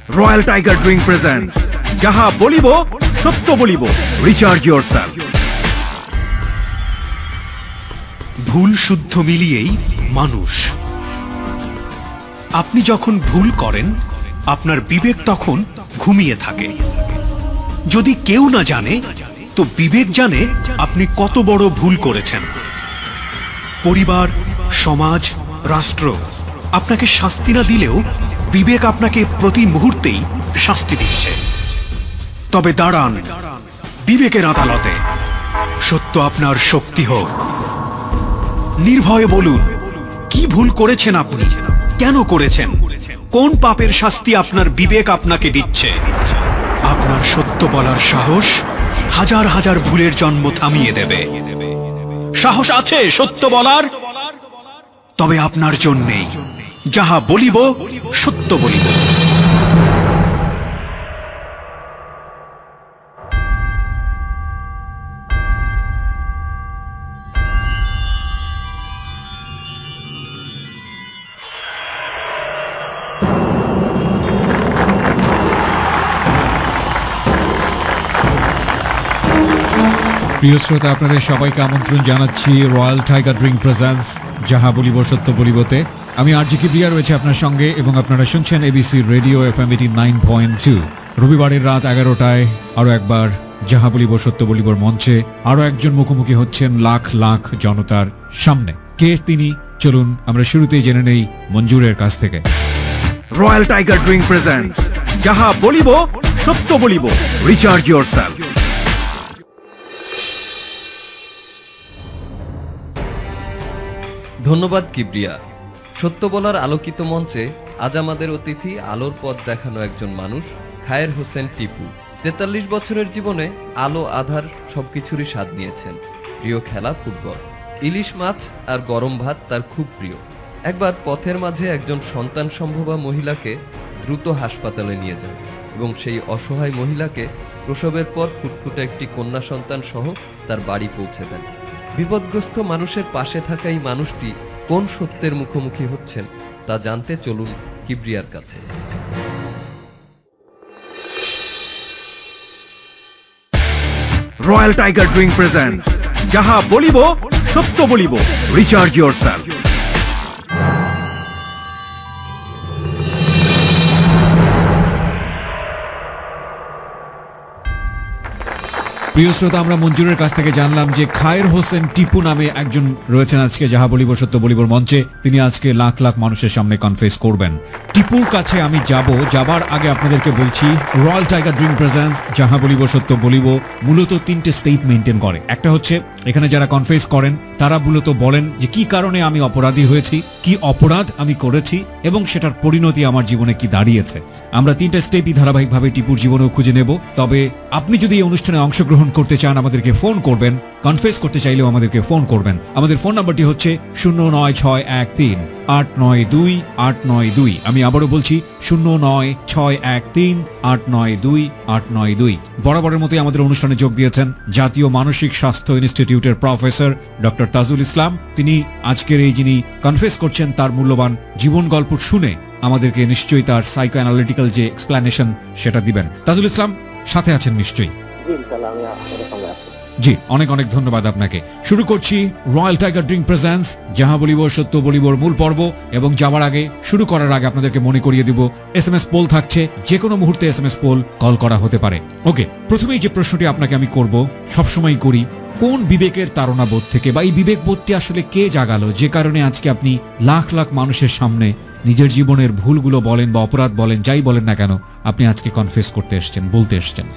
Royal Tiger drink presents যাহা বলিব সত্য বলিব, রিচার্জ ইয়োরসেলফ। ভুল শুদ্ধ মিলিয়েই মানুষ। আপনি যখন ভুল করেন আপনার বিবেক তখন ঘুমিয়ে থাকে। যদি কেউ না জানে তো বিবেক জানে আপনি কত বড় ভুল করেছেন। পরিবার, সমাজ, রাষ্ট্র আপনাকে শাস্তি না দিলেও বিবেক আপনাকে প্রতি মুহূর্তেই শাস্তি দিচ্ছে। তবে দাঁড়ান বিবেকের আদালতে, সত্য আপনার শক্তি হোক। নির্ভয়ে বলুন কি ভুল করেছেন আপনি, কেন করেছেন, কোন পাপের শাস্তি আপনার বিবেক আপনাকে দিচ্ছে। আপনার সত্য বলার সাহস হাজার হাজার ভুলের জন্ম থামিয়ে দেবে। সাহস আছে সত্য বলার? তবে আপনার জন্যেই যাহা বলিব সত্য বলিব। প্রিয় শ্রোতা, আপনাদের সবাইকে আমন্ত্রণ জানাচ্ছি রয়্যাল টাইগার ড্রিঙ্ক প্রেজেন্টস যাহা বলিব সত্য বলিবতে। আমি আরজি কিবরিয়া রয়েছে আপনার সঙ্গে এবং আপনারা শুনছেন এবিসি রেডিও FM 89.2। রবিবারের রাত 11টায় আরও একবার যাহা বলিব সত্য বলিবর মঞ্চে আরও একজন মুখোমুখি হচ্ছেন লাখ লাখ জনতার সামনে। কে তিনি? চলুন আমরা শুরুতেই জেনে নেই মঞ্জুরের কাছ থেকে। রয়্যাল টাইগার ড্রিঙ্ক প্রেজেন্টস যাহা বলিব সত্য বলিব, রিচার্জ ইয়োরসেলফ। ধন্যবাদ কিবরিয়া। সত্য বলার আলোকিত মঞ্চে আজ আমাদের অতিথি আলোর পথ দেখানো একজন মানুষ, খায়ের হোসেন টিপু। 43 বছরের জীবনে আলো আধার সবকিছুরই স্বাদ নিয়েছেন। প্রিয় খেলা ফুটবল, ইলিশ মাছ আর গরম ভাত তার খুব প্রিয়। একবার পথের মাঝে একজন সন্তান সম্ভবা মহিলাকে দ্রুত হাসপাতালে নিয়ে যান এবং সেই অসহায় মহিলাকে প্রসবের পর ফুটফুটে একটি কন্যা সন্তান সহ তার বাড়ি পৌঁছে দেন। বিপদগ্রস্ত মানুষের পাশে থাকা এই মানুষটি কোন সত্যের মুখোমুখি হচ্ছেন তা জানতে চলুন কিবরিয়ার কাছে। রয়্যাল টাইগার ড্রিঙ্ক প্রেজেন্টস যাহা বলিব সত্য বলিব, রিচার্জ ইয়োরসেলফ। প্রিয় শ্রোতা, আমরা মঞ্জুরের কাছ থেকে জানলাম যে খায়ের হোসেন টিপু নামে একজন রয়েছেন আজকে যাহা বলিব সত্য বলিবর মঞ্চে। তিনি আজকে লাখ লাখ মানুষের সামনে কনফেস করবেন। টিপুর কাছে আমি যাবার আগে আপনাদেরকে বলছি রয়্যাল টাইগার ড্রিঙ্ক প্রেজেন্টস যাহা বলিব সত্য বলিব মূলত 3টে স্টেপ মেনটেন করে। একটা হচ্ছে এখানে যারা কনফেস করেন তারা মূলত বলেন যে কি কারণে আমি অপরাধী হয়েছি, কি অপরাধ আমি করেছি এবং সেটার পরিণতি আমার জীবনে কি দাঁড়িয়েছে। আমরা 3টে স্টেপই ধারাবাহিকভাবে টিপুর জীবনেও খুঁজে নেব। তবে আপনি যদি এই অনুষ্ঠানে অংশগ্রহণ করতে চান আমাদেরকে ফোন করবেন, কনফেস করতে চাইলেও আমাদেরকে ফোন করবেন। আমাদের ফোন নাম্বারটি হচ্ছে 09613892892। আমি আবারও বলছি 09613892892। বরাবরের মতোই আমাদের অনুষ্ঠানে যোগ দিয়েছেন জাতীয় মানসিক স্বাস্থ্য ইনস্টিটিউটের প্রফেসর ডক্টর তাজুল ইসলাম। তিনি আজকের এই যিনি কনফেস করছেন তার মূল্যবান জীবন গল্প শুনে আমাদেরকে নিশ্চয়ই তার সাইকো অ্যানালিটিক্যাল যে এক্সপ্লেনেশন সেটা দিবেন। তাজুল ইসলাম সাথে আছেন নিশ্চয়ই? জি, অনেক অনেক ধন্যবাদ আপনাকে। শুরু করছি রয়্যাল টাইগার ড্রিঙ্ক প্রেজেন্টস যাহা বলিব সত্য বলিবর মূল পর্ব। এবং যাওয়ার আগে, শুরু করার আগে আপনাদেরকে মনে করিয়ে দিব SMS পোল থাকছে। যে কোনো মুহূর্তে SMS পোল কল করা হতে পারে। ওকে, প্রথমেই যে প্রশ্নটি আপনাকে আমি করব, সবসময় করি, কোন বিবেকের তাড়না বোধ থেকে বা এই বিবেক বোধটি আসলে কে জাগালো যে কারণে আজকে আপনি লাখ লাখ মানুষের সামনে নিজের জীবনের ভুলগুলো বলেন বা অপরাধ বলেন, যাই বলেন না কেন, আপনি আজকে কনফেস করতে এসেছেন, বলতে এসেছেন?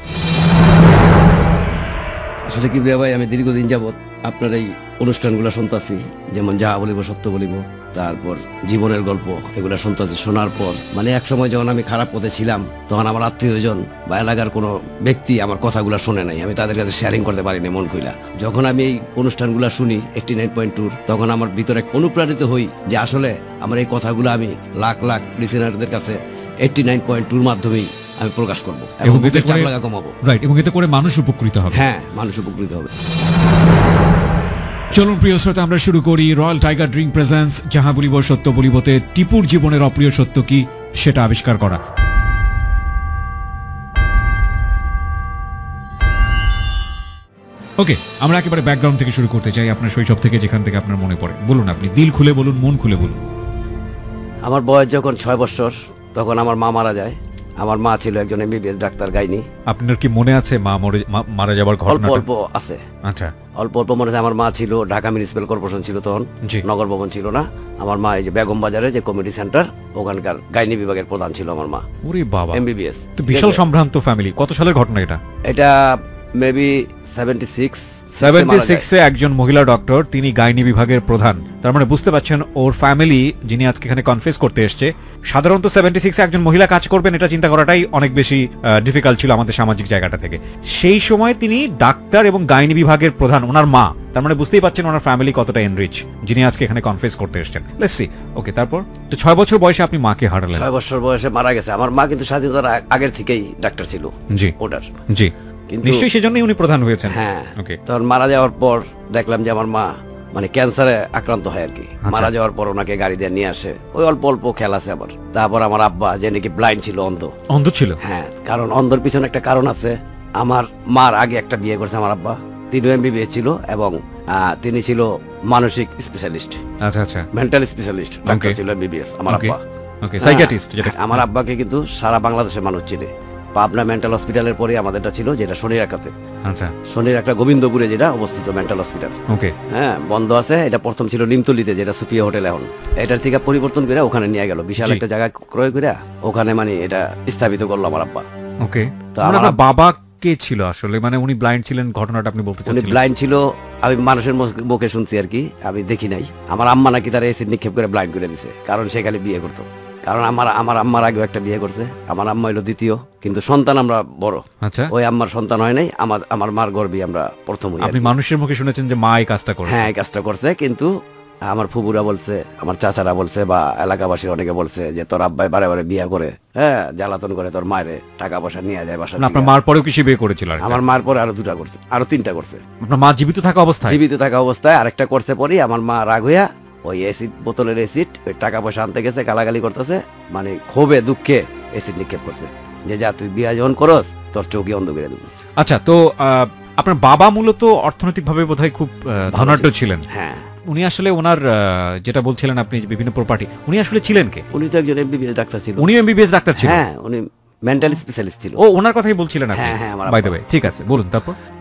আসলে কি ভাই, আমি দীর্ঘদিন যাবৎ আপনার এই অনুষ্ঠানগুলো শুনতাছি, যেমন যাহা বলিব সত্য বলিব, তারপর জীবনের গল্প, এগুলো শুনতাছি। শোনার পর মানে এক সময় যখন আমি খারাপ পথে ছিলাম তখন আমার আত্মীয়জন বা এলাকার কোনো ব্যক্তি আমার কথাগুলো শোনে নাই, আমি তাদের কাছে শেয়ারিং করতে পারিনি মন খুইলা। যখন আমি এই অনুষ্ঠানগুলো শুনি 89.2, তখন আমার ভিতরে অনুপ্রাণিত হই যে আসলে আমার এই কথাগুলো আমি লাখ লাখ লিসেনারদের কাছে 89.2 মাধ্যমেই আমি প্রকাশ করবো এবং কমাবো। রাইট, এবং এতে করে মানুষ উপকৃত হবে। হ্যাঁ, মানুষ উপকৃত হবে। চলুন প্রিয় শ্রোতা, আমরা শুরু করি রয়্যাল টাইগার ড্রিঙ্ক প্রেজেন্টস যাহা বলিব সত্য বলিবতে টিপুর জীবনের অপ্রিয় সত্য কি সেটা আবিষ্কার করা। ওকে, আমরা একেবারে ব্যাকগ্রাউন্ড থেকে শুরু করতে চাই, আপনার শৈশব থেকে, যেখান থেকে আপনার মনে পড়ে বলুন, আপনি দিল খুলে বলুন, মন খুলে বলুন। আমার বয়স যখন 6 বছর তখন আমার মা মারা যায়। আমার মা ছিল একজন এমবিবিএস ডাক্তার, গাইনি। আপনার কি মনে আছে মারা যাবার অল্প ঘটনা? অল্প আছে, আচ্ছা, অল্প অল্প মনে আছে। আমার মা ছিল ঢাকা মিউনিসিপ্যাল কর্পোরেশন ছিল তখন, জি। নগর ভবন ছিল না। আমার মা এই যে বেগম বাজারে যে কমিউনিটি সেন্টার, ওখানকার গাইনি বিভাগের প্রধান ছিল আমার মা, ওরে বাবা, এমবিবিএস। তো বিশাল সম্ভ্রান্ত ফ্যামিলি। কত সালের ঘটনা এটা? এটা মেবি 76 76-এ একজন মহিলা ডক্টর, তিনি গাইনি বিভাগের প্রধান। তার মানে বুঝতে পারছেন ওর ফ্যামিলি, যিনি আজকে এখানে কনফেস করতে এসছে, সাধারণত 76-এ একজন মহিলা কাজ করবেন এটা চিন্তা করাটাই অনেক বেশি ডিফিকাল্ট ছিল আমাদের সামাজিক জায়গাটা থেকে। সেই সময় তিনি ডাক্তার এবং গাইনি বিভাগের প্রধান, ওনার মা। তার মানে বুঝতেই পারছেন ওনার ফ্যামিলি কতটা এনরিচ, যিনি আজকে এখানে কনফেস করতে এসেছেন। Let's see. ওকে, তারপর তো 6 বছর বয়সে আপনি মাকে হারালেন। 6 বছর বয়সে মারা গেছে। আমার মা কিন্তু স্বাধীনতার আগের থেকেই ডাক্তার ছিল। জি, ওটার জি, কিন্তু নিশ্চয়ই সেজন্যই উনি প্রধান হয়েছেন। হ্যাঁ, ওকে। তখন মারা যাওয়ার পর দেখলাম যে আমার মা মানে ক্যান্সারে আক্রান্ত হয় আর কি। মারা যাওয়ার পর ওনাকে গাড়ি দিয়ে নিয়ে আসে। ওই অল্প অল্প খেয়াল আছে আমার। তারপর আমার আব্বা, যে নাকি ব্লাইন্ড ছিল, অন্ধ ছিল। হ্যাঁ, কারণ অন্ধর পিছনে একটা কারণ আছে। আমার মার আগে একটা বিয়ে করছে আমার আব্বা, তিনি এমবিবিএস ছিল এবং তিনি ছিল মানসিক স্পেশালিস্ট। আচ্ছা আচ্ছা, মেন্টাল স্পেশালিস্ট ডাক্তার ছিল এমবিবিএস আমার আব্বা। ওকে, সাইকিয়াট্রিস্ট যেটা। আমার আব্বাকে কিন্তু সারা বাংলাদেশের মানুষ চিনে। পাবনা মেন্টাল হসপিটালের পরে আমাদেরটা ছিল, যেটা শনির একাতে। আচ্ছা, শনির একটা গোবিন্দপুরে যেটা অবস্থিত মেন্টাল হসপিটাল। ওকে, হ্যাঁ, বন্ধ আছে। এটা প্রথম ছিল নিমতলিতে, যেটা সুপিয়া হোটেল এখন। এটার থেকে পরিবর্তন করে ওখানে নিয়ে গেল, বিশাল একটা জায়গা ক্রয় করে ওখানে মানে এটা স্থাপিত করলো আমার আব্বা। ওকে। তো আমার আমার বাবা কে ছিল আসলে, মানে উনি ব্লাইন্ড ছিলেন, ঘটনাটা আপনি বলতে উনি চাচ্ছেন? ব্লাইন্ড ছিল, আমি মানুষের মুখে শুনছি আর কি, আমি দেখি নাই। আমার আম্মা নাকি তার এসিড নিক্ষেপ করে ব্লাইন্ড করে দিছে, কারণ সে খালি বিয়ে করতো। কারণ আমার আম্মার আগেও একটা বিয়ে করছে। আমার আম্মা হলো দ্বিতীয়, কিন্তু সন্তান আমরা বড়। আচ্ছা, ওই আম্মার সন্তান হয় নাই, আমার মার গর্ভে আমরা প্রথম হই। আপনি মানুষের মুখে শুনেছেন যে মা এই কাজটা করে? হ্যাঁ, এই কাজটা করছে। কিন্তু আমার ফুবুরা বলছে, আমার চাচারা বলছে, বা এলাকাবাসীর অনেকে বলছে যে তোর আব্বাই বারে বারে বিয়ে করে, হ্যাঁ, জ্বালাতন করে, তোর মায়ের টাকা পয়সা নিয়ে যায় বাসা। আপনার মার পরেও কি সে বিয়ে করেছিল? আমার মার পরে আরো 2টা করছে, আরো 3টা করছে। আপনার মা জীবিত থাকা অবস্থায়? জীবিত থাকা অবস্থায় আরেকটা করছে। পরে আমার মা রাগ হইয়া ওই অ্যাসিড, বোতলের অ্যাসিড, ওই টাকা পয়সা আনতে গেছে, গালাগালি করতেছে, মানে ক্ষোভে দুঃখে অ্যাসিড নিক্ষেপ করছে, যে যা তুই বিয়ে যখন করস তোর চোখে অন্ধ করে দেবো। আচ্ছা, তো আপনার বাবা মূলত অর্থনৈতিকভাবে বোধহয় খুব ধনাঢ্য ছিলেন। হ্যাঁ, উনি আসলে ওনার যেটা বলছিলেন আপনি বিভিন্ন প্রপার্টি, উনি আসলে ছিলেন কে? উনি তো একজন এমবিবিএস ডাক্তার ছিল। উনি এমবিবিএস ডাক্তার ছিলেন? হ্যাঁ, উনি মেন্টাল স্পেশালিস্ট ছিল। ও, ওনার কথাই বলছিলেন আপনি? হ্যাঁ, আমার বাই দ্য ওয়ে, ঠিক আছে, বলুন।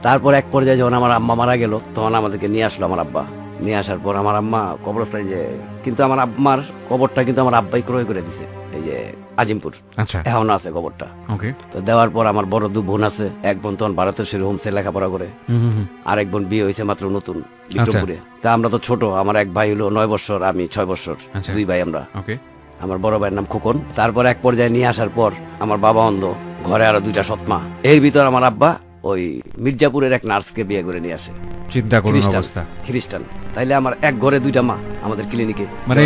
তারপর এক পর্যায়ে যখন আমার আম্মা মারা গেল, তখন আমাদেরকে নিয়ে আসলো আমার আব্বা। নিয়ে আসার পর আমার আম্মা কবরস্থানে, যে কিন্তু আমার আম্মার কবরটা কিন্তু আমার আব্বাই ক্রয় করে দিছে, এই যে আজিমপুর। আচ্ছা, এখন আছে কবরটা। ওকে। তো দেওয়ার পর আমার বড় 2 বোন আছে। এক বোন তখন ভারতের হোমসে লেখাপড়া করে, আরেক বোন বিয়ে হয়েছে মাত্র নতুন বিক্রমপুরে। তা আমরা তো ছোট, আমার এক ভাই হলো 9 বছর, আমি 6 বছর, 2 ভাই আমরা। ওকে। আমার বড় ভাইয়ের নাম খোকন। তারপর এক পর্যায়ে নিয়ে আসার পর আমার বাবা অন্ধ, ঘরে আরো 2টা সৎমা। এর ভিতর আমার আব্বা ওই মির্জাপুরের এক নার্সকে বিয়ে করে নিয়ে আসে। চিন্তা করুন অবস্থা। খ্রিস্টান। তাইলে আমার এক ঘরে 2টা মা আমাদের ক্লিনিকে। মানে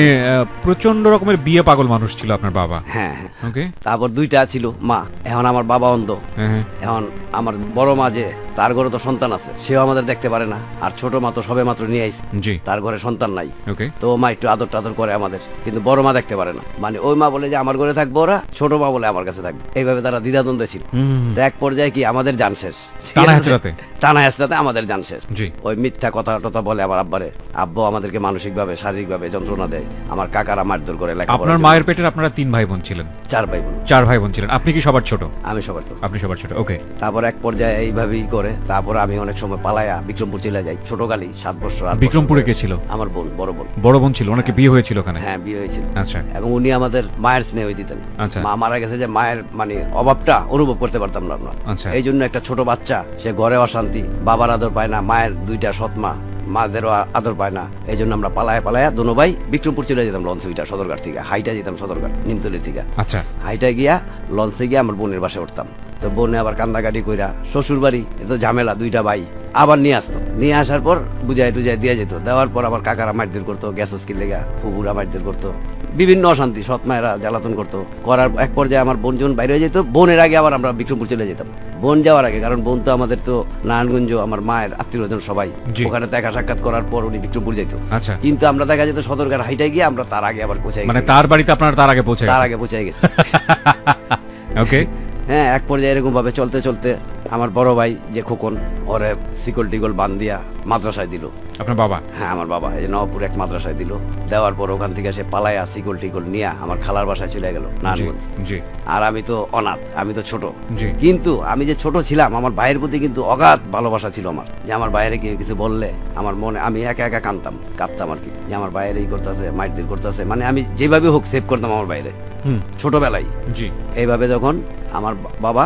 প্রচন্ড রকমের বিয়ে পাগল মানুষ ছিল আপনার বাবা? হ্যাঁ, ওকে। তারপর 2টা ছিল মা। এখন আমার বাবা অন্ধ। এখন আমার বড় মা, যে তার ঘরে তো সন্তান আছে, সেও আমাদের দেখতে পারে না। আর ছোট মা তো সবে মাত্র নিয়ে আইছে, জি, তার ঘরে সন্তান নাই। ওকে। তো মা একটু আদর টাদর করে আমাদের, কিন্তু বড় মা দেখতে পারে না। মানে ওই মা বলে যে আমার ঘরে থাকবো ওরা, ছোট মা বলে আমার কাছে থাকবে। এইভাবে তারা দ্বিধাদ্বন্দ্বে ছিল। তো এক পর্যায়ে কি আমাদের জান শেষ, টানা হেঁচড়াতে আমাদের জান শেষ। ওই মিথ্যা কথা টথা বলে আমার আব্বারে। আব্বু আমাদেরকে মানসিক ভাবে, শারীরিক ভাবে যন্ত্রণা দেয়। আমার কাকারা মারধর করে। আপনার মায়ের পেটের আপনারা 3 ভাই বোন ছিলেন? 4 ভাই বোন। 4 ভাই বোন ছিলেন। আপনি কি সবার ছোট? আমি সবার ছোট। আপনি সবার ছোট, ওকে। তারপর এক পর্যায়ে এইভাবেই করে, তারপর আমি অনেক সময় পালায়া বিক্রমপুর চলে যাই। ছোটকালী 7 বছর। বিক্রমপুরে কে ছিল? আমার বোন, বড় বোন। বড় বোন ছিল, ওনাকে বিয়ে হয়েছিল ওখানে? হ্যাঁ, বিয়ে হয়েছিল। আচ্ছা। এবং উনি আমাদের মায়ের স্নেহ দিতেন। মা মারা গেছে, যে মায়ের মানে অভাবটা অনুভব করতে পারতাম না আমরা। এই জন্য একটা ছোট বাচ্চা, সে ঘরে অশান্তি, বাবার আদর পায় না, মায়ের 2টা সৎমা, মাদেরও আদর পায় না। এই জন্য আমরা পালায়া পালায়া দুনো ভাই বিক্রমপুর চলে যেতাম। লঞ্চে সদরঘাট থেকে হাইটা যেতাম, সদরঘাট নিমতলির থেকে। আচ্ছা, হাইটা গিয়া লঞ্চে গিয়ে আমার বোনের বাসায় উঠতাম। তো বোনে আবার কান্দাকাটি কইরা শ্বশুর বাড়ি, এত ঝামেলা, 2টা ভাই আবার নিয়ে আসতো। নিয়ে আসার পর বুঝাই টুজাই দিয়ে যেত। দেওয়ার পর আমার কাকারা মারধর করতো, গ্যাস স্কিল লেগা, ফুবুরা মারধর করতো, বিভিন্ন অশান্তি, সৎ মায়েরা জ্বালাতন করতো। করার এক পর্যায়ে আমার বোন যখন বাইরে হয়ে যেত, বোনের আগে আবার আমরা বিক্রমপুর চলে যেতাম। বোন যাওয়ার আগে, কারণ বোন তো আমাদের তো নারায়ণগঞ্জ, আমার মায়ের আত্মীয়জন সবাই, ওখানে দেখা সাক্ষাৎ করার পর উনি বিক্রমপুর যেত। আচ্ছা, কিন্তু আমরা দেখা যেত সদরঘাট হাইটাই গিয়ে আমরা তার আগে আবার পৌঁছাই, মানে তার বাড়িতে আপনারা তার আগে পৌঁছে গেছে। ওকে। হ্যাঁ, এক পর্যায়ে এরকম ভাবে চলতে চলতে আমার বড় ভাই যে খোকন, ওরে শিকল টিকল বান দিয়া মাদ্রাসায় দিল। আপনার বাবা? হ্যাঁ, আমার বাবা এই নবপুর এক মাদ্রাসায় দিল। দেওয়ার পর ওখান থেকে সে পালায়া শিকল টিকল নিয়ে আমার খালার বাসায় চলে গেল নারায়ণগঞ্জ। জি। আর আমি তো অনাথ, আমি তো ছোট। জি। কিন্তু আমি যে ছোট ছিলাম, আমার ভাইয়ের প্রতি কিন্তু অগাধ ভালোবাসা ছিল আমার, যে আমার বাইরে কেউ কিছু বললে আমার মনে, আমি একা একা কাঁদতাম আর কি, যে আমার বাইরে এই করতেছে, মাইরদির করতেছে, মানে আমি যেভাবে হোক সেভ করতাম আমার বাইরে ছোটবেলায়। জি। এইভাবে যখন আমার বাবা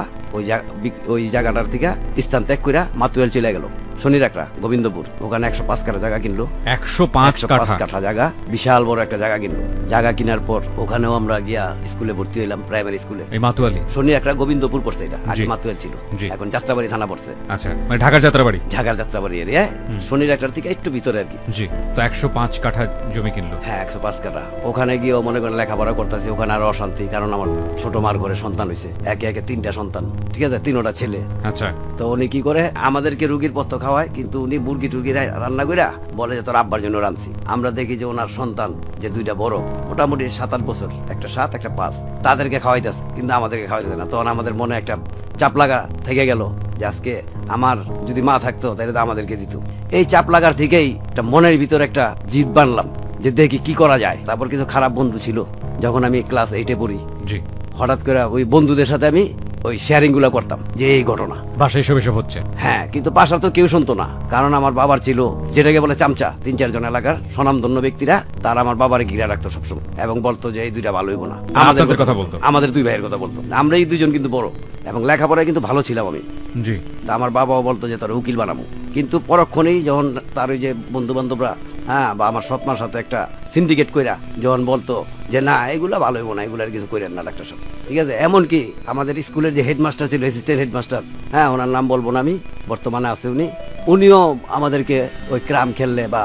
ওই জায়গাটার থেকে স্থান ত্যাগ করে মাতুয়াল চলে গেল, শনিরাকড়া গোবিন্দপুর, ওখানে 105 কাঠা জায়গা কিনলো। 105 কাঠা জায়গা, বিশাল বড় একটা জায়গা কিনলো। জায়গা কেনার পর ওখানেও আমরা গিয়া স্কুলে ভর্তি হইলাম, প্রাইমারি স্কুলে। এই মাতুয়ালি শনিরাকড়া গোবিন্দপুর পড়ছে, এটা আগে মাতুয়াল ছিল, এখন যাত্রাবাড়ি থানা পড়ছে। আচ্ছা, মানে ঢাকার যাত্রাবাড়ি? ঢাকার যাত্রাবাড়ি এরিয়া, শনিরাকড়ার থেকে একটু ভিতরে আর কি। জি। তো 105 কাঠা জমি কিনলো? হ্যাঁ, 105 কাঠা। ওখানে গিয়েও মনে করেন লেখাপড়া করতেছি, ওখানে আরো অশান্তি, কারণ আমার ছোট মার ঘরে সন্তান হয়েছে, একে একে 3টা সন্তান, ঠিক আছে, 3টা ছেলে। আচ্ছা। তো উনি কি করে, আমাদেরকে রুগীর পথ্য খাওয়ায়, কিন্তু উনি মুরগি টুরগি রান্না কইরা বলে যে তোর আব্বার জন্য রাঁধছি। আমরা দেখি যে ওনার সন্তান যে 2টা বড়, মোটামুটি 7-8 বছর, একটা 7 একটা 5, তাদেরকে খাওয়াইতেছে, কিন্তু আমাদেরকে খাওয়াইতেছে না। তখন আমাদের মনে একটা চাপ লাগা থেকে গেল যে আজকে আমার যদি মা থাকতো তাহলে তো আমাদেরকে দিত। এই চাপ লাগার থেকেই একটা মনের ভিতর একটা জিদ বানলাম যে দেখি কি করা যায়। তারপর কিছু খারাপ বন্ধু ছিল, যখন আমি ক্লাস 8-এ পড়ি, হঠাৎ করে ওই বন্ধুদের সাথে আমি ওই শেয়ারিং গুলা করতাম, যে এই ঘটনা বাসায় এসব হচ্ছে। হ্যাঁ, কিন্তু বাসা তো কেউ শুনতো না, কারণ আমার বাবার ছিল যেটাকে বলে চামচা, 3-4 জন এলাকার স্বনামধন্য ব্যক্তিরা, তারা আমার বাবারে ঘিরে রাখতো সবসময়, এবং বলতো যে এই 2টা ভালো হইব না। আমাদের কথা বলতো, আমাদের 2 ভাইয়ের কথা বলতো। আমরা এই 2জন কিন্তু বড়, এবং লেখাপড়ায় কিন্তু ভালো ছিলাম আমি। জি। আমার বাবাও বলতো যে তোর উকিল বানাবো, কিন্তু পরক্ষণেই যখন তার ওই যে বন্ধু বান্ধবরা, হ্যাঁ, বা আমার সৎমার সাথে একটা সিন্ডিকেট কইরা যখন বলতো যে না এগুলা ভালো হইব না, এগুলার কিছু কইরেন না ডাক্তার সাহেব, ঠিক আছে। এমনকি আমাদের স্কুলের যে হেডমাস্টার ছিল, অ্যাসিস্ট্যান্ট হেডমাস্টার, হ্যাঁ, ওনার নাম বলবো না আমি, বর্তমানে আছে উনিও আমাদেরকে ওই ক্রাম খেললে বা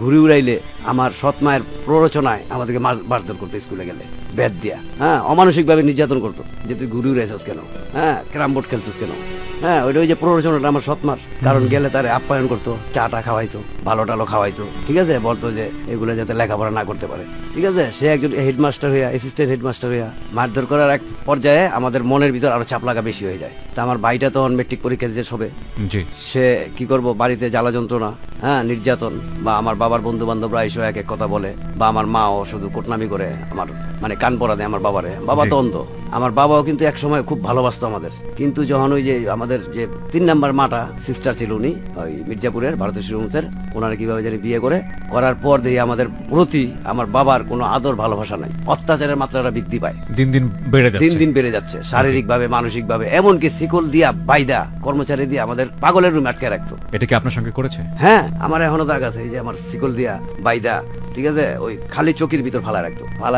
ঘুরি উড়াইলে আমার সৎ মায়ের প্ররোচনায় আমাদেরকে মারধর করতো, স্কুলে গেলে ব্যাট দিয়া, হ্যাঁ, অমানসিক ভাবে নির্যাতন করতো, যে তুই ঘুরি উড়াইছিস কেন, হ্যাঁ, ক্রাম বোর্ড খেলছিস কেন, হ্যাঁ, ওই যে প্ররোচনাটা আমার সৎমার, কারণ গেলে তারে আপ্যায়ন করতো, চাটা খাওয়াইতো, ভালো টালো খাওয়াইতো, ঠিক আছে, বলতো যে এগুলো যাতে লেখাপড়া না করতে পারে, ঠিক আছে। সে একজন হেডমাস্টার হইয়া, অ্যাসিস্ট্যান্ট হেডমাস্টার হইয়া মারধর করার এক পর্যায়ে আমাদের মনের ভিতর আরো চাপ লাগা বেশি হয়ে যায়। তা আমার ভাইটা তখন মেট্রিক পরীক্ষা দিতে হবে, সে কি করব, বাড়িতে জ্বালা যন্ত্রণা, হ্যাঁ, নির্যাতন, বা আমার বাবার বন্ধু বান্ধবরা এসে এক এক কথা বলে, বা আমার মাও শুধু কোটনামি করে, আমার মানে কান পড়া দেয় আমার বাবারে। বাবা তো অন্ধ, আমার বাবাও কিন্তু এক সময় খুব ভালোবাসতো আমাদের, কিন্তু যখন ওই যে আমাদের যে 3 নাম্বার মাটা সিস্টার ছিল, উনি ওই মির্জাপুরের ভারতীয় শিশুমন্সের, ওনারা কিভাবে জানি বিয়ে করার পর দিয়ে আমাদের প্রতি আমার বাবার কোনো আদর ভালোবাসা নাই, অত্যাচারের মাত্রাটা বৃদ্ধি পায়, দিন দিন বেড়ে যাচ্ছে, শারীরিক ভাবে, মানসিক ভাবে, এমনকি শিকল দিয়া বাইদা কর্মচারী দিয়ে আমাদের পাগলের রুমে আটকে রাখতো। এটা কি আপনার সঙ্গে করেছে? হ্যাঁ, আমার এখনো দাগ আছে, এই যে আমার শিকল দিয়া বাইদা, ঠিক আছে, ওই খালি চকির ভিতর ফালা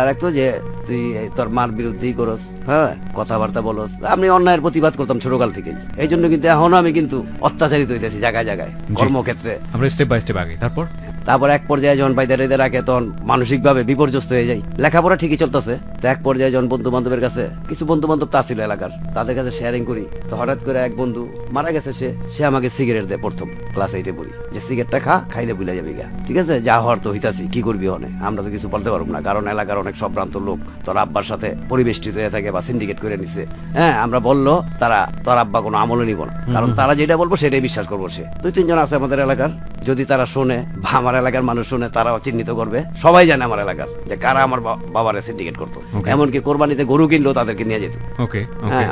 রাখতো যে তুই তোর মার বিরুদ্ধেই করস, হ্যাঁ, কথাবার্তা বলস। আমি অন্যায়ের প্রতিবাদ করতাম ছোটকাল থেকে, এই জন্য কিন্তু এখনো আমি কিন্তু অত্যাচারিত হইতেছি জায়গায় জায়গায়, কর্মক্ষেত্রে। আমরা স্টেপ বাই স্টেপ আগে, তারপর এক পর্যায়ে যখন বাইদারে রাখে, তখন মানসিক ভাবে বিপর্যস্ত হয়ে যায়। লেখাপড়া ঠিকই চলতেছে, এক পর্যায়ে যখন বন্ধু বান্ধবের কাছে, কিছু বন্ধু বান্ধব তা ছিল এলাকার, তাদের কাছে শেয়ারিং করি, তো হঠাৎ করে এক বন্ধু মারা গেছে, সে আমাকে সিগারেট দেয়, প্রথম ক্লাস 8-এ পড়ি, যে সিগারেটটা খাইলে ভুলে যাবি গা, ঠিক আছে, যা হওয়ার তো হইতাছি, কি করবি অনেক, আমরা তো কিছু বলতে পারবো না, কারণ এলাকার অনেক সম্ভ্রান্ত লোক তোর আব্বার সাথে পরিবেষ্টিত হয়ে থাকে বা সিন্ডিকেট করে নিছে, হ্যাঁ, আমরা বললো তারা তোর আব্বা কোনো আমলে নিব না, কারণ তারা যেটা বলবো সেটাই বিশ্বাস করবো। সে 2-3 জন আছে আমাদের এলাকার, যদি তারা শোনে বা আমার এলাকার মানুষ শুনে, তারাও চিহ্নিত করবে, সবাই জানে আমার এলাকার যে কারা আমার বাবারে সিন্ডিকেট করতো, এমনকি কোরবানিতে গরু কিনলেও তাদেরকে নিয়ে যেত, হ্যাঁ,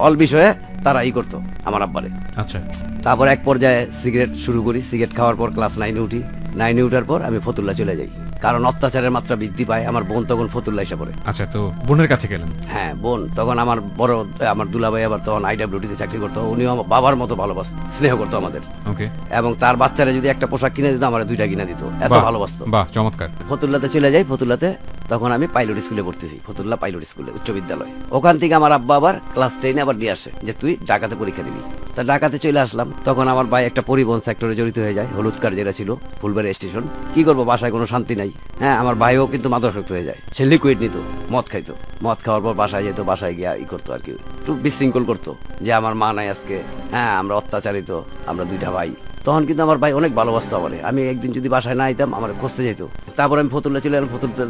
অল বিষয়ে তারা করতো আমার আব্বারে। আচ্ছা, তারপর এক পর্যায়ে সিগারেট শুরু করি, সিগারেট খাওয়ার পর ক্লাস 9-এ উঠি, 9-এ উঠার পর আমি ফতুল্লা চলে যাই, কারণ অত্যাচারের মাত্রা বৃদ্ধি পায়। আমার বোন তখন ফতুল্লা এসে পড়ে। আচ্ছা, তো বোনের কাছে গেলেন? হ্যাঁ, বোন তখন আমার বড়, আমার দুলাভাই আবার তখন IWT-তে চাকরি করতো, উনিও আমার বাবার মতো ভালোবাসতো, স্নেহ করতো আমাদের, এবং তার বাচ্চারা যদি একটা পোশাক কিনে দিত, আমার 2টা কিনে দিত, এত ভালোবাসতো। বাহ, চমৎকার। ফতুল্লাতে চলে যাই, ফতুল্লাতে তখন আমি পাইলট স্কুলে ভর্তি হই, ফতুল্লা পাইলট স্কুলে, উচ্চ বিদ্যালয়। ওখান থেকে আমার আব্বা আবার ক্লাস 10-এ আবার নিয়ে আসে যে তুই ঢাকাতে পরীক্ষা দিবি। তা ঢাকাতে চলে আসলাম, তখন আমার ভাই একটা পরিবহন সেক্টরে জড়িত হয়ে যায়, হলুদ কার যেটা ছিল ফুলবাড়ি স্টেশন। কি করবো, বাসায় কোনো শান্তি নাই, হ্যাঁ, আমার ভাইও কিন্তু মাদকাসক্ত হয়ে যায়, সে লিকুইড নিত, মদ খাইতো, মদ খাওয়ার পর বাসায় যেত, বাসায় গিয়া করতো আর কি, একটু বিশৃঙ্খল করতো, যে আমার মা নাই আজকে, হ্যাঁ, আমরা অত্যাচারিত, আমরা 2টা ভাই, তখন কিন্তু আমার ভাই অনেক ভালোবাসতো আমারে। আমি একদিন যদি বাসায় না আইতাম আমার খুঁজতে যেত। তারপর আমি ফতুল্লা চলে এলাম, ফতুল্লা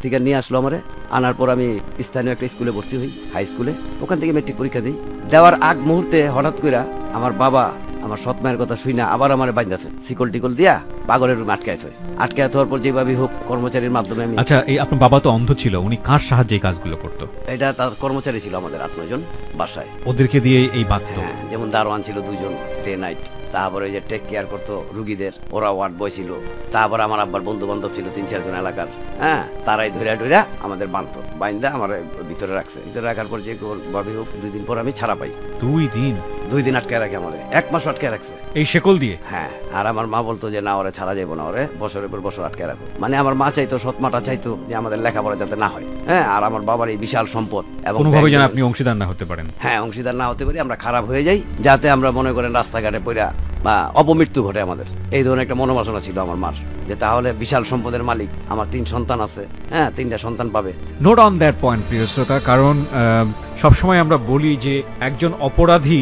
থেকে নিয়ে আসলো আমারে। আনার পর আমি স্থানীয় একটা স্কুলে ভর্তি হই, হাই স্কুলে। ওখান থেকে মেট্রিক পরীক্ষা দিই। দেওয়ার আগ মুহূর্তে হঠাৎ করে আমার বাবা আমার সৎ মায়ের কথা শুই না আবার আমার বাইন্দাছে, শিকল টিকল দিয়া পাগলের রুমে আটকাইছে। আটকায় থাকার পর যেভাবে হোক কর্মচারীর মাধ্যমে আমি। আচ্ছা, এই আপনার বাবা তো অন্ধ ছিল, উনি কার সাহায্যে এই কাজগুলো করতো? এটা তার কর্মচারী ছিল আমাদের 8-9 জন বাসায়, ওদেরকে দিয়ে এই বাঁধতো? হ্যাঁ, যেমন দারোয়ান ছিল 2 জন ডে নাইট, তারপরে ওই যে টেক কেয়ার করতো রুগীদের, ওরা ওয়ার্ড বয় ছিল। তারপর আমার আব্বার বন্ধু বান্ধব ছিল 3-4 জন এলাকার, হ্যাঁ, তারাই ধইরা আমাদের বাঁধতো, বাইন্দা আমার ভিতরে রাখছে। ভিতরে রাখার পর যে ভাবে হোক 2 দিন পর আমি ছাড়া পাই। 2 দিন আটকায় রাখে আমাদের, 1 মাস আটকায় রাখছে এই শেকল দিয়ে? হ্যাঁ। আর আমার মা বলতো যে না, ওরে ছাড়া যাবো না, ওরে বছরের পর বছর আটকায় রাখো। মানে আমার মা চাইতো, সৎ মাটা চাইতো যে আমাদের লেখাপড়া যাতে না হয়, হ্যাঁ। আর আমার বাবার এই বিশাল সম্পদ এবং কোনোভাবে যেন আপনি অংশীদার না হতে পারেন। হ্যাঁ, অংশীদার না হতে পারি, আমরা খারাপ হয়ে যাই, যাতে আমরা মনে করেন রাস্তাঘাটে পড়া বা অপমৃত্যু ঘটে আমাদের। এই ধরনের একটা মনোবাসনা ছিল আমার মার, যে তাহলে বিশাল সম্পদের মালিক, আমার 3 সন্তান আছে, হ্যাঁ, 3টা সন্তান পাবে। নোট অন দ্যাট পয়েন্ট প্রিয় শ্রোতা, কারণ সবসময় আমরা বলি যে একজন অপরাধী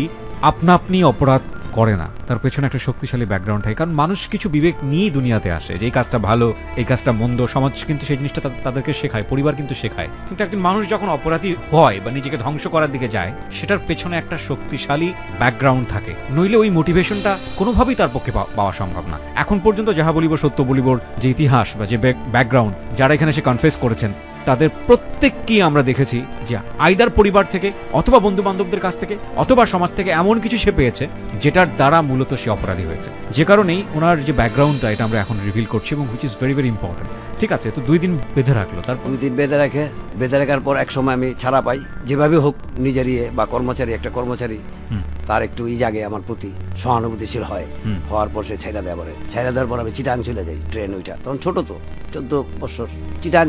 আপনা আপনি অপরাধ করে না, তার পেছনে একটা শক্তিশালী ব্যাকগ্রাউন্ড থাকে। কারণ মানুষ কিছু বিবেক নিয়ে দুনিয়াতে আসে, যে এই কাজটা ভালো, এই কাজটা মন্দ, সমাজ কিন্তু সেই জিনিসটা তাদেরকে শেখায়, পরিবার কিন্তু শেখায়। কিন্তু একজন মানুষ যখন অপরাধী হয় বা নিজেকে ধ্বংস করার দিকে যায়, সেটার পেছনে একটা শক্তিশালী ব্যাকগ্রাউন্ড থাকে, নইলে ওই মোটিভেশনটা কোনোভাবেই তার পক্ষে পাওয়া সম্ভব না। এখন পর্যন্ত যাহা বলিব সত্য বলিবর যে ইতিহাস বা যে ব্যাকগ্রাউন্ড, যারা এখানে সে কনফেস করেছেন, তাদের প্রত্যেককেই আমরা দেখেছি যে আইদার পরিবার থেকে অথবা বন্ধু বান্ধবদের কাছ থেকে অথবা সমাজ থেকে এমন কিছু সে পেয়েছে যেটার দ্বারা মূলত সে অপরাধী হয়েছে। যে কারণেই ওনার যে ব্যাকগ্রাউন্ডটা, এটা আমরা এখন রিভিল করছি, এবং which is very very important. ঠিক আছে, তো 2 দিন বেঁধে রাখলো, তারপর 2 দিন বেঁধে রাখার পর এক সময় আমি ছাড়া পাই। যেভাবে হোক নিজেরই বা কর্মচারী, একটা কর্মচারী, তার একটু জাগে আমার প্রতি, সহানুভূতিশীল হয়। হওয়ার পর সে ছেড়ে দেওয়ার পর আমি চিটাং চলে যাই, ট্রেন ওইটা তখন ছোট তো, 14 বছর। চিটাং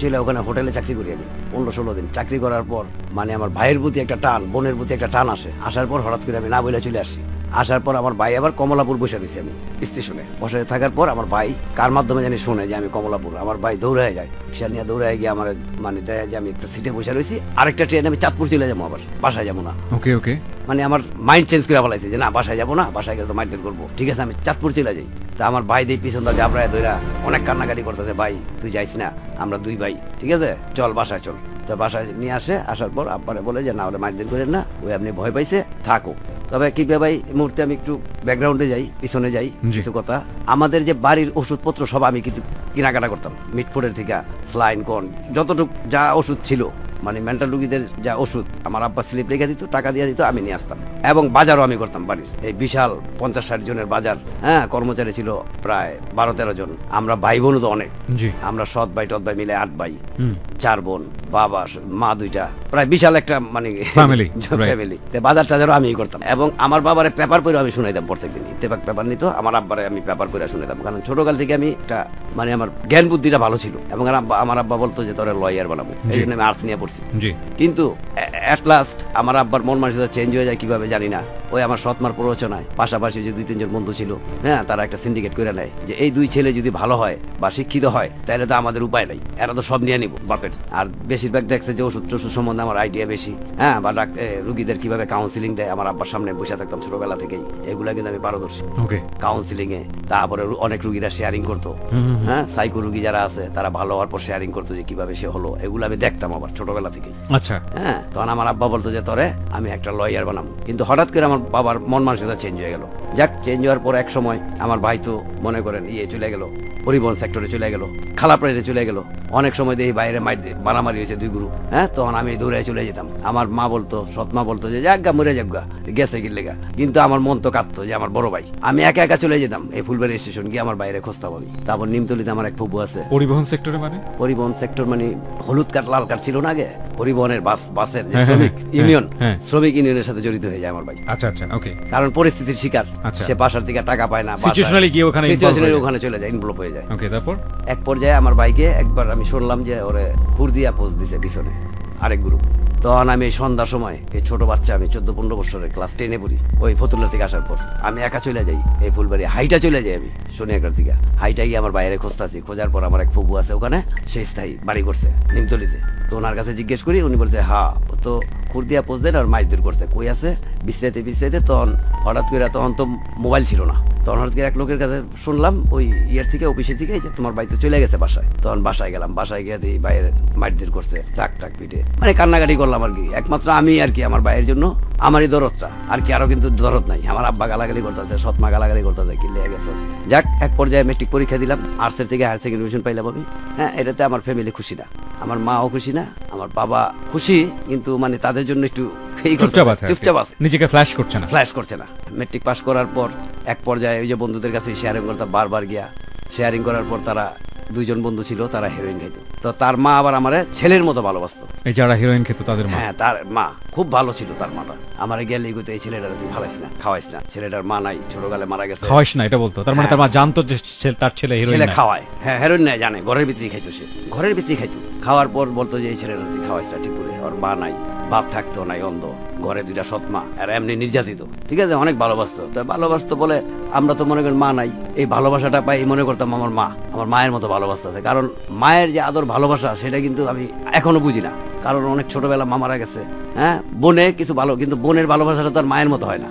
চলে ওখানে হোটেলে চাকরি করি আমি 15-16 দিন। চাকরি করার পর মানে আমার ভাইয়ের প্রতি একটা টান, বোনের প্রতি একটা টান আসে। আসার পর হঠাৎ করে আমি না বলে চলে আসি। আসার পর আমার ভাই আবার কমলাপুর বসে রয়েছে, আমি স্টেশনে বসে থাকার পর আমার ভাই কার মাধ্যমে জানি শুনে যে আমি কমলাপুর। আমার ভাই দৌড়ায় যায়, রিক্সা নিয়ে দৌড়ায় গিয়ে আমার মানে দেয় যে আমি একটা সিটে বসে রয়েছি, আরেকটা ট্রেনে আমি চাঁদপুর চলে যাবো, আবার বাসায় যাবো না। ওকে মানে আমার মাইন্ড চেঞ্জ করে ফেলাইছে যে না, বাসায় যাবো না, বাসায় গেলে তো মাইন্ড করবো, ঠিক আছে আমি চাঁদপুর চলে যাই। তা আমার ভাই দিয়ে পিছন দা জাবরায় দইরা অনেক কান্নাকাটি করতেছে, ভাই তুই যাইস না, আমরা 2 ভাই, ঠিক আছে চল বাসায় চল। তো বাসায় নিয়ে আসার পর আব্বারে বলে যে না, ওরা মাইন্ড করেন না, ওই আপনি ভয় পাইছে, থাকো। তবে কি ভাই, এই মুহূর্তে আমি একটু ব্যাকগ্রাউন্ডে যাই, পিছনে যাই কিছু কথা। আমাদের যে বাড়ির ওষুধপত্র সব আমি কিন্তু কেনাকাটা করতাম, মিটফোর্ডের থেকে স্লাইন কন যতটুকু যা ওষুধ ছিল, মানে মেন্টাল রোগীদের যা ওষুধ আমার আব্বা স্লিপ রেখে দিত, টাকা দিয়ে দিত, আমি নিয়ে আসতাম। এবং বাজারও আমি করতাম বাড়ির, এই বিশাল 50-60 জনের বাজার, হ্যাঁ, কর্মচারী ছিল প্রায় 12-13 জন। আমরা ভাই বোনও তো অনেক, আমরা সৎ ভাই টৎ ভাই মিলে 8 ভাই, 4 বোন, বাবা মা 2টা, প্রায় বিশাল একটা মানে ফ্যামিলি। বাজার টাজারও আমি করতাম। এবং আমার বাবারে পেপার পড়ে আমি শুনাইতাম, প্রত্যেকদিন ইত্তেফাক পেপার নিত, আমার আব্বারে আমি পেপার পড়ে শুনাইতাম। কারণ ছোটকাল থেকে আমি একটা মানে আমার জ্ঞান বুদ্ধিটা ভালো ছিল। এবং আমার আব্বা বলতো যে তোরা লয়ার বানাবো, এই জন্য আমি আর্টস নিয়ে পড়ছি। কিন্তু এট লাস্ট আমার আব্বার মন মানসিকতা চেঞ্জ হয়ে যায়, কিভাবে জানি না। ওই আমার সৎমার প্ররোচনায় পাশাপাশি যে 2-3 জন বন্ধু ছিল, হ্যাঁ, তারা একটা সিন্ডিকেট করে নেয় যে এই 2 ছেলে যদি ভালো হয় বা শিক্ষিত হয়, তাহলে তো আমাদের উপায় নাই, এরা তো সব নিয়ে নিব বাপের। আর বেশিরভাগ দেখছে যে ওষুধ টষুধ সম্বন্ধে আমার আইডিয়া বেশি, হ্যাঁ, বা রুগীদের কিভাবে কাউন্সিলিং দেয়, আমার আব্বার সামনে বসে থাকতাম ছোটবেলা থেকেই, এগুলা কিন্তু আমি পারদর্শী কাউন্সিলিং এ। তারপরে অনেক রুগীরা শেয়ারিং করতো, হ্যাঁ, সাইকো রুগী যারা আছে তারা ভালো হওয়ার পর শেয়ারিং করতো যে কিভাবে সে হলো, এগুলো আমি দেখতাম আবার ছোটবেলা থেকেই। আচ্ছা, হ্যাঁ, তখন আমার আব্বা বলতো যে তোরে আমি একটা লয়ার বানাবো। কিন্তু হঠাৎ করে আমার বাবার মন মানসিকতা চেঞ্জ হয়ে গেল। যাক, চেঞ্জ হওয়ার পর এক সময় আমার ভাই তো মনে করেন চলে গেল, পরিবহন সেক্টরে চলে গেল, খালাপ্রাইতে চলে গেল। অনেক সময় দেখি বাইরে মারামারি হয়েছে 2 গ্রুপ, হ্যাঁ, তখন আমি দৌড়ে চলে যেতাম। আমার মা বলতো, সৎ মা বলতো যে যাক গা, মরে যাক গা, গেছে কি লেগা। কিন্তু আমার মন তো কাঁদতো যে আমার বড় ভাই। আমি একা চলে যেতাম এই ফুলবাড়ি স্টেশন গিয়ে আমার বাইরে খুঁজতাম আমি। তারপর নিমতলিতে আমার এক ফুবু আছে। পরিবহন সেক্টরে মানে পরিবহন সেক্টর মানে হলুদ কার্ড লাল কার্ড ছিল না আগে, পরিবহনের বাসের যে শ্রমিক ইউনিয়ন, শ্রমিক ইউনিয়নের সাথে জড়িত হয়ে যায় আমার ভাই। আচ্ছা, ওকে। কারণ পরিস্থিতির শিকার, সে বাসার দিকে টাকা পায় না, সিচুয়েশনালি গিয়ে ওখানে চলে যায়, ইনভলভ হয়ে যায়। ওকে, তারপর এক পর্যায়ে আমার ভাইকে একবার আমি শুনলাম যে ওরে হুরদিয়া পোজ দিছে পিছনে আরেক গ্রুপ। তখন আমি সন্ধ্যার সময়, এই ছোট বাচ্চা, আমি 14-15 বছরের, ক্লাস 10-এ পড়ি, ওই ফতুল্লা থেকে আসার পর আমি একা চলে যাই এই ফুলবাড়ি, হাইটা চলে যাই আমি সোনিয়াকার দিকে। হাইটা গিয়ে আমার বাইরে খুঁজতেছি, খোঁজার পর আমার এক ফুবু আছে ওখানে, সে স্থায়ী বাড়ি করছে নিমতলিতে। তো ওনার কাছে জিজ্ঞেস করি, উনি বলছে হ্যাঁ, ও তো খুর দিয়া পোজ দেন আর মাইর দূর করছে, কই আছে বিশ্রাইতে তখন হঠাৎ করে, তখন তো মোবাইল ছিল না, তখন হঠাৎ করে এক লোকের কাছে শুনলাম ওই ইয়ের থেকে, অফিসের থেকে, যে তোমার ভাই তো চলে গেছে বাসায়। তখন বাসায় গেলাম, বাসায় গিয়ে দিই ভাইয়ের মাইর করছে, টাক পিঠে, মানে কান্নাকাটি করলাম আর কি। একমাত্র আমি আর কি আমার ভাইয়ের জন্য, আমারই দরদটা আর কি, আরো কিন্তু দরদ নাই। আমার আব্বা গালাগালি করতেছে, সৎমা গালাগালি করতেছে, কি লেগে গেছে। যাক, এক পর্যায়ে মেট্রিক পরীক্ষা দিলাম, আর্টসের থেকে হায়ার সেকেন্ডারি ডিভিশন পাইলাম আমি। হ্যাঁ, এটাতে আমার ফ্যামিলি খুশি না, আমার মাও খুশি না, আমার বাবা খুশি, কিন্তু মানে তাদের জন্য একটু চুপচাপ আছে, নিজেকে ফ্ল্যাশ করছে না। মেট্রিক পাস করার পর এক পর্যায়ে ওই যে বন্ধুদের কাছে শেয়ারিং করতাম, বারবার গিয়া শেয়ারিং করার পর তারা দুইজন বন্ধু ছিল, তারা হেরোইন খাইতো। তো তার মা আবার আমারে ছেলের মতো ভালোবাসতো। এই যারা হেরোইন খেত তাদের মা? হ্যাঁ, তার মা খুব ভালো ছিল। তার মাটা আমারে গেলে কইতো, এই ছেলেটার তুই ভালাইস না, খাওয়াইস না, ছেলেটার মা নাই, ছোটকালে মারা গেছে, খাওয়াইস না, এটা বলতো। তার মানে তার মা জানতো যে তার ছেলে হেরোইন খাওয়ায়। হ্যাঁ, হেরোইন নাই জানে, ঘরের ভিতরেই খাইতো, সে ঘরের ভিতরেই খাইতো। খাওয়ার পর বলতো যে এই ছেলেটা তুই খাওয়াইস না, ঠিক করে। ওর মা নাই, বাপ থাকতো নাই, অন্ধ, ঘরে দুইটা সৎমা, আর এমনি নির্যাতিত, ঠিক আছে, অনেক ভালোবাসতো। তো ভালোবাসতো বলে আমরা তো মনে করি মা নাই, এই ভালোবাসাটা পাই মনে করতাম আমার মা আমার মায়ের মতো ভালোবাসতেছে। কারণ মায়ের যে আদর ভালোবাসা সেটা কিন্তু আমি এখনো বুঝি না, কারণ অনেক ছোটবেলা মা মারা গেছে। হ্যাঁ, বোনে কিছু ভালো, কিন্তু বোনের ভালোবাসাটা তো আর মায়ের মতো হয় না,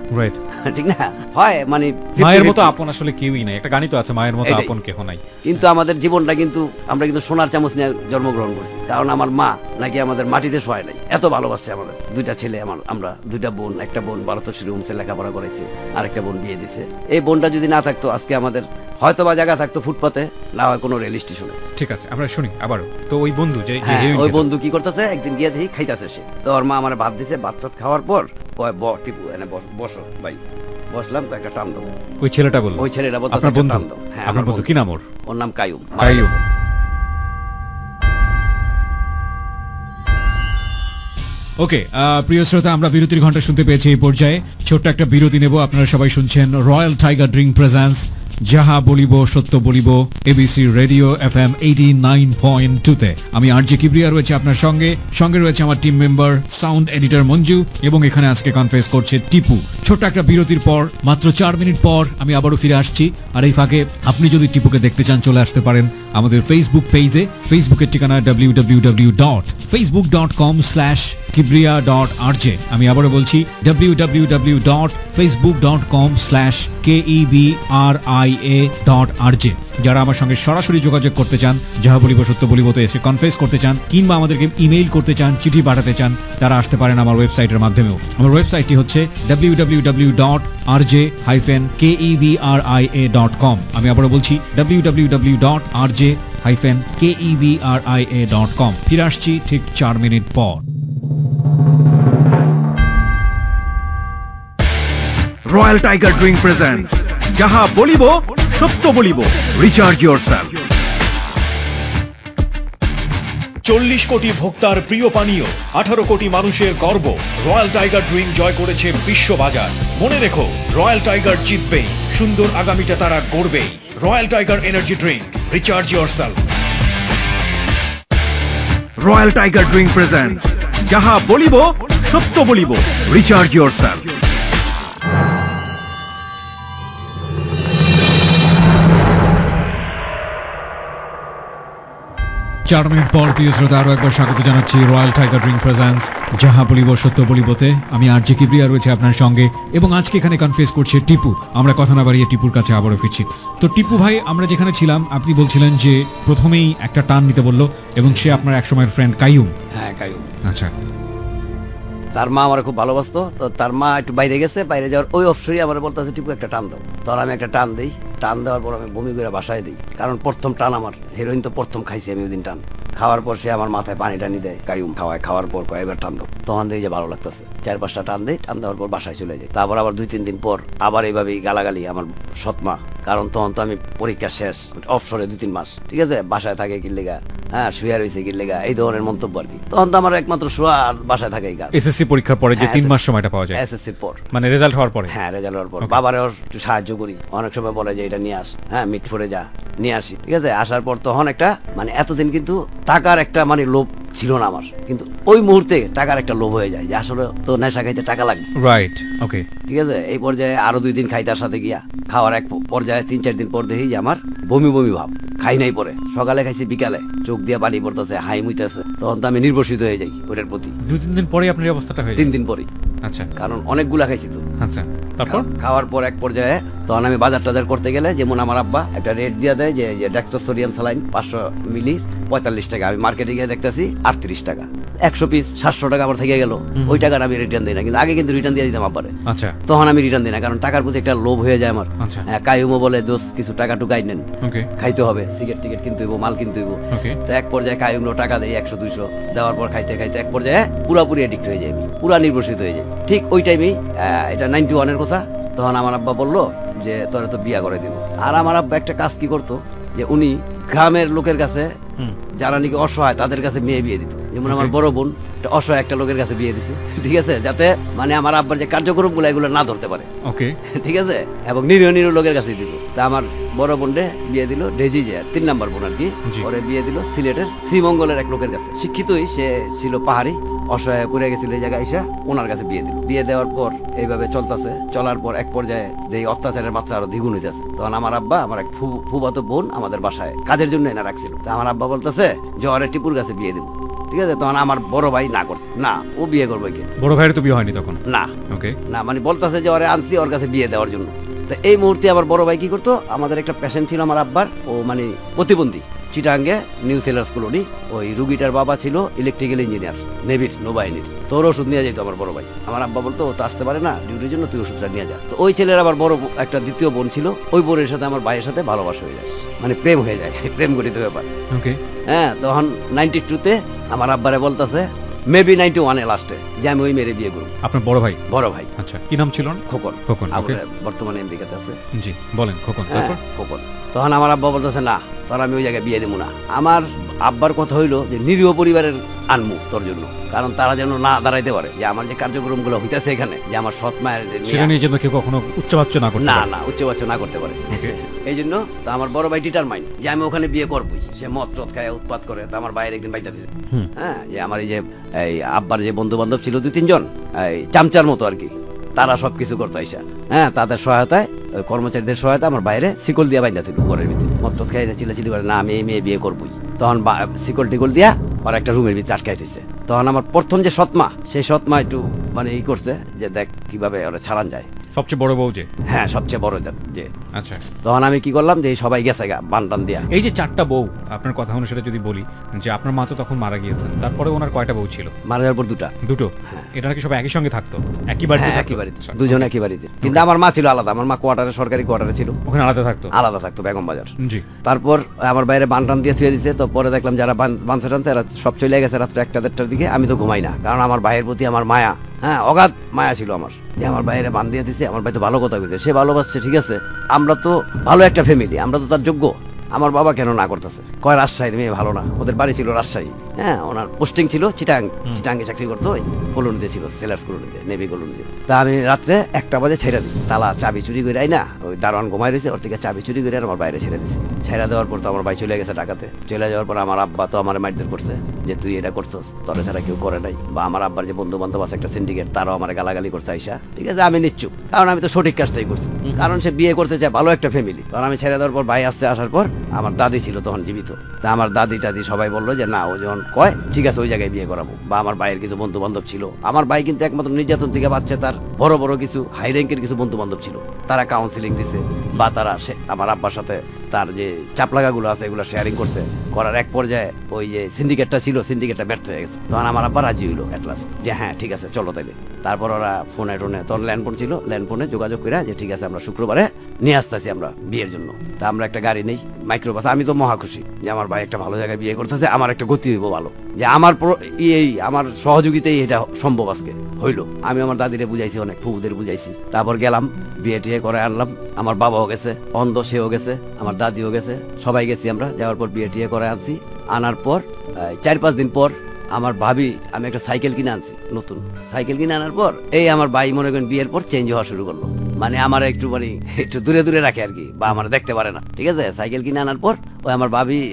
ঠিক না? হয় মানে মায়ের মতো আপন আসলে কেউই নাই, একটা গানই তো আছে, মায়ের মতো আপন কেহ নাই। কিন্তু আমাদের জীবনটা কিন্তু আমরা কিন্তু সোনার চামচ নিয়ে জন্মগ্রহণ করছি, কারণ আমার মা নাকি আমাদের মাটিতে শোয় নাই, এত ভালোবাসছে আমাদের। দুইটা ছেলে, আমরা দুইটা বোন, একটা বোন ভারতের রুমসে লেখাপড়া করেছে, আরেকটা বোন বিয়ে দিছে। এই বোনটা যদি না থাকতো আজকে আমাদের হয়তো বা জায়গা থাকতো ফুটপাতে, না হয় কোনো রেল স্টেশনে। ঠিক আছে, আমরা শুনি আবারও। তো ওই বন্ধু যে ওই বন্ধু কি করতেছে, একদিন গিয়ে দেখি খাইতেছে সে। তো ওর মা আমার ভাত দিছে, ভাত খাওয়ার পর কয় টিপু এনে বসো ভাই। বসলাম, তো একটা টান দাও। ওই ছেলেটা বলল, ওই ছেলেটা বলতো টান দাও। হ্যাঁ, আমার বন্ধু, কি নাম ওর? ওর নাম কায়ুম। ওকে, প্রিয় শ্রোতা, আমরা বিরতির ঘন্টা শুনতে পেয়েছি। এই পর্যায়ে ছোট্ট একটা বিরতি নেব। আপনারা সবাই শুনছেন রয়্যাল টাইগার ড্রিঙ্ক প্রেজেন্স যাহা বলিব সত্য বলিব, এবিসি রেডিও FM 89.2 তে। আমি আরজে কিবরিয়া রয়েছে আপনার সঙ্গে রয়েছে আমার team member sound editor Manju, এবং এখানে আজকে কনফেস করছে টিপু। ছোট্ট একটা বিরতির পর, মাত্র 4 মিনিট পর আমি আবারও ফিরে আসছি। আর এই ফাঁকে আপনি যদি টিপুকে দেখতে চান, চলে আসতে পারেন আমাদের ফেসবুক পেজে। ফেসবুকের ঠিকানা www.facebook.com/kibriya.rj। আমি আবারও বলছি www.facebook.com/KEBRIA.rj। যারা আমার সঙ্গে সরাসরি যোগাযোগ করতে চান, যাহা বলিব সত্য বলিব তে এসে কনফেস করতে চান, কিংবা আমাদেরকে ইমেইল করতে চান, চিঠি পাঠাতে চান, তারা আসতে পারেন আমার ওয়েবসাইটের মাধ্যমেও। আমার ওয়েবসাইটটি হচ্ছে www.rj-kebria.com। আমি আবারও বলছি www.rj-kebria.com। ফিরে আসছি ঠিক 4 মিনিট পর। রয়্যাল টাইগার ড্রিঙ্ক প্রেজেন্টস যাহা বলিব সত্য বলিব, রিচার্জ ইয়োরসেলফ। 40 কোটি ভোক্তার প্রিয় পানীয়, 18 কোটি মানুষের গর্ব, রয়্যাল টাইগার ড্রিঙ্ক জয় করেছে বিশ্ববাজার। মনে রেখো, রয়্যাল টাইগার জিতবেই, সুন্দর আগামীটা তারা গড়বেই। Royal Tiger energy drink, recharge yourself. Royal Tiger drink presents যাহা বলিব সত্য বলিব, রিচার্জ ইয়োরসেলফ। 4 মিনিট পর প্রিয় শ্রোতা, আরো একবার স্বাগত জানাচ্ছি রয়্যাল টাইগার ড্রিঙ্ক প্রেজেন্স যাহা বলিব সত্য বলিবতে। আমি আরজে কিবরিয়া রয়েছে আপনার সঙ্গে, এবং আজকে এখানে কনফেস করছে টিপু। আমরা কথা না বাড়িয়ে টিপুর কাছে আবারও ফিরছি। তো টিপু ভাই, আমরা যেখানে ছিলাম, আপনি বলছিলেন যে প্রথমেই একটা টান নিতে বললো, এবং সে আপনার এক সময়ের ফ্রেন্ড কায়ুম। হ্যাঁ, কায়ুম। আচ্ছা, তার মা আমার খুব ভালোবাসতো। তো তার মা একটু বাইরে গেছে, বাইরে যাওয়ার ওই অবসরই আমার বলতেছে টিপু একটা টান দাও। তখন আমি একটা টান দিই, টান দেওয়ার পর আমি বমি করে বাসায় দিই, কারণ প্রথম টান আমার। হেরোইন তো প্রথম খাইছি আমি ওই দিন টান খাওয়ার পর। সে আমার মাথায় পানি টানি দেয়, কায়ুম খাওয়ায়, খাওয়ার পর কয়েকবার টান দাও। তখন দেখি যে ভালো লাগতেছে, 4-5টা টান দেয়, টান দেওয়ার পর বাসায় চলে যায়। তারপর আবার 2-3 দিন পর আবার এইভাবেই গালাগালি আমার সৎমা, কারণ তখন তো আমি পরীক্ষা শেষ, অবসরে 2-3 মাস, ঠিক আছে, বাসায় থাকে কিল্লেগা, হ্যাঁ, শুয়ে রয়েছে কিল্লেগা, এই ধরনের মন্তব্য আর কি। তখন তো আমার একমাত্র শোয়া আর বাসায় থাকে এই কাজ। এসএসসি পরীক্ষার পরে যে 3 মাস সময়টা পাওয়া যায়, এসএসসির পর, মানে রেজাল্ট হওয়ার পরে। হ্যাঁ, রেজাল্ট হওয়ার পর বাবারও একটু সাহায্য করি। অনেক সময় বলে যে এটা নিয়ে আস, হ্যাঁ, মিটফোরে যা, নিয়ে আসি, ঠিক আছে। আসার পর তখন একটা মানে এতদিন কিন্তু টাকার একটা মানে লোভ ছিল না আমার, কিন্তু ওই মুহূর্তে টাকার একটা লোভ হয়ে যায় যে আসলে তো নেশা খাইতে টাকা লাগবে, রাইট, ওকে, ঠিক আছে। এই পর্যায়ে আরো 2 দিন খাই তার সাথে গিয়া, খাওয়ার এক পর্যায়ে 3-4 দিন পর দেখি যে আমার বমি বমি ভাব, খাই নাই পরে, সকালে খাইছি বিকালে, চোখ দিয়ে পানি পড়তেছে, হাই মুইতেছে, তখন তো আমি নির্বসিত হয়ে যাই ওটার প্রতি। 2-3 দিন পরে আপনার এই অবস্থাটা হয়ে যায়? 3 দিন পরে। আচ্ছা, কারণ অনেকগুলা খাইছি তো। আচ্ছা, তারপর খাওয়ার পর এক পর্যায়ে তখন আমি বাজার টাজার করতে গেলে যেমন আমার আব্বা একটা রেট দিয়ে দেয় যে ডেক্সটোসোডিয়াম স্যালাইন 500 মিলি 45 টাকা, আমি মার্কেটে গিয়ে দেখতেছি 38 টাকা, 100 পিস 700 টাকা আমার থেকে গেল। ওই টাকাটা আমি রিটার্ন দিই না, কিন্তু আগে কিন্তু রিটার্ন দিয়ে দিতাম আব্বারে। আচ্ছা, তখন আমি রিটার্ন দিই না, কারণ টাকার প্রতি একটা লোভ হয়ে যায় আমার। আচ্ছা, কায়ুমও বলে দোস্ত কিছু টাকা টুকাই নেন, ওকে, খাইতে হবে, সিগারেট টিকেট কিনতে হইব, মাল কিনতে হইব। ওকে, তো এক পর্যায়ে কায়ুমও টাকা দেয় 100-200, দেওয়ার পর খাইতে খাইতে এক পর্যায়ে পুরাপুরি এডিক্ট হয়ে যায়, আমি পুরা নির্ভরশীল হয়ে যাই। ঠিক ওই টাইমেই এটা 91 এর কথা, তখন আমার আব্বা বললো যে তোরা তো বিয়া করে দিব। আর আমার আব্বা একটা কাজ কি করতো, যে উনি গ্রামের লোকের কাছে যারা নাকি অসহায় তাদের কাছে মেয়ে বিয়ে দিত। যেমন আমার বড় বোন অসহায় একটা লোকের কাছে বিয়ে দিছে, ঠিক আছে, যাতে মানে আমার আব্বার যে কার্যক্রম গুলো এগুলো না ধরতে পারে, ওকে, ঠিক আছে, এবং নিরীহ নিরীহ লোকের কাছে দিত। তা আমার বড় বোনরে বিয়ে দিল ডেজি, যে 3 নাম্বার বোন আর কি, ওরে বিয়ে দিল সিলেটের শ্রীমঙ্গলের এক লোকের কাছে। শিক্ষিতই, সে ছিল পাহাড়ি, অসহায় পড়ে গেছিল এই জায়গায় এসে ওনার কাছে বিয়ে দিল। বিয়ে দেওয়ার পর এইভাবে চলতেছে, চলার পর এক পর্যায়ে যে অত্যাচারের মাত্রা আরো দ্বিগুণ হইতেছে। তখন আমার আব্বা আমার এক ফুফাতো বোন আমাদের বাসায় কাজের জন্য এনে রাখছিল। তা আমার আব্বা বলতেছে যে ওরে টিপুর কাছে বিয়ে দিব, ঠিক আছে। তখন আমার বড় ভাই না করছে, না ও বিয়ে করবে কি, বড় ভাইয়ের তো বিয়ে হয়নি তখন? না, ওকে, না, মানে বলতেছে যে ওরে আনছি ওর কাছে বিয়ে দেওয়ার জন্য। তো এই মুহূর্তে আমার বড় ভাই কি করতো, আমাদের একটা পেশেন্ট ছিল আমার আব্বার, ও মানে প্রতিবন্ধী, চিটাঙ্গে নিউ সেলার্স কলোনি। ওই রুগীটার বাবা ছিল ইলেকট্রিক্যাল ইঞ্জিনিয়ার, নেভির, নৌবাহিনীর। তোর ওষুধ নিয়ে যেত আমার বড় ভাই। আমার আব্বা বলতো ও তো আসতে পারে না ডিউটির জন্য, তুই ওষুধটা নিয়ে যা। তো ওই ছেলের আবার বড় একটা দ্বিতীয় বোন ছিল, ওই বোনের সাথে আমার ভাইয়ের সাথে ভালোবাসা হয়ে যায়, মানে প্রেম হয়ে যায়, প্রেম গঠিত ব্যাপার। ওকে, হ্যাঁ, তখন 92-তে আমার আব্বারে বলতেছে, মেবি 91-এ লাস্টে, যে আমি ওই মেরে বিয়ে করব। আপনার বড় ভাই? বড় ভাই। আচ্ছা, কি নাম ছিল? খোকন। খোকন, ওকে, বর্তমানে আমেরিকাতে আছে। জি, বলেন খোকন, হ্যাঁ, তারপর? খোকন। তখন আমার আব্বা বলতেছে, না তোর আমি ওই জায়গায় বিয়ে দেবো না। আমার আব্বার কথা হইলো যে নিরীহ পরিবারের আনমু তোর জন্য, কারণ তারা যেন না দাঁড়াইতে পারে যে আমার যে কার্যক্রম গুলো হইতেছে এখানে, যে আমার সৎ মায়ের সেটা নিয়ে যেন কেউ কখনো উচ্চবাচ্য না করতে না পারে। না উচ্চবাচ্য না করতে পারে। এই জন্য তো আমার বড় ভাই ডিটারমাইন্ড যে আমি ওখানে বিয়ে করবই। সে মদ টদ খায় উৎপাত করে, তো আমার বাইরে একদিন বাইটা দিছে। হ্যাঁ, যে আমার এই যে এই আব্বার যে বন্ধু বান্ধব ছিল 2-3 জন, এই চামচার মতো আর কি, তারা সবকিছু করতো আইসা। হ্যাঁ, তাদের সহায়তায়, কর্মচারীদের সহায়তা আমার বাইরে শিকল দিয়া বাইন্দা ছিল ঘরের ভিতরে। মদ টদ খাইতে চিল্লাচিল্লি করে, না আমি এই মেয়ে বিয়ে করবই। তখন শিকল টিকল দিয়া আর একটা রুমের ভিতরে আটকাইতেছে। তখন আমার প্রথম যে সৎমা, সেই সৎমা একটু মানে ই করছে যে দেখ কিভাবে ওরা ছাড়ান যায়। সবচেয়ে বড় বউ যে? হ্যাঁ, সবচেয়ে বড় যে। আচ্ছা, তখন আমি কি করলাম, যে সবাই গেছে গা বানটান দিয়া। এই যে 4টা বউ, আপনার কথা অনুসারে যদি বলি যে আপনার মা তো তখন মারা গিয়েছেন, তারপরে ওনার কয়টা বউ ছিল? মারা যাওয়ার পর 2টা। দুটো? এটা নাকি সবাই একই সঙ্গে থাকতো, একই বাড়িতে? হ্যাঁ, একই বাড়িতে, দুজন একই বাড়িতে। কিন্তু আমার মা ছিল আলাদা, আমার মা কোয়ার্টারে, সরকারি কোয়ার্টারে ছিল, ওখানে আলাদা থাকতো? আলাদা থাকতো, বেগম বাজার। জি। তারপর আমার বাইরে বানটান দিয়ে থুয়ে দিছে। তো পরে দেখলাম যারা বানতে টানতে এরা সব চলে গেছে রাত্রে 1-1:30টার দিকে। আমি তো ঘুমাই না, কারণ আমার ভাইয়ের প্রতি আমার মায়া, হ্যাঁ, অগাধ মায়া ছিল আমার, যে আমার বাইরে বান দিয়ে দিছে। আমার ভাই তো ভালো কথা কইছে, সে ভালোবাসছে, ঠিক আছে, আমরা তো ভালো একটা ফ্যামিলি, আমরা তো তার যোগ্য। আমার বাবা কেন না করতেছে, কয় রাজশাহীর মেয়ে ভালো না, ওদের বাড়ি ছিল রাজশাহী। হ্যাঁ, ওনার পোস্টিং ছিল চিটাঙ্গে চাকরি করতো, ওই কলোনিতে ছিল, সেলার্স কলোনিতে, নেভি কলোনিতে। তা আমি রাত্রে 1টা বাজে ছেড়ে দিই, তালা চাবি চুরি করে আই না, ওই দারোয়ান ঘুমাই রয়েছে, ওর থেকে চাবি চুরি করে আমার বাইরে ছেড়ে দিছি। ছেড়ে দেওয়ার পর তো আমার ভাই চলে গেছে ঢাকাতে। চলে যাওয়ার পর আমার আব্বা তো আমার মারধর করছে যে তুই এটা করছস, তোরে ছাড়া কেউ করে নাই। বা আমার আব্বার যে বন্ধু বান্ধব আছে একটা সিন্ডিকেট, তারাও আমার গালাগালি করছে আইসা, ঠিক আছে। আমি নিচ্ছুক, কারণ আমি তো সঠিক কাজটাই করছি, কারণ সে বিয়ে করতে চায় ভালো একটা ফ্যামিলি। কারণ আমি ছেড়ে দেওয়ার পর ভাই আসছে, আসার পর আমার দাদি ছিল তখন জীবিত। তা আমার দাদি টাদি সবাই বললো যে না, ও যখন কয় ঠিক আছে ওই জায়গায় বিয়ে করাবো। বা আমার ভাইয়ের কিছু বন্ধু বান্ধব ছিল, আমার ভাই কিন্তু একমাত্র নির্যাতন থেকে বাঁচছে, তার বড় বড় কিছু হাই র্যাঙ্কের কিছু বন্ধু বান্ধব ছিল, তারা কাউন্সিলিং দিছে, বা তারা আমার আব্বার সাথে তার যে চাপলাগাগুলো আছে এগুলো শেয়ারিং করছে। করার এক পর্যায়ে ওই যে সিন্ডিকেটটা ছিল, সিন্ডিকেটটা ব্যর্থ হয়ে গেছে। তখন আমার আব্বা রাজি হইলো এট লাস্ট, যে হ্যাঁ ঠিক আছে চলো তাইলে। তারপর ওরা ফোনে তখন ল্যান্ডফোন ছিল, ল্যান্ডফোনে যোগাযোগ করে যে ঠিক আছে আমরা শুক্রবারে নিয়ে আসতেছি আমরা বিয়ের জন্য। তা আমরা একটা গাড়ি নেই, মাইক্রোবাস। আমি তো মহা খুশি যে আমার ভাই একটা ভালো জায়গায় বিয়ে করতেছে, আমার একটা গতি হইব ভালো, যে আমার সহযোগিতাই এটা সম্ভব আজকে হইলো। আমি আমার দাদিরে বুঝাইছি, অনেক ফুবুদের বুঝাইছি। তারপর গেলাম, বিয়ে টিয়ে করে আনলাম। আমার বাবাও গেছে, অন্ধ সেও গেছে, আমার দাদিও গেছে, সবাই গেছি আমরা। যাওয়ার পর বিয়ে টিয়ে করে আনছি। আনার পর 4-5 দিন পর আমার ভাবি, আমি একটা সাইকেল কিনে আনছি, নতুন সাইকেল কিনে আনার পর এই আমার ভাই মনে করেন বিয়ের পর চেঞ্জ হওয়া শুরু করলো। মানে আমার একটু মানে একটু দূরে দূরে রাখে আর কি, বা আমার দেখতে পারে না। ঠিক আছে, সাইকেল কিনে আনার পর ওই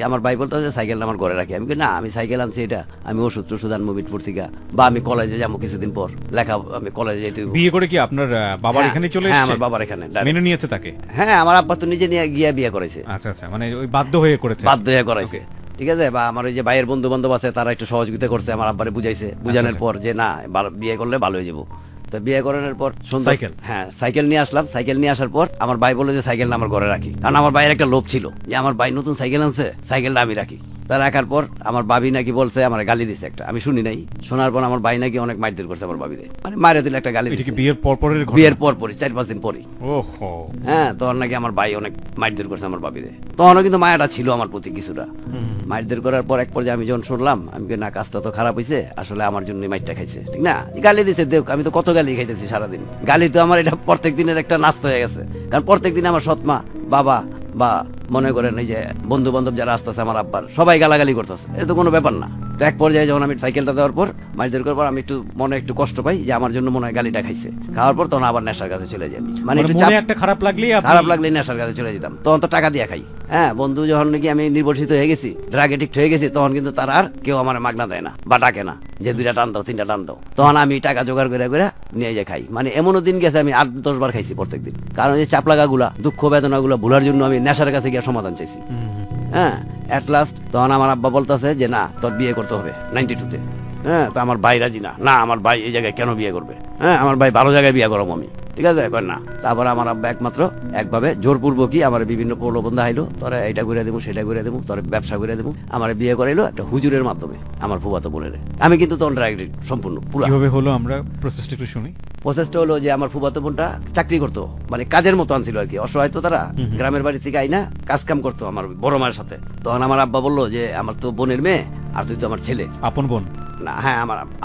আমার ভাই বলতো যে সাইকেলটা আমার ঘরে রাখি। আমি না, আমি সাইকেল আনছি এটা, আমি ওষুধ টষুধ আনবো মিটপুর থেকে, বা আমি কলেজে যাবো কিছুদিন পর, আমি কলেজে যেতে হইবো। বিয়ে করে কি আপনার বাবার এখানে চলে হ্যাঁ, এসেছে? আমার বাবার এখানে মেনে নিয়েছে তাকে? হ্যাঁ, আমার আব্বা তো নিজে নিয়ে গিয়ে বিয়ে করেছে। আচ্ছা আচ্ছা, মানে ওই বাধ্য হয়ে করেছে? বাধ্য হয়ে করাইছে। ঠিক আছে, বা আমার ওই যে ভাইয়ের বন্ধু বান্ধব আছে তারা একটু সহযোগিতা করছে, আমার আব্বারে বুঝাইছে, বুঝানোর পর যে না বিয়ে করলে ভালো হয়ে যাবো। তো বিয়ে করানোর পর সাইকেল, হ্যাঁ সাইকেল নিয়ে আসলাম। সাইকেল নিয়ে আসার পর আমার ভাই বললো যে সাইকেলটা আমার ঘরে রাখি, কারণ আমার ভাইয়ের একটা লোভ ছিল যে আমার ভাই নতুন সাইকেল আনছে, সাইকেলটা আমি রাখি। তা রাখার পর আমার ভাবি নাকি বলছে আমার গালি দিছে একটা, আমি শুনি নাই। শোনার পর আমার ভাই নাকি অনেক মারধর করছে আমার ভাবিরে, মানে মারে দিলে একটা গালি দিছে। বিয়ের পর পরের ঘটনা? বিয়ের পর পরই 4-5 দিন পরই। ওহো। হ্যাঁ, তখন নাকি আমার ভাই অনেক মারধর করছে আমার ভাবিরে। তখনও কিন্তু মায়াটা ছিল আমার প্রতি কিছুটা। মারধর করার পর এক পর্যায়ে আমি যখন শুনলাম, আমি না কাজটা তো খারাপ হয়েছে, আসলে আমার জন্য মাইরটা খাইছে। ঠিক না, গালি দিছে, দেখ আমি তো কত গালি খাইতেছি সারাদিন। গালি তো আমার এটা প্রত্যেক দিনের একটা নাস্তা হয়ে গেছে, কারণ প্রত্যেক দিন আমার সৎমা, বাবা, বা মনে করেন এই যে বন্ধু বান্ধব যারা আসতেছে আমার আব্বার, সবাই গালাগালি করতেছে, এটা তো কোনো ব্যাপার না। তো এক পর্যায়ে যখন আমি সাইকেলটা দেওয়ার পর মারধর করার পর আমি একটু মনে একটু কষ্ট পাই যে আমার জন্য মনে হয় গালিটা খাইছে। খাওয়ার পর তখন আবার নেশার কাছে চলে যাই, মানে একটু একটা খারাপ লাগলে নেশার কাছে চলে যেতাম। তখন তো টাকা দিয়ে খাই। হ্যাঁ, বন্ধু যখন নাকি আমি নির্ভরশীল হয়ে গেছি, ড্রাগ এডিক্ট হয়ে গেছি, তখন কিন্তু তারা আর কেউ আমার মাগনা দেয় না বা ডাকে না যে 2টা টান দাও 3টা টান দাও। তখন আমি টাকা জোগাড় করে করে নিয়ে যাই খাই। মানে এমনও দিন গেছে আমি 8-10 বার খাইছি প্রত্যেকদিন, কারণ এই চাপলাগাগুলা, দুঃখ বেদনাগুলা ভুলার জন্য আমি নেশার কাছে গিয়ে সমাধান চাইছি। হ্যাঁ, এট লাস্ট তখন আমার আব্বা বলতেছে যে না, তোর বিয়ে করতে হবে 92-তে। হ্যাঁ, তো আমার ভাই রাজি না, না আমার ভাই এই জায়গায় কেন বিয়ে করবে? হ্যাঁ, আমার ভাই ভালো জায়গায় বিয়ে করবো আমি। ঠিক আছে, না। তারপরে আমার আব্বা একভাবে জোরপূর্বকই আমার বিভিন্ন প্রলোভন দেখাইলো, তোরা এটা করে দেবো, সেটা করে দেবো, তোর ব্যবসা করে দেবো। আমার বিয়ে করাইলো একটা হুজুরের মাধ্যমে, আমার ফুফাতো বোনের। আমি কিন্তু তখন সম্পূর্ণ পুরো। কিভাবে হলো আমরা প্রসেসটা একটু শুনি। প্রসেসটা হলো যে আমার ফুফাতো বোনটা চাকরি করতো, মানে কাজের মতো আনছিল আর কি, অসহায় তো তারা, গ্রামের বাড়ি থেকে আইনা কাজ কাম করতো আমার বড় মায়ের সাথে। তখন আমার আব্বা বললো যে আমার তো বোনের মেয়ে, আর তুই তো আমার ছেলে। আপন বোন না? হ্যাঁ,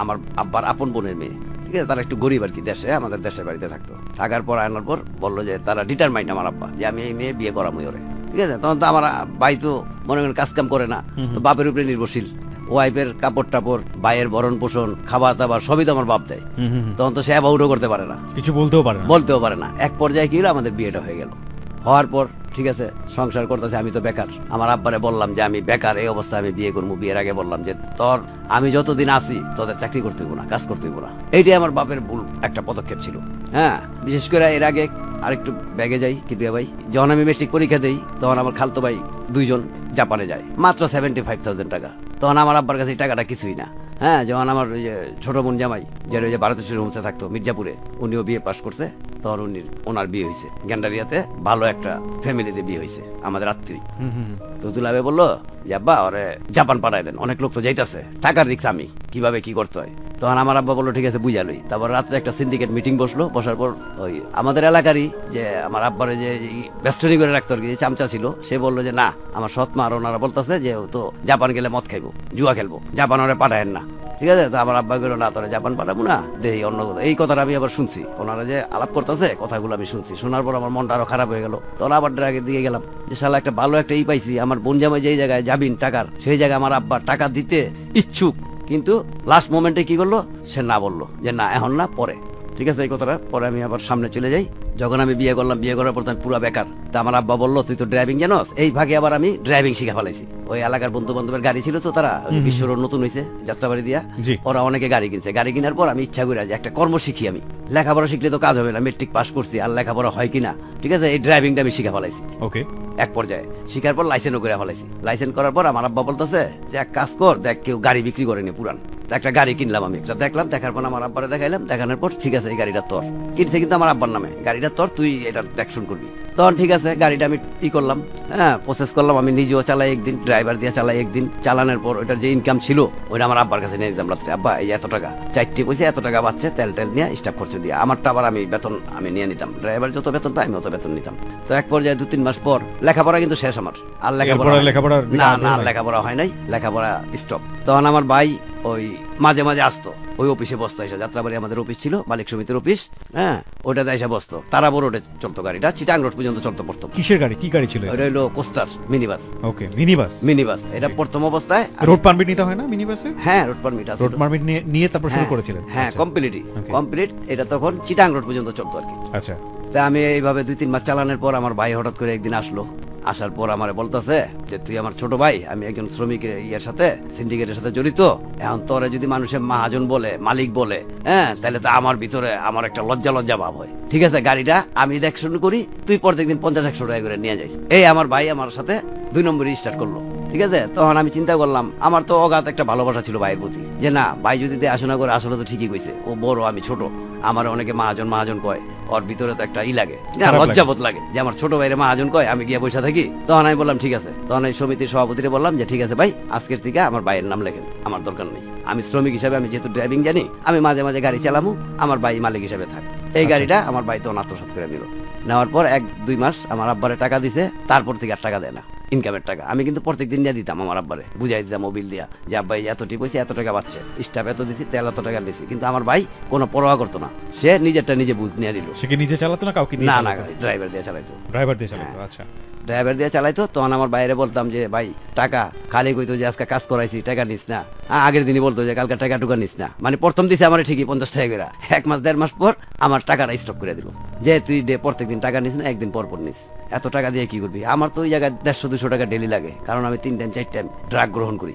আমার আব্বার আপন বোনের মেয়ে। ঠিক আছে, তারা একটু গরিব আর কি, দেশে আমাদের দেশের বাড়িতে থাকতো। থাকার পর আনার পর বললো যে তারা ডিটারমাইন্ড আমার আব্বা যে আমি এই মেয়ে বিয়ে করামই ওরে। ঠিক আছে, তখন তো আমার ভাই তো মনে করেন কাজ কাম করে না, তো বাপের উপরে নির্ভরশীল। ওয়াইফের কাপড় টাপড়, ভাইয়ের ভরণ পোষণ, খাবার দাবার সবই তো আমার বাপ দেয়। তখন তো সে অ্যাবাউটও করতে পারে না, কিছু বলতেও পারে না। এক পর্যায়ে কি হলো, আমাদের বিয়েটা হয়ে গেল। হওয়ার পর ঠিক আছে, সংসার করতেছে, আমি তো বেকার। আমার আব্বারে বললাম যে আমি বেকার, এই অবস্থায় আমি বিয়ে করবো। বিয়ের আগে বললাম যে তোর আমি যতদিন আছি তোদের চাকরি করতে হইব না, কাজ করতে হইব না। এইটাই আমার বাপের ভুল একটা পদক্ষেপ ছিল। হ্যাঁ, বিশেষ করে এর আগে আরেকটু ব্যাগে যাই, কিবিয়া ভাই, যখন আমি মেট্রিক পরীক্ষা দেই তখন আমার খালতো ভাই 2জন জাপানে যায়, মাত্র 75,000 টাকা। তখন আমার আব্বার কাছে এই টাকাটা কিছুই না। হ্যাঁ, যখন আমার ওই যে ছোট বোন জামাই, যেটা ওই যে ভারতেশ্বরী হোমসে থাকতো মির্জাপুরে, উনিও বিয়ে পাশ করছে, তখন ওনার বিয়ে হয়েছে গ্যান্ডারিয়াতে, ভালো একটা ফ্যামিলিতে বিয়ে হয়েছে, আমাদের আত্মীয়। তো দুলাবে বললো যে আব্বা ওরে জাপান পাঠাই দেন, অনেক লোক তো যাইতেছে, টাকার রিক্স আমি, কিভাবে কি করতে হয়। তখন আমার আব্বা বললো ঠিক আছে বুঝালই। তারপর রাত্রে একটা সিন্ডিকেট মিটিং বসলো, বসার পর ওই আমাদের এলাকারই যে আমার আব্বারে যে বেস্টনি করে রাখতো আর কি, চামচা ছিল, সে বললো যে না, আমার সৎমা আর ওনারা বলতেছে যে তো জাপান গেলে মদ খাইবো, জুয়া খেলবো, জাপান ওরে পাঠায়েন না। ঠিক আছে, তো আমার আব্বা গেলো না, তোরা জাপান পাঠাবো না, দেখি অন্য কথা। এই কথাটা আমি আবার শুনছি, ওনারা যে আলাপ করতেছে কথাগুলো আমি শুনছি। শোনার পর আমার মনটা আরো খারাপ হয়ে গেল। তখন আবার ড্রাগের দিকে গেলাম, যে শালা একটা ভালো একটা পাইছি, আমার বোন জামাই যেই জায়গায় যাবিন টাকার, সেই জায়গায় আমার আব্বা টাকা দিতে ইচ্ছুক, কিন্তু লাস্ট মোমেন্টে কি করলো, সে না বললো যে না এখন না, পরে। ঠিক আছে, এই কথাটা পরে আমি আবার সামনে চলে যাই। যখন আমি বিয়ে করলাম, বিয়ে করার পর আমি পুরো বেকার। তা আমার আব্বা বললো তুই তো ড্রাইভিং জানোস, এই ভাগে আবার আমি ড্রাইভিং শিখা ফেলাইছি। ওই এলাকার বন্ধু বান্ধবের গাড়ি ছিল তো, তারা বিশ্বর নতুন হয়েছে যাত্রাবাড়ি দিয়া, ওরা অনেকে গাড়ি কিনছে। গাড়ি কেনার পর আমি ইচ্ছা করে যে একটা কর্ম শিখি, আমি লেখাপড়া শিখলে তো কাজ হবে না, মেট্রিক পাস করছি আর লেখাপড়া হয় কিনা। ঠিক আছে, এই ড্রাইভিংটা আমি শিখা ফেলাইছি। ওকে, এক পর্যায়ে শিখার পর লাইসেন্সও করে ফেলাইছি। লাইসেন্স করার পর আমার আব্বা বলতেছে যে এক কাজ কর, দেখ কেউ গাড়ি বিক্রি করেনি পুরান, একটা গাড়ি কিনলাম আমি, একটা দেখলাম। দেখার পর আমার আব্বারে দেখাইলাম, দেখানোর পর ঠিক আছে এই গাড়িটা তোর। কিনছে কিন্তু আমার আব্বার নামে, গাড়িটা তোর, তুই এটা দেখশন করবি। তখন ঠিক আছে, গাড়িটা আমি করলাম, হ্যাঁ প্রসেস করলাম, আমি নিজেও চালাই একদিন, ড্রাইভার দিয়ে চালাই একদিন। চালানোর পর ওইটার যে ইনকাম ছিল ওইটা আমার আব্বার কাছে নিয়ে দিতাম রাত্রে, আব্বা এই এত টাকা, 4টে পয়সা এত টাকা বাচ্চা, তেল নিয়ে স্টাফ খরচ দিয়ে, আমারটা আবার আমি বেতন আমি নিয়ে নিতাম। ড্রাইভার যত বেতন পাই আমি অত বেতন নিতাম। তো এক পর্যায়ে 2-3 মাস পর লেখাপড়া কিন্তু শেষ আমার, আর লেখাপড়া হয় নাই, লেখাপড়া স্টপ। তখন আমার ভাই ওই মাঝে মাঝে আসতো, ওই অফিসে বসতো, এসে যাত্রাবাড়ি আমাদের অফিস ছিল, মালিক সমিতির অফিস। হ্যাঁ, ওটাতে এসে বসতো। তারা বড় চলতো গাড়িটা, চিটাং রোড পর্যন্ত চলতো পড়তো। কিসের গাড়ি, কি গাড়ি ছিল? ওটা হলো কোস্টার মিনিবাস। ওকে, মিনিবাস। এটা প্রথম অবস্থায় রোড পারমিট নিতে হয় না মিনিবাসে? হ্যাঁ, রোড পারমিট আছে। রোড পারমিট নিয়ে তারপর শুরু করেছিলেন? হ্যাঁ, কমপ্লিট। এটা তখন চিটাং রোড পর্যন্ত চলতো আর কি। আচ্ছা, তা আমি এইভাবে 2-3 মাস চালানোর পর আমার ভাই হঠাৎ করে একদিন আসলো। আসার পর আমারে বলতেছে যে তুই আমার ছোট ভাই, আমি একজন শ্রমিকের ইয়ের সাথে সিন্ডিকেটের সাথে জড়িত, এখন তোরে যদি মানুষের মহাজন বলে, মালিক বলে, হ্যাঁ, তাহলে তো আমার ভিতরে আমার একটা লজ্জা ভাব হয়। ঠিক আছে, গাড়িটা আমি দেখশন করি, তুই প্রত্যেকদিন 50-100 টাকা করে নিয়ে যাইস। এই আমার ভাই আমার সাথে 2 নম্বরই স্টার্ট করলো। ঠিক আছে, তখন আমি চিন্তা করলাম, আমার তো অগাধ একটা ভালোবাসা ছিল ভাইয়ের প্রতি, যে না, ভাই যদি দেখাশোনা করে আসলে তো ঠিকই কইছে, ও বড় আমি ছোট, আমার অনেকে মহাজন কয়, ওর ভিতরে তো একটা লাগে, লজ্জাবোধ লাগে যে আমার ছোট ভাইরে মহাজন কয়, আমি গিয়ে বসে থাকি। তখন আমি বললাম ঠিক আছে, তখন এই সমিতির সভাপতিরে বললাম যে ঠিক আছে ভাই, আজকের থেকে আমার ভাইয়ের নাম লেখেন, আমার দরকার নেই, আমি শ্রমিক হিসাবে, আমি যেহেতু ড্রাইভিং জানি, আমি মাঝে মাঝে গাড়ি চালামু, আমার ভাই মালিক হিসাবে থাক। এই গাড়িটা আমার ভাই তখন আত্মসাৎ করে নিল। নেওয়ার পর 1-2 মাস আমার আব্বারে টাকা দিছে, তারপর থেকে আর টাকা দেয় না, ইনকামের টাকা। আমি কিন্তু প্রত্যেকদিন নিয়ে দিতাম আমার আব্বারে, বুঝাই দিতাম মোবিল দিয়া যে আব্বাই এত টিপ হয়েছে, এত টাকা পাচ্ছে, স্টাফ এত দিছি, তেল এত টাকা দিছি। কিন্তু আমার ভাই কোনো পরোয়া করতো না, সে নিজেরটা নিজে বুঝ নিয়ে নিল। সে কি নিজে চালাতো না কাউকে দিয়ে? না, ড্রাইভার দিয়ে চালাইতো। ড্রাইভার দিয়ে চালাতো, আচ্ছা। ড্রাইভার দিয়ে চালাইতো। তখন আমার বাইরে বলতাম যে ভাই টাকা, খালি কইতো যে আজকে কাজ করাইছি, টাকা নিস না। আগের দিনই বলতো যে কালকে টাকা টুকা নিস না। মানে প্রথম দিছে আমার ঠিকই 50 টাকা করে, 1 মাস 1.5 মাস পর আমার টাকাটা স্টপ করে দিল, যে তুই প্রত্যেকদিন টাকা নিস না, একদিন পর নিস, এত টাকা দিয়ে কি করবি? আমার তো ওই জায়গায় 150-200 টাকা ডেলি লাগে, কারণ আমি 3 টাইম 4 টাইম ড্রাগ গ্রহণ করি।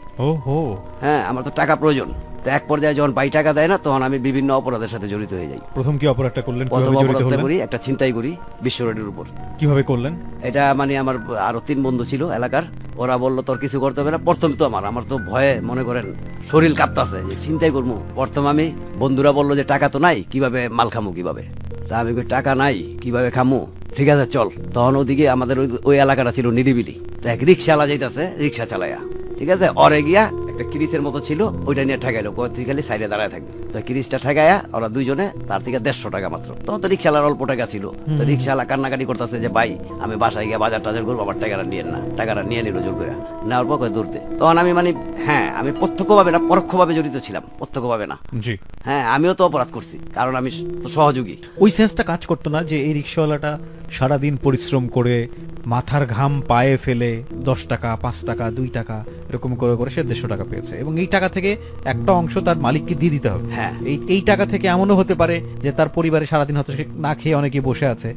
হ্যাঁ, আমার তো টাকা প্রয়োজন। তো এক পর্যায়ে যখন ভাই টাকা দেয় না, তখন আমি বিভিন্ন অপরাধের সাথে জড়িত হয়ে যাই। প্রথম কি অপরাধটা করলেন? প্রথম অপরাধটা করি, একটা ছিনতাই করি বিশ্ব রোডের উপর। কিভাবে করলেন এটা? মানে আমার আরো 3 বন্ধু ছিল এলাকার, ওরা বললো তোর কিছু করতে হবে না। প্রথম তো আমার তো ভয়ে মনে করেন শরীর কাঁপতাছে যে ছিনতাই করবো। প্রথম আমি, বন্ধুরা বললো যে টাকা তো নাই, কিভাবে মাল খামু কিভাবে? তা আমি কই টাকা নাই, কিভাবে খামু? ঠিক আছে চল। তখন ওদিকে আমাদের ওই এলাকাটা ছিল নিরিবিলি, এক রিক্সাওয়ালা যাইতেছে, রিক্সা চালাইয়া, ঠিক আছে, অরে গিয়া একটা ক্রিসের মতো ছিল, ওইটা নিয়ে ঠেকাইলো, তুই খালি সাইডে দাঁড়ায় থাকবি। তো ক্রিসটা ঠেকাইয়া ওরা দুইজনে, তার থেকে 150 টাকা মাত্র। তখন তো রিক্সাওয়ালার অল্প টাকা ছিল, তো রিক্সাওয়ালা কান্নাকাটি করতেছে যে ভাই আমি বাসায় গিয়ে বাজার টাজার করবো, আবার টাকাটা নিয়ে না। টাকাটা নিয়ে নিল জোর করে, নেওয়ার পর দৌড়তে। তখন আমি মানে হ্যাঁ, আমি প্রত্যক্ষভাবে না পরোক্ষভাবে জড়িত ছিলাম, প্রত্যক্ষভাবে না। জি হ্যাঁ, আমিও তো অপরাধ করছি, কারণ আমি তো সহযোগী। ওই সেন্সটা কাজ করতো না যে এই রিক্সাওয়ালাটা সারাদিন পরিশ্রম করে মাথার ঘাম পায়ে ফেলে 10 টাকা, 5 টাকা, 2 টাকা এরকম করে করে সে 150 টাকা পেয়েছে, এবং এই টাকা থেকে একটা অংশ তার মালিককে দিয়ে দিতে হবে। হ্যাঁ, এই টাকা থেকে এমনও হতে পারে যে তার পরিবারে সারাদিন হয়তো সে না খেয়ে অনেকে বসে আছে।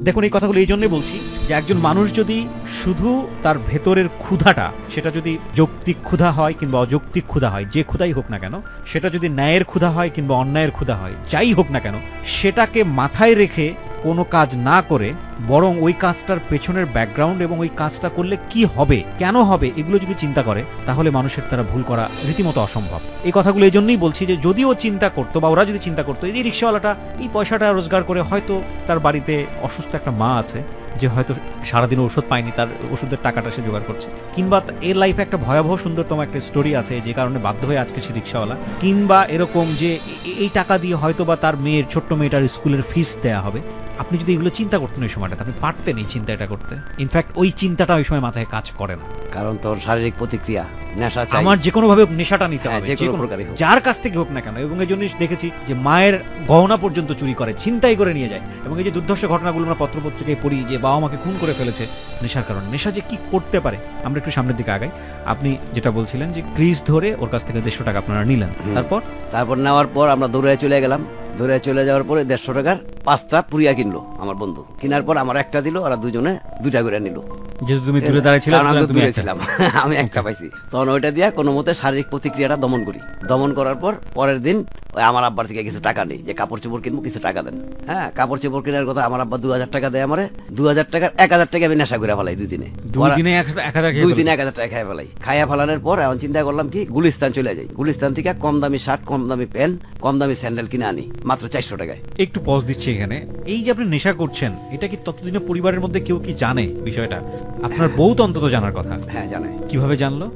দেখুন, এই কথাগুলো এই জন্যই বলছি যে একজন মানুষ যদি শুধু তার ভেতরের ক্ষুধাটা, সেটা যদি যৌক্তিক ক্ষুধা হয় কিংবা অযৌক্তিক ক্ষুধা হয়, যে ক্ষুধাই হোক না কেন, সেটা যদি ন্যায়ের ক্ষুধা হয় কিংবা অন্যায়ের ক্ষুধা হয়, যাই হোক না কেন, সেটাকে মাথায় রেখে কোনো কাজ না করে বরং ওই কাজটার পেছনের ব্যাকগ্রাউন্ড এবং ওই কাজটা করলে কি হবে, কেন হবে, এগুলো যদি চিন্তা করে, তাহলে মানুষের দ্বারা ভুল করা রীতিমতো অসম্ভব। এই কথাগুলো এই জন্যই বলছি যে যদি ও চিন্তা করতো বা ওরা যদি চিন্তা করতো, এই রিক্সাওয়ালাটা এই পয়সাটা রোজগার করে হয়তো তার বাড়িতে অসুস্থ একটা মা আছে, যে হয়তো সারাদিন ওষুধ পায়নি, তার ওষুধের টাকাটা সে জোগাড় করছে, কিংবা এর লাইফে একটা ভয়াবহ সুন্দরতম একটা স্টোরি আছে যে কারণে বাধ্য হয়ে আজকে সে রিক্সাওয়ালা, কিংবা এরকম যে এই টাকা দিয়ে হয়তো বা তার মেয়ের, ছোট্ট মেয়েটার স্কুলের ফিস দেয়া হবে। আপনি যদি এগুলো চিন্তা করতেন ওই সময়টাতে, আপনি পারতেন এই চিন্তাটা করতে। ইনফ্যাক্ট ওই চিন্তাটা ওই সময় মাথায় কাজ করে না, কারণ তোর শারীরিক প্রতিক্রিয়া, নেশা চাই, আমার যে কোনো ভাবে নেশাটা নিতে হবে, যে কোনো প্রকারই হোক, যার কাছ থেকে হোক না কেন। এবং এই জন্য দেখেছি যে মায়ের গহনা পর্যন্ত চুরি করে, ছিনতাই করে নিয়ে যায়। এবং এই যে দুর্ধর্ষ ঘটনাগুলো আমরা পত্রপত্রিকায় পড়ি যে বাবা মাকে খুন করে ফেলেছে নেশার কারণে। নেশা যে কি করতে পারে, আমরা একটু সামনের দিকে আগাই। আপনি যেটা বলছিলেন যে ক্রিস ধরে ওর কাছ থেকে 150 টাকা আপনারা নিলেন, তারপর নেওয়ার পর আমরা দৌড়ে চলে গেলাম। ধরে চলে যাওয়ার পরে 150 টাকার 5টা পুরিয়া কিনলো আমার বন্ধু। কেনার পর আমার একটা দিল, ওরা দুজনে 2টা করে নিল। যেহেতু তুমি দূরে দাঁড়িয়েছিলাম, আমি একটা পাইছি। তখন ওইটা দিয়া কোনো মতে শারীরিক প্রতিক্রিয়াটা দমন করি। দমন করার পর পরের দিন আমার আব্বার থেকে কিছু টাকা নেই, যে কাপড় চোপড় কিনবো, কিছু টাকা দেন। হ্যাঁ, কাপড় চোপড় কেনার কথা আমার আব্বা 2000 টাকা দেয় আমারে। 2000 টাকার 1000 টাকা আমি নেশা করে ফেলাই 2 দিনে। 2 দিনে 1000 টাকা খাই ফেলাই। খাইয়া ফেলানোর পর এখন চিন্তা করলাম কি, গুলিস্তান চলে যাই। গুলিস্তান থেকে কম দামি শার্ট, কম দামি প্যান্ট, কম দামি স্যান্ডেল কিনে আনি মাত্র 400 টাকায়। একটু পজ দিচ্ছি এখানে। এই যে আপনি নেশা করছেন, এটা কি ততদিনে পরিবারের মধ্যে কেউ কি জানে বিষয়টা? আপনার বউ তো অন্তত জানার কথা। হ্যাঁ, জানে। কিভাবে জানলো?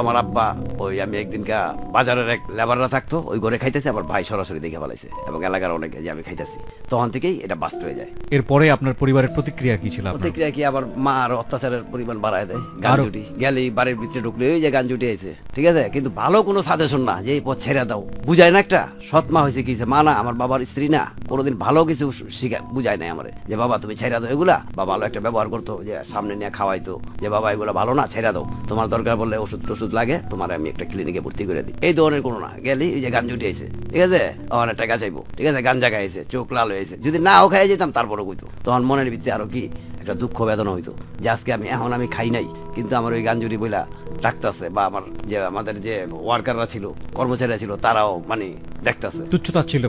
আমার আব্বা, ওই আমি একদিনকা বাজারের এক লেবাররা থাকতো, ওই ঘরে খাইতেছে, আমার ভাই সরাসরি দেখে ফেলাইছে, এবং এলাকার অনেকে যে আমি খাইতেছি। তখন থেকেই এটা বাস্ট হয়ে যায়। এরপরে আপনার পরিবারের প্রতিক্রিয়া কি ছিল? প্রতিক্রিয়া কি, আবার মা আর অত্যাচারের পরিমাণ বাড়ায় দেয়। গানজুটি গেলেই বাড়ির ভিতরে ঢুকলে ওই যে গানজুটি আছে, ঠিক আছে, কিন্তু ভালো কোনো সাজেশন না যে এই পথ ছেড়ে দাও। বুঝায় না, একটা সৎ মা হয়েছে কি, মা না, আমার বাবার স্ত্রী না, কোনোদিন ভালো কিছু শিখায় বুঝায় নাই আমারে যে বাবা তুমি ছেড়ে দাও এগুলা। বা ভালো একটা ব্যবহার করতো, যে সামনে নিয়ে খাওয়াইতো যে বাবা এগুলো ভালো না, ছেড়ে দাও, তোমার দরকার বললে ওষুধ ওষুধ টষুধ লাগে তোমার আমি একটা ক্লিনিকে ভর্তি করে দিই। এই ধরনের কোনো না, গেলি ওই যে গান জুটি আইছে, ঠিক আছে, অনেক টাকা চাইবো, ঠিক আছে, গাঞ্জা খাইছে, চোখ লাল হয়েছে, যদি নাও খাই যেতাম তারপরও কইতো, তখন মনের ভিতরে আরো কি একটা দুঃখ বেদনা হইতো যে আজকে এখন আমি খাই নাই, কিন্তু আমার ওই গাঞ্জুরি বইলা ডাকতেছে, বা আমার যে আমাদের যে ওয়ার্কাররা ছিল, কর্মচারীরা ছিল, তারাও মানে দেখতেছে, তুচ্ছতাচ্ছিল্য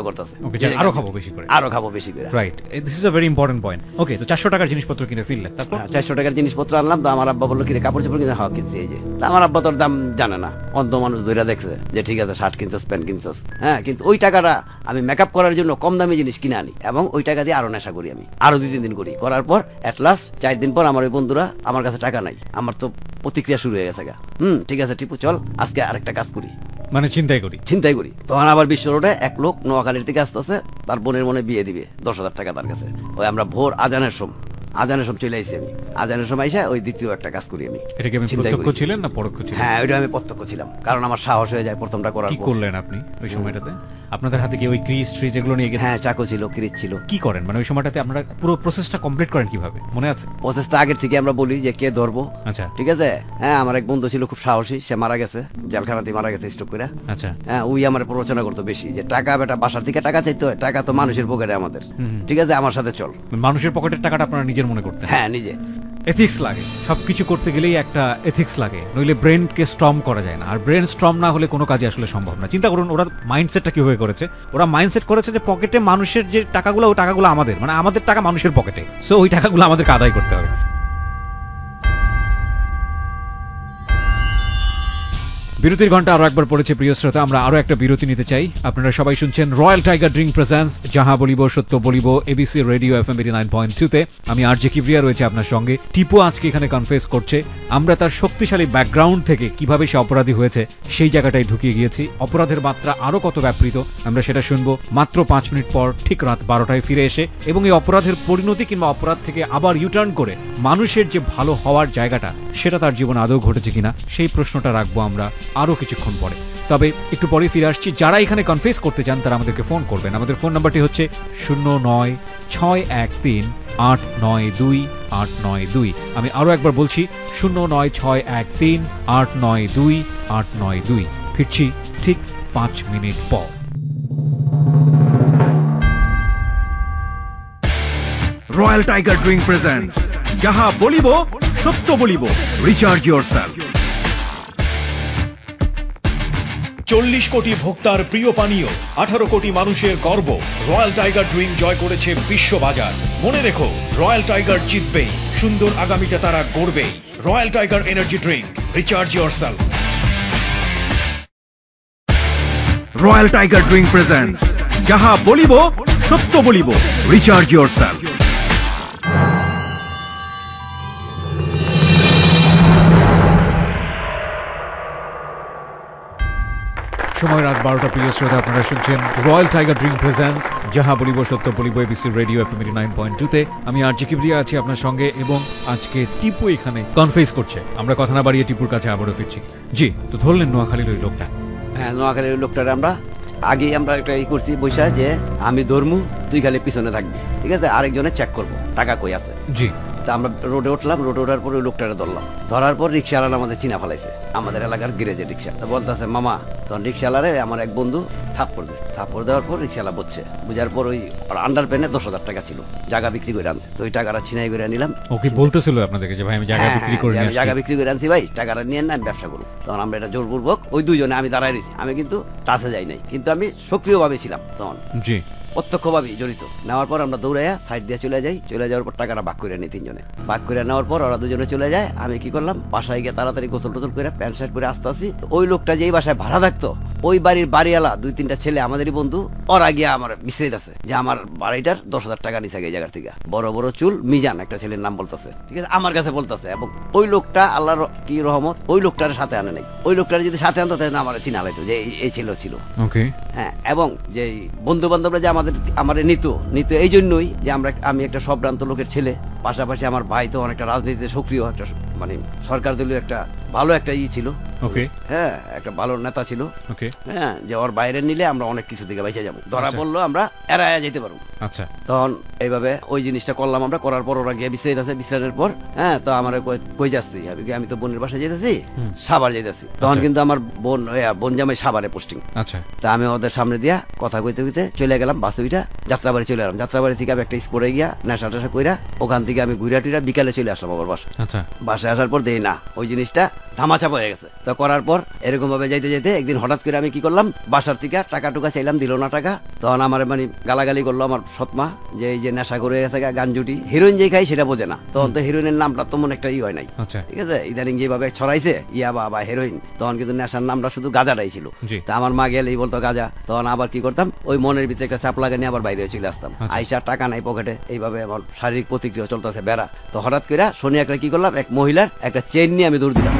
করতেছে, আরো খাবো বেশি করে। Right, this is a very important point. Okay, তো 400 টাকার জিনিসপত্র কিনে ফিরলেন, তারপর 400 টাকার জিনিসপত্র আনলাম। তো আমার আব্বা বললো, কিনে কাপড় চোপড় কিনে হাওয়া কিনছি, এই যে। আমার আব্বা তোর দাম জানে না, অন্ধ মানুষ ধরে দেখছে যে ঠিক আছে শার্ট কিনছস, প্যান্ট কিনছস, হ্যাঁ, কিন্তু ওই টাকাটা আমি মেকআপ করার জন্য কম দামি জিনিস কিনে আনি, এবং ওই টাকা দিয়ে আরো নেশা করি, আমি আরো 2-3 দিন করি, করার পর এট লাস্ট 4 দিন পর আমার ওই বন্ধুরা, আমার কাছে টাকা নাই, আমার তো প্রতিক্রিয়া শুরু হয়ে গেছে গা, ঠিক আছে টিপু চল আজকে আরেকটা কাজ করি, মানে চিন্তাই করি। তখন আবার বিশ্ব রোডে এক লোক নোয়াখালীর থেকে আসতেছে, তার বোনের মনে বিয়ে দিবে, 10,000 টাকা তার কাছে। ওই আমরা ভোর আজানের সময় চলে আইছি, আমি আজানের সময় আইসা ওই দ্বিতীয় একটা কাজ করি আমি। এটা কি আপনি প্রত্যক্ষ ছিলেন না পরোক্ষ ছিলেন? হ্যাঁ, ওইটা আমি প্রত্যক্ষ ছিলাম, কারণ আমার সাহস হয়ে যায় প্রথমটা করার। কি করলেন আপনি ওই সময়টাতে? আপনাদের হাতে কি ওই ক্রিজ ট্রিজ এগুলো নিয়ে গেছেন? হ্যাঁ, চাকু ছিল, ক্রিজ ছিল। কি করেন মানে ওই সময়টাতে আপনারা পুরো প্রসেসটা কমপ্লিট করেন কিভাবে, মনে আছে? প্রসেসটা আগের থেকে আমরা বলি যে কে ধরবো, আচ্ছা, ঠিক আছে। হ্যাঁ, আমার এক বন্ধু ছিল খুব সাহসী, সে মারা গেছে, জেলখানাতে মারা গেছে স্ট্রোক করে। আচ্ছা, হ্যাঁ, ওই আমার প্ররোচনা করতো বেশি, যে টাকা বেটা বাসার থেকে টাকা চাইতে হয়, টাকা তো মানুষের পকেটে আমাদের, ঠিক আছে, আমার সাথে চল। মানুষের পকেটের টাকাটা আপনারা নিজের মনে করতেন? হ্যাঁ, নিজে। এথিক্স লাগে, সবকিছু করতে গেলেই একটা এথিক্স লাগে, নইলে ব্রেনকে স্ট্রং করা যায় না, আর ব্রেন স্ট্রং না হলে কোনো কাজে আসলে সম্ভব না। চিন্তা করুন ওরা মাইন্ডসেটটা কিভাবে করেছে, ওরা মাইন্ডসেট করেছে যে পকেটে মানুষের যে টাকাগুলো, ওই টাকাগুলো আমাদের, মানে আমাদের টাকা মানুষের পকেটে, সো ওই টাকাগুলো আমাদেরকে আদায় করতে হবে। বিরতির ঘন্টা আরো একবার পড়েছে প্রিয় শ্রোতা, আমরা আরো একটা বিরতি নিতে চাই। আপনারা সবাই শুনছেন রয়্যাল টাইগার ড্রিঙ্ক প্রেজেন্টস যাহা বলিব সত্য বলিব, এবিসি রেডিও FM 89.2 তে। আমি আরজে কিবরিয়া রয়েছে আপনার সঙ্গে। টিপু আজকে এখানে কনফেস করছে, আমরা তার শক্তিশালী ব্যাকগ্রাউন্ড থেকে কিভাবে সে অপরাধী হয়েছে সেই জায়গাটায় ঢুকিয়ে গিয়েছি। অপরাধের মাত্রা আরো কত ব্যাপৃত আমরা সেটা শুনবো মাত্র 5 মিনিট পর, ঠিক রাত 12টায় ফিরে এসে, এবং এই অপরাধের পরিণতি কিংবা অপরাধ থেকে আবার ইউটার্ন করে মানুষের যে ভালো হওয়ার জায়গাটা, সেটা তার জীবনে আদৌ ঘটেছে কিনা সেই প্রশ্নটা রাখবো আমরা আরো কিছুক্ষণ পরে। তবে একটু পরে ফিরে আসছি। যারা এখানে কনফেস করতে চান তারা আমাদেরকে ফোন করবেন। আমাদের ফোন নাম্বারটি হচ্ছে 09613892 আমি আরো একবার বলছি 09613892 ফিরছি ঠিক 5 মিনিট পর। রয়্যাল টাইগার ড্রিঙ্ক প্রেজেন্টস যাহা বলিব সত্য বলিব, রিচার্জ ইয়োরসেলফ। 40 কোটি ভোক্তার প্রিয় পানীয়, 18 কোটি মানুষের গর্ব, রয়্যাল টাইগার ড্রিঙ্ক জয় করেছে বিশ্ববাজার। মনে রেখো, রয়্যাল টাইগার জিতবেই, সুন্দর আগামীটা তারা গড়বেই। Royal Tiger energy drink, recharge yourself. Royal Tiger drink presents যাহা বলিব সত্য বলিব, রিচার্জ ইয়োরসেলফ। সময় রাত 12টা। প্রিয় শ্রোতা, আপনারা শুনছেন রয়্যাল টাইগার ড্রিঙ্ক প্রেজেন্ট যাহা বলিব সত্য বলিব, এবিসি রেডিও FM 89.2 তে। আমি আরজে কিবরিয়া আছি আপনার সঙ্গে, এবং আজকে টিপু এখানে কনফেস করছে। আমরা কথা না বাড়িয়ে টিপুর কাছে আবারও ফিরছি। জি, তো ধরলেন নোয়াখালীর ওই লোকটা? হ্যাঁ, নোয়াখালীর ওই লোকটার আমরা আগেই আমরা একটা করছি বৈশা, যে আমি ধরমু, তুই খালি পিছনে থাকবি, ঠিক আছে, আরেকজনে চেক করবো টাকা কই আছে। জি। তা আমরা রোডে উঠলাম, রোডে ওঠার পর ওই লোকটারে ধরলাম, ধরার পর রিক্সাওয়ালা আমাদের চিনা ফেলাইছে, আমাদের এলাকার গ্যারেজের রিক্সা। তো বলতেছে মামা, তখন রিক্সাওয়ালারে আমার এক বন্ধু থাপ্পড় দিচ্ছে। থাপ্পড় দেওয়ার পর রিক্সাওয়ালা বুঝছে, বুঝার পর ওই আন্ডার প্যানে 10,000 টাকা ছিল, জায়গা বিক্রি করে আনছে। তো ওই টাকাটা ছিনাই করে নিলাম। ওকে বলতেছিল আপনাদেরকে যে ভাই আমি জায়গা বিক্রি করে নিয়ে আসছি, জায়গা বিক্রি করে আনছি ভাই, টাকাটা নিয়ে না আমি ব্যবসা করব। তখন আমরা এটা জোরপূর্বক ওই দুইজনে, আমি দাঁড়ায় রয়েছি, আমি কিন্তু টাচে যাই নাই, কিন্তু আমি সক্রিয়ভাবে ছিলাম তখন। জি। প্রত্যক্ষভাবেই জড়িত। নেওয়ার পর আমরা দৌড়াইয়া সাইড দিয়ে চলে যাই, চলে যাওয়ার পর টাকাটা ভাগ করে নিই তিনজনে। ভাগ করে নেওয়ার পর ওরা দুজনে চলে যায়। আমি কি করলাম, বাসায় গিয়ে তাড়াতাড়ি গোসল টোসল করে প্যান্ট শার্ট করে আসতে আসি। ওই লোকটা যেই বাসায় ভাড়া থাকতো, ওই বাড়ির বাড়িওয়ালা 2-3টা ছেলে আমাদেরই বন্ধু, ওরা গিয়ে আমার মিশ্রিত আছে যে আমার বাড়িটার 10,000 টাকা নিচে এই জায়গার থেকে। বড় বড় চুল, মিজান একটা ছেলের নাম বলতেছে, ঠিক আছে, আমার কাছে বলতেছে। এবং ওই লোকটা আল্লাহর কি রহমত, ওই লোকটার সাথে আনে নাই। ওই লোকটার যদি সাথে আনতো তাহলে আমার চিনা লাগতো যে এই ছিল। ওকে। হ্যাঁ, এবং যে বন্ধু বান্ধবরা যে আমাদের নিত এই জন্যই যে আমি একটা সম্ভ্রান্ত লোকের ছেলে, পাশাপাশি আমার ভাই তো অনেকটা রাজনীতিতে সক্রিয়, একটা মানে সরকার দলীয় একটা ভালো একটা ছিল। ওকে হ্যাঁ একটা ভালো নেতা ছিল, ওকে হ্যাঁ যে ওর বাইরে নিলে আমরা অনেক কিছু থেকে বাইচে যাবো, ধরা আচ্ছা। পড়লো আমরা এড়াইয়া যেতে পারবো। আচ্ছা তখন এইভাবে ওই জিনিসটা করলাম আমরা, করার পর ওরা গিয়ে বিশ্রাইত আছে, বিশ্রামের পর হ্যাঁ তো আমার কই যাচ্ছি, আমি তো বোনের বাসায় যেতেছি, সাভার যেতেছি। তখন আচ্ছা। কিন্তু আমার বোন জামাই সাভারে পোস্টিং। আচ্ছা তা আমি ওদের সামনে দিয়া কথা কইতে কইতে চলে গেলাম বাসে উইটা যাত্রাবাড়ি চলে এলাম। যাত্রাবাড়ি থেকে আমি একটা স্পোর্টে গিয়া নেশা টেশা কইরা ওখান থেকে আমি ঘুরা টুরা বিকালে চলে আসলাম আবার বাসায়। আচ্ছা বাসায় আসার পর দেই না ওই জিনিসটা ধামাচাপা হয়ে গেছে। তো করার পর এরকম ভাবে যাইতে যাইতে একদিন হঠাৎ করে আমি কি করলাম, বাসার থেকে টাকা টুকা চাইলাম, দিল না টাকা। তখন আমার মানে গালাগালি করলো আমার সৎমা যে এই যে নেশা করে গেছে গাঞ্জুটি, হিরোইন যে খাই সেটা বোঝে না। তখন তো হিরোইনের নামটা তেমন একটা হয় নাই, আচ্ছা ঠিক আছে। ইদানিং যেভাবে ছড়াইছে ইয়াবা বা হেরোইন, তখন কিন্তু নেশার নামটা শুধু গাঁজাটাই ছিল। জি। তা আমার মা গেলেই বলতো গাঁজা। তখন আবার কি করতাম, ওই মনের ভিতরে একটা চাপ লাগা নিয়ে আবার বাইরে চলে আসতাম। আচ্ছা। আইসা টাকা নাই পকেটে, এইভাবে আমার শারীরিক প্রতিক্রিয়া চলতেছে বেড়া। তো হঠাৎ করে শনি একটা কি করলাম, এক মহিলার একটা চেইন নিয়ে আমি দৌড় দিলাম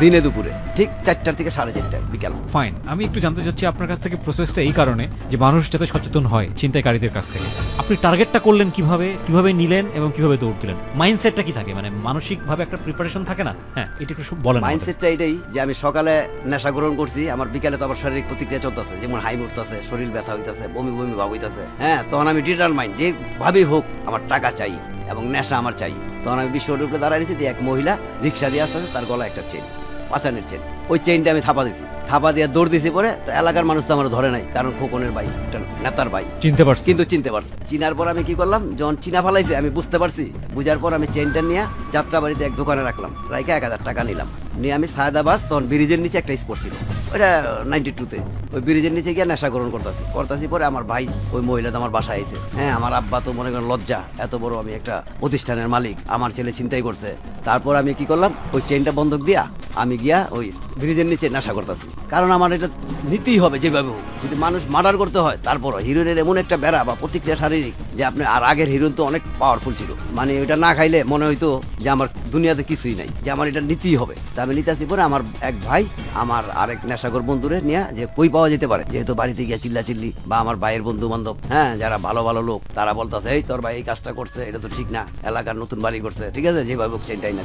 দিনে দুপুরে ঠিক 4টা থেকে 4:30 বিকাল। ফাইন, আমি একটু জানতে চাচ্ছি আপনার কাছ থেকে প্রসেসটা এই কারণে যে মানুষ যাতে সচেতন হয় ছিনতাইকারীদের কাছ থেকে। আপনি টার্গেটটা করলেন কিভাবে নিলেন এবং কিভাবে দৌড় দিলেন? মাইন্ডসেটটা কি থাকে, মানে মানসিক ভাবে একটা প্রিপারেশন থাকে না? হ্যাঁ এটা একটু বলেন। মাইন্ডসেটটা এটাই যে আমি সকালে নেশা গ্রহণ করছি, আমার বিকালে তো আবার শারীরিক প্রতিক্রিয়া চলতেছে, যেমন হাই উঠতেছে, শরীর ব্যথা হইতেছে, বমি বমি ভাব হইতেছে। হ্যাঁ তখন আমি ডিটারমাইন্ড যে ভাবেই হোক আমার টাকা চাই এবং নেশা আমার চাই। তখন আমি বিশ্ব রূপে দাঁড়াইছি, এক মহিলা রিক্সা দিয়ে আসতেছে, তার গলায় একটা চেইন, পাচানের চেইন। ওই চেইনটা আমি থাপা দিছি, থাপা দিয়ে দৌড় দিছি। পরে তো এলাকার মানুষ তো আমার ধরে নাই, কারণ খোকনের ভাই একটা নেতার ভাই, চিনতে পারছি। কিন্তু চিনতে পারছি। চিনার পর আমি কি করলাম, যখন চিনা ফালাইছে আমি বুঝতে পারছি, বুঝার পর আমি চেইনটা নিয়ে যাত্রাবাড়িতে এক দোকানে রাখলাম, রাইখে 1000 টাকা নিলাম। নিয়ে আমি সায়দাবাস, তখন ব্রিজের নিচে একটা স্পোর্ট ছিল, ওইটা 92-তে, ওই ব্রিজের নিচে গিয়ে নেশা গ্রহণ করতেছি। পরে আমার ভাই ওই মহিলা তো আমার বাসায় আইছে। হ্যাঁ আমার আব্বা তো মনে করেন লজ্জা, এত বড় আমি একটা প্রতিষ্ঠানের মালিক, আমার ছেলে ছিনতাই করছে। তারপর আমি কি করলাম, ওই চেইনটা বন্ধক দিয়া আমি গিয়া ওই ব্রিজের নিচে নেশা করতেছি, কারণ আমার এটা নিতেই হবে যেভাবে হোক। যদি মানুষ মার্ডার করতে হয়, তারপর হিরোইনের এমন একটা বেড়া বা প্রতিক্রিয়া শারীরিক যে আপনি, আর আগের হিরোইন তো অনেক পাওয়ারফুল ছিল, মানে ওইটা না খাইলে মনে হইতো যে আমার দুনিয়াতে কিছুই নাই, যে আমার এটা নিতেই হবে। তা আমি নিতে আসি। পরে আমার এক ভাই আমার আরেক নেশাখোর বন্ধুরে নিয়ে যে কই পাওয়া যেতে পারে, যেহেতু বাড়িতে গিয়ে চিল্লি বা আমার ভাইয়ের বন্ধু বান্ধব, হ্যাঁ যারা ভালো ভালো লোক, তারা বলতেছে এই তোর ভাই এই কাজটা করছে, এটা তো ঠিক না, এলাকার নতুন বাড়ি করছে, ঠিক আছে যেভাবে হোক চেনটাই না।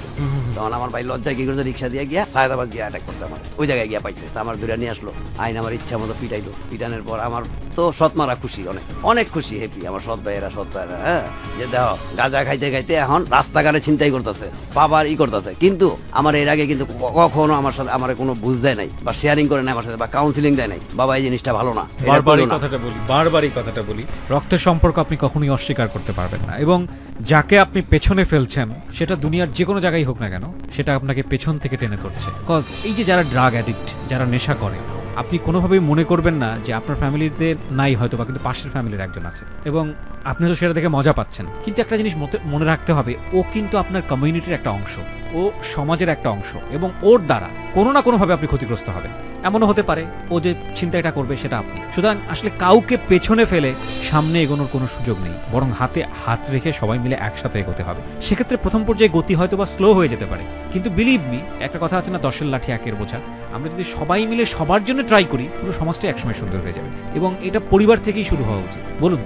তখন আমার ভাই লজ্জায় কি করছে, রিক্সা দিয়ে গিয়া সায়দাবাদ গিয়ে অ্যাটাক করতে, আমার ওই জায়গায় গিয়া পাইছে। তা আমার ধরে নিয়ে আসলো, আইন আমার ইচ্ছা মতো পিটাইলো। পিটানোর পর আমার তো সৎ মারা খুশি, অনেক খুশি, হ্যাপি আমার সৎ ভাইয়েরা, হ্যাঁ যে দেখো গাঁজা খাইতে খাইতে এখন রাস্তাঘাটে ছিনতাই করতেছে, বাবার করতেছে। কিন্তু আমার এর আগে কিন্তু কখনো আমার সাথে আমার কোনো বুঝ দেয় নাই, বা শেয়ারিং করে নাই আমার সাথে, বা কাউন্সিলিং দেয় নাই, বাবা এই জিনিসটা ভালো না। বারবারই কথাটা বলি, রক্তের সম্পর্ক আপনি কখনোই অস্বীকার করতে পারবেন না, এবং যাকে আপনি পেছনে ফেলছেন সেটা দুনিয়ার যে কোনো জায়গায় হোক না কেন, সেটা আপনাকে পেছন থেকে টেনে ধরছে। কজ এই যে যারা ড্রাগ অ্যাডিক্ট, যারা নেশা করে, আপনি কোনোভাবেই মনে করবেন না যে আপনার ফ্যামিলিতে নাই হয়তো বা, কিন্তু পাশের ফ্যামিলির একজন আছে এবং আপনি তো সেটা দেখে মজা পাচ্ছেন। কিন্তু একটা জিনিস মনে রাখতে হবে, ও কিন্তু আপনার কমিউনিটির একটা অংশ, ও সমাজের একটা অংশ, এবং ওর দ্বারা কোনো না কোনোভাবে আপনি ক্ষতিগ্রস্ত হবেন। এমনও হতে পারে ও যে চিন্তাটা করবে সেটা আপনি। সুতরাং আসলে কাউকে পেছনে ফেলে সামনে এগোনোর কোনো সুযোগ নেই, বরং হাতে হাত রেখে সবাই মিলে একসাথে এগোতে হবে। সেক্ষেত্রে প্রথম পর্যায়ে গতি হয়তো বা স্লো হয়ে যেতে পারে, কিন্তু বিলিভ মি, একটা কথা আছে না, 10-এর লাঠি 1-এর বোঝা। আমরা যদি সবাই মিলে সবার জন্য ট্রাই করি, পুরো সমাজটা একসময় সুন্দর হয়ে যাবে, এবং এটা পরিবার থেকেই শুরু হওয়া উচিত। বলুন।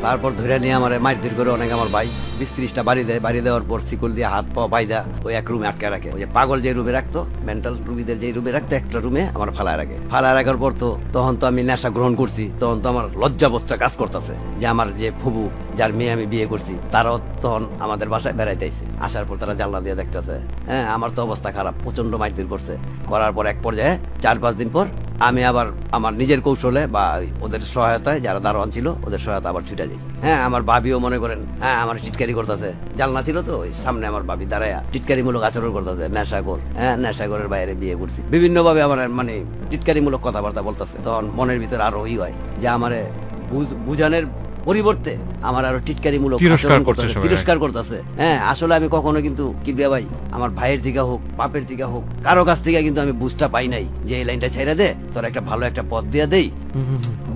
তারপর ধরে নিয়ে আমার মারধর করে অনেক আমার ভাই 20-30টা বাড়ি দেয়। বাড়ি দেওয়ার পর শিকল দিয়ে হাত পা বাইদা ওই এক রুমে আটকে রাখে। ওই যে পাগল যে রুমে রাখতো, মেন্টাল রুগীদের যে রুমে রাখতো, একটা রুমে আমার ফালায় রাখে। ফালায় রাখার পর তো তখন তো আমি নেশা গ্রহণ করছি, তখন তো আমার লজ্জাবোধটা কাজ করতেছে যে আমার যে ফুবু, যার মেয়ে আমি বিয়ে করছি, তারাও তখন আমাদের বাসায় বেড়াইতে আইছে। আসার পর তারা জানলা দিয়ে দেখতেছে, হ্যাঁ আমার তো অবস্থা খারাপ, প্রচন্ড মারধর করছে। করার পর এক পর্যায়ে 4-5 দিন পর আমি আবার আমার নিজের কৌশলে বা ওদের সহায়তায়, যারা দারোয়ান ছিল ওদের সহায়তা আবার ছুটে যাই। হ্যাঁ আমার ভাবিও মনে করেন, হ্যাঁ আমার টিটকারি করতেছে, জানলা ছিল তো ওই সামনে, আমার ভাবি দাঁড়ায় টিটকারিমূলক আচরণ করতেছে, নেশাখোর, হ্যাঁ নেশাখোরের বাইরে বিয়ে করছি, বিভিন্ন ভাবে আমার মানে টিটকারিমূলক কথাবার্তা বলতেছে। তখন মনের ভিতরে আরো ই হয় যে আমারে বুঝানোর পরিবর্তে আমার আরো টিটকারিমূলক তিরস্কার করতেছে। হ্যাঁ আসলে আমি কখনো কিন্তু কিবরিয়া ভাই আমার ভাইয়ের থেকে হোক, বাপের থেকে হোক, কারো কাছ থেকে কিন্তু আমি বুঝটা পাই নাই যে এই লাইনটা ছেড়ে দে, তোর একটা ভালো একটা পথ দিয়ে দেই।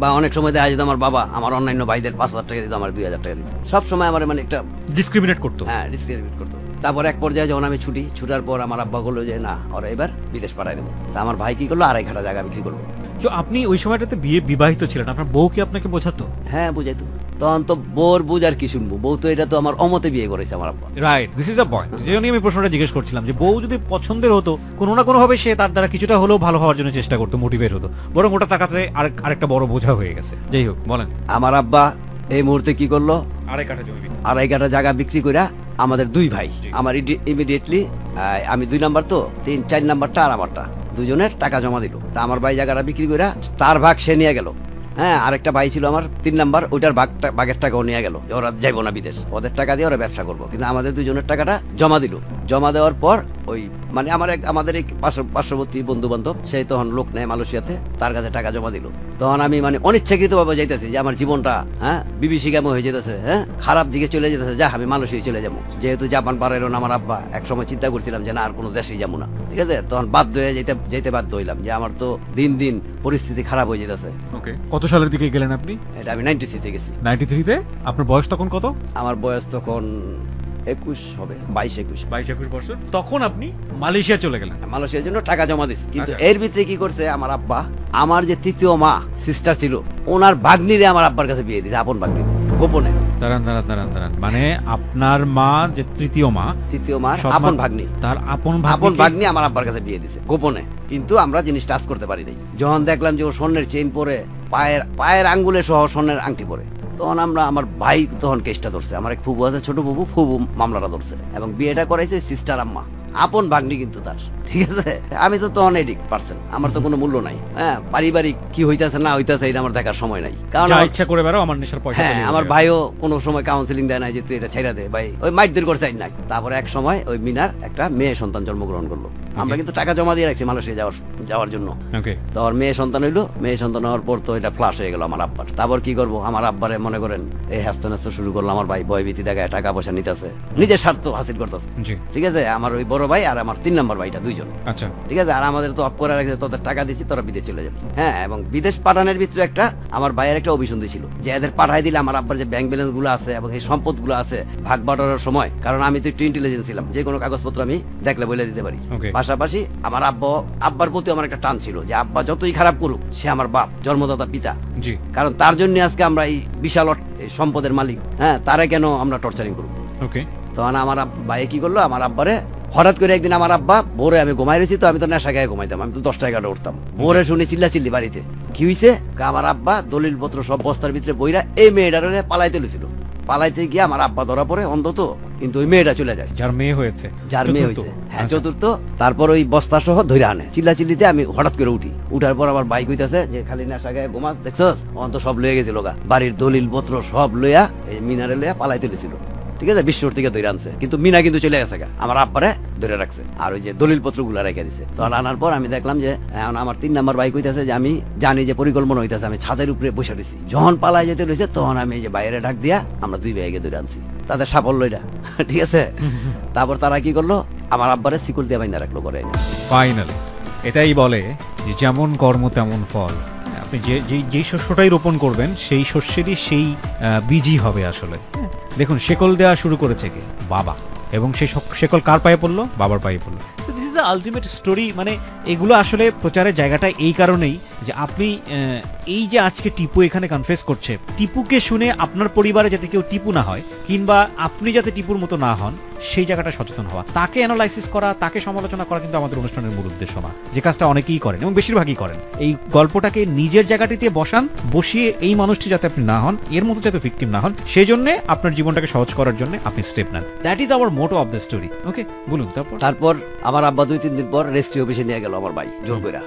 বা অনেক সময় দেখা যেত আমার বাবা আমার অন্যান্য ভাইদের 5,000 টাকা দিত, আমার 2,000 টাকা দিত, সবসময় আমার মানে একটা ডিসক্রিমিনেট করতো। হ্যাঁ ডিসক্রিমিনেট করতো। তারপর এক পর্যায়ে যখন আমি ছুটার পর আমার আব্বা বললো যে না, ওরা এবার বিদেশ পাঠায় দেবো। তা আমার ভাই কি করলো, 2.5 কাঠা জায়গা বিক্রি করলো। তো আপনি ওই সময়টাতে বিবাহিত ছিলেন, আপনার বউ কি আপনাকে বোঝাতো? হ্যাঁ বুঝাইতো। তখন তো বউর বুঝার কি শুনবো, বউ তো এটা তো আমার অমতে বিয়ে করেছে আমার আব্বা। Right, this is a point. এই জন্যই আমি প্রশ্নটা জিজ্ঞেস করছিলাম যে বউ যদি পছন্দের হতো, কোনো না কোনো ভাবে সে তার দ্বারা কিছুটা হলেও ভালো হওয়ার জন্য চেষ্টা করতো, মোটিভেট হতো, বরং ওটা তার কাছে আরেকটা বড় বোঝা হয়ে গেছে। যাই হোক, বলেন। আমার আব্বা এই মুহূর্তে কি করলো, আড়াই কাঠা জমি। 2.5 কাঠা জায়গা বিক্রি করে আমাদের 2 ভাই, আমার ইমিডিয়েটলি আমি 2 নাম্বার তো 3-4 নাম্বারটা আর আমারটা দুজনের টাকা জমা দিল। তা আমার ভাই জায়গাটা বিক্রি করে তার ভাগ সে নিয়ে গেল। হ্যাঁ, আরেকটা ভাই ছিল আমার 3 নাম্বার, ওইটার ভাগের টাকাও নিয়ে গেল। ওরা যাইবো না বিদেশ, ওদের টাকা দিয়ে ওরা ব্যবসা করবো, কিন্তু আমাদের দুজনের টাকাটা জমা দিল। জমা দেওয়ার পর ওই মানে আমাদের এই পার্শ্ববর্তী বন্ধু বান্ধব, সেই তখন লোক নেয় মালয়েশিয়াতে, তার কাছে টাকা জমা দিল। তখন আমি মানে অনিচ্ছাকৃত ভাবে যাইতেছি যে আমার জীবনটা বিভীষিকাময় হয়ে যেতেছে, খারাপ দিকে চলে যেতেছে, যা আমি মালয়েশিয়া চলে যাবো। যেহেতু জাপান পারাইলো না আমার আব্বা, এক সময় চিন্তা করছিলাম যে না আর কোনো দেশেই যাবো না, ঠিক আছে। তখন বাধ্য হয়ে যেতে বাধ্য হইলাম যে আমার তো দিন দিন পরিস্থিতি খারাপ হয়ে যেতেছে। ওকে, কত সালের দিকে গেলেন আপনি? এটা আমি 93-তে গেছি। 93-তে? আপনার বয়স তখন কত? আমার বয়স তখন 21 হবে, 22-21 বছর। তখন আপনি মালয়েশিয়া চলে গেলেন? মালয়েশিয়ার জন্য টাকা জমা দিচ্ছি, কিন্তু আচ্ছা। এর ভিতরে কি করছে আমার আব্বা, আমার যে তৃতীয় মা সিস্টার ছিল, ওনার ভাগ্নিরে আমার আব্বার কাছে বিয়ে দিয়েছে, আপন ভাগ্নি, গোপনে। দাঁড়ান, মানে আপনার মা যে তৃতীয় মা আপন ভাগ্নি, তার আপন ভাগ্নি আমার আব্বার কাছে বিয়ে দিয়েছে গোপনে, কিন্তু আমরা জিনিস টাচ করতে পারি নাই। যখন দেখলাম যে ও স্বর্ণের চেইন পরে, পায়ের আঙ্গুলে সহ স্বর্ণের আংটি পরে, তখন আমার ভাই তখন কেসটা ধরছে, আমার এক ফুবু আছে, ছোট ফুবু মামলাটা ধরছে, এবং বিয়েটা করাইছে সিস্টার আম্মা, আপন ভাগ্নি কিন্তু তার, ঠিক আছে। আমি তো তখন এডিক পারছেন, আমার তো কোনো মূল্য নাই। পারিবারিক কি হইতাছে না হইতাছে এটা আমার দেখার সময় নাই, কারণ ইচ্ছা করে বেরো, আমার নেশার পয়সা। হ্যাঁ, আমার ভাইও কোনো সময় কাউন্সিলিং দেয় না যে তুই এটা ছেড়ে দে ভাই, ওই মাইটদের করে চাই না। তারপরে এক সময় ওই মিনার একটা মেয়ে সন্তান জন্মগ্রহণ করলো। আমরা কিন্তু টাকা জমা দিয়ে রাখছি মালয়েশিয়া যাওয়ার জন্য। তো আমার মেয়ে সন্তান হইলো, মেয়ে সন্তান হওয়ার পর তো এটা ফ্লাশ হয়ে গেল আমার আব্বার। তারপর কি করবো, আমার আব্বারে মনে করেন এই হ্যাস্ত শুরু করলো আমার ভাই, ভয়ভীতি দেখায় টাকা পয়সা নিতেছে, নিজের স্বার্থ হাসিল করতেছে, ঠিক আছে। আমার ওই বড় ভাই আর আমার 3 নাম্বার ভাইটা, দুইজন, আচ্ছা, ঠিক আছে। আর আমাদের তো অফ করে রাখছে, তোদের টাকা দিচ্ছি, তোরা বিদেশ চলে যাবে। হ্যাঁ, এবং বিদেশ পাঠানোর ভিতরে একটা আমার ভাইয়ের একটা অভিসন্ধি ছিল যে এদের পাঠাই দিলে আমার আব্বার যে ব্যাংক ব্যালেন্স গুলো আছে এবং এই সম্পদ গুলো আছে ভাগ বাটোয়ারার সময়, কারণ আমি তো একটু ইন্টেলিজেন্ট ছিলাম, যে কোনো কাগজপত্র আমি দেখলে বলে দিতে পারি। পাশাপাশি আমার আব্বার প্রতি আমার একটা টান ছিল যে আব্বা যতই খারাপ করুক, সে আমার বাপ, জন্মদাতা পিতা, কারণ তার জন্য আজকে আমরা এই বিশাল সম্পদের মালিক। হ্যাঁ, তারে কেন আমরা টর্চারিং করব? তখন আমার ভাই কি করলো, আমার আব্বারে হঠাৎ করে একদিন আমার আব্বা ভোরে, আমি ঘুমাই রয়েছি, তো আমি তো নেশা গায়ে ঘুমাইতাম, আমি তো 10টা-11টা উঠতাম, ভোরে শুনি চিল্লাচিল্লি বাড়িতে। কি হইছে, আমার আব্বা দলিল পত্র সব বস্তার ভিতরে বইরা এই মেয়েটারে পালাইতে লইছিল। পালাইতে গিয়ে আমার আব্বা ধরা পড়ে অন্তত, কিন্তু ওই মেয়েটা চলে যায়, যার মেয়ে হয়েছে। হ্যাঁ, চতুর্থ। তারপর ওই বস্তা সহ ধরে আনে, চিল্লাচিল্লিতে আমি হঠাৎ করে উঠি। উঠার পর আমার বাইক হইতাছে যে খালি নেশা গায়ে ঘুমা, দেখছস, অন্ত সব লয়ে গেছিল গা, বাড়ির দলিল পত্র সব লইয়া এই মিনারে লইয়া পালাইতে লইছিল, ঠিক আছে। বিশ্বর থেকে ধরে আনছে, কিন্তু মিনা কিন্তু চলে গেছে গা, আমার আব্বারে ধরে রাখছে, আর ওই যে দলিল পত্র গুলা রেখে দিছে। তখন আনার পর আমি দেখলাম যে আমার 3 নাম্বার বাইক হইতেছে, যে আমি জানি যে পরিকল্পনা হইতেছে, আমি ছাদের উপরে বসে রয়েছি। যখন পালাই যেতে রয়েছে, তখন আমি এই যে বাইরে ডাক দিয়া আমরা 2 ভাইকে ধরে আনছি, তাদের সাফল্য এটা, ঠিক আছে। তারপর তারা কি করলো, আমার আব্বারে শিকল দিয়ে বাইন্দা রাখলো করে। ফাইনাল এটাই বলে যে যেমন কর্ম তেমন ফল। আপনি যেই শস্যটাই রোপণ করবেন, সেই শস্যেরই সেই বীজই হবে আসলে। দেখুন, শেকল দেওয়া শুরু করেছে কে? বাবা, এবং সেই শেকল কার পায়ে পড়লো? বাবার পায়ে পড়লো। This is the ultimate story. মানে এগুলো আসলে প্রচারের জায়গাটা এই কারণেই যে আপনি এই যে আজকে টিপু এখানে কনফেস করছে, টিপুকে শুনে আপনার পরিবারে যাতে কেউ টিপু না হয়, কিংবা আপনি যাতে টিপুর মতো না হন, সেই জায়গাটা সচেতন হওয়া, তাকে অ্যানালাইসিস করা, তাকে সমালোচনা করা কিন্তু আমাদের অনুষ্ঠানের মূল উদ্দেশ্য না, যে কাজটা অনেকেই করেন এবং বেশিরভাগই করেন। এই গল্পটাকে নিজের জায়গাটিতে বসিয়ে এই মানুষটি যাতে আপনি না হন, এর মতো যাতে ভিকটিম না হন, সেই জন্য আপনার জীবনটাকে সহজ করার জন্য আপনি স্টেপ নেন। That is our motto of the story. Okay, বলুন। তারপর আমার আব্বা 2-3 দিন পর রেস্ট্রি অফিসে নিয়ে গেল আমার ভাই, জোর কইরা,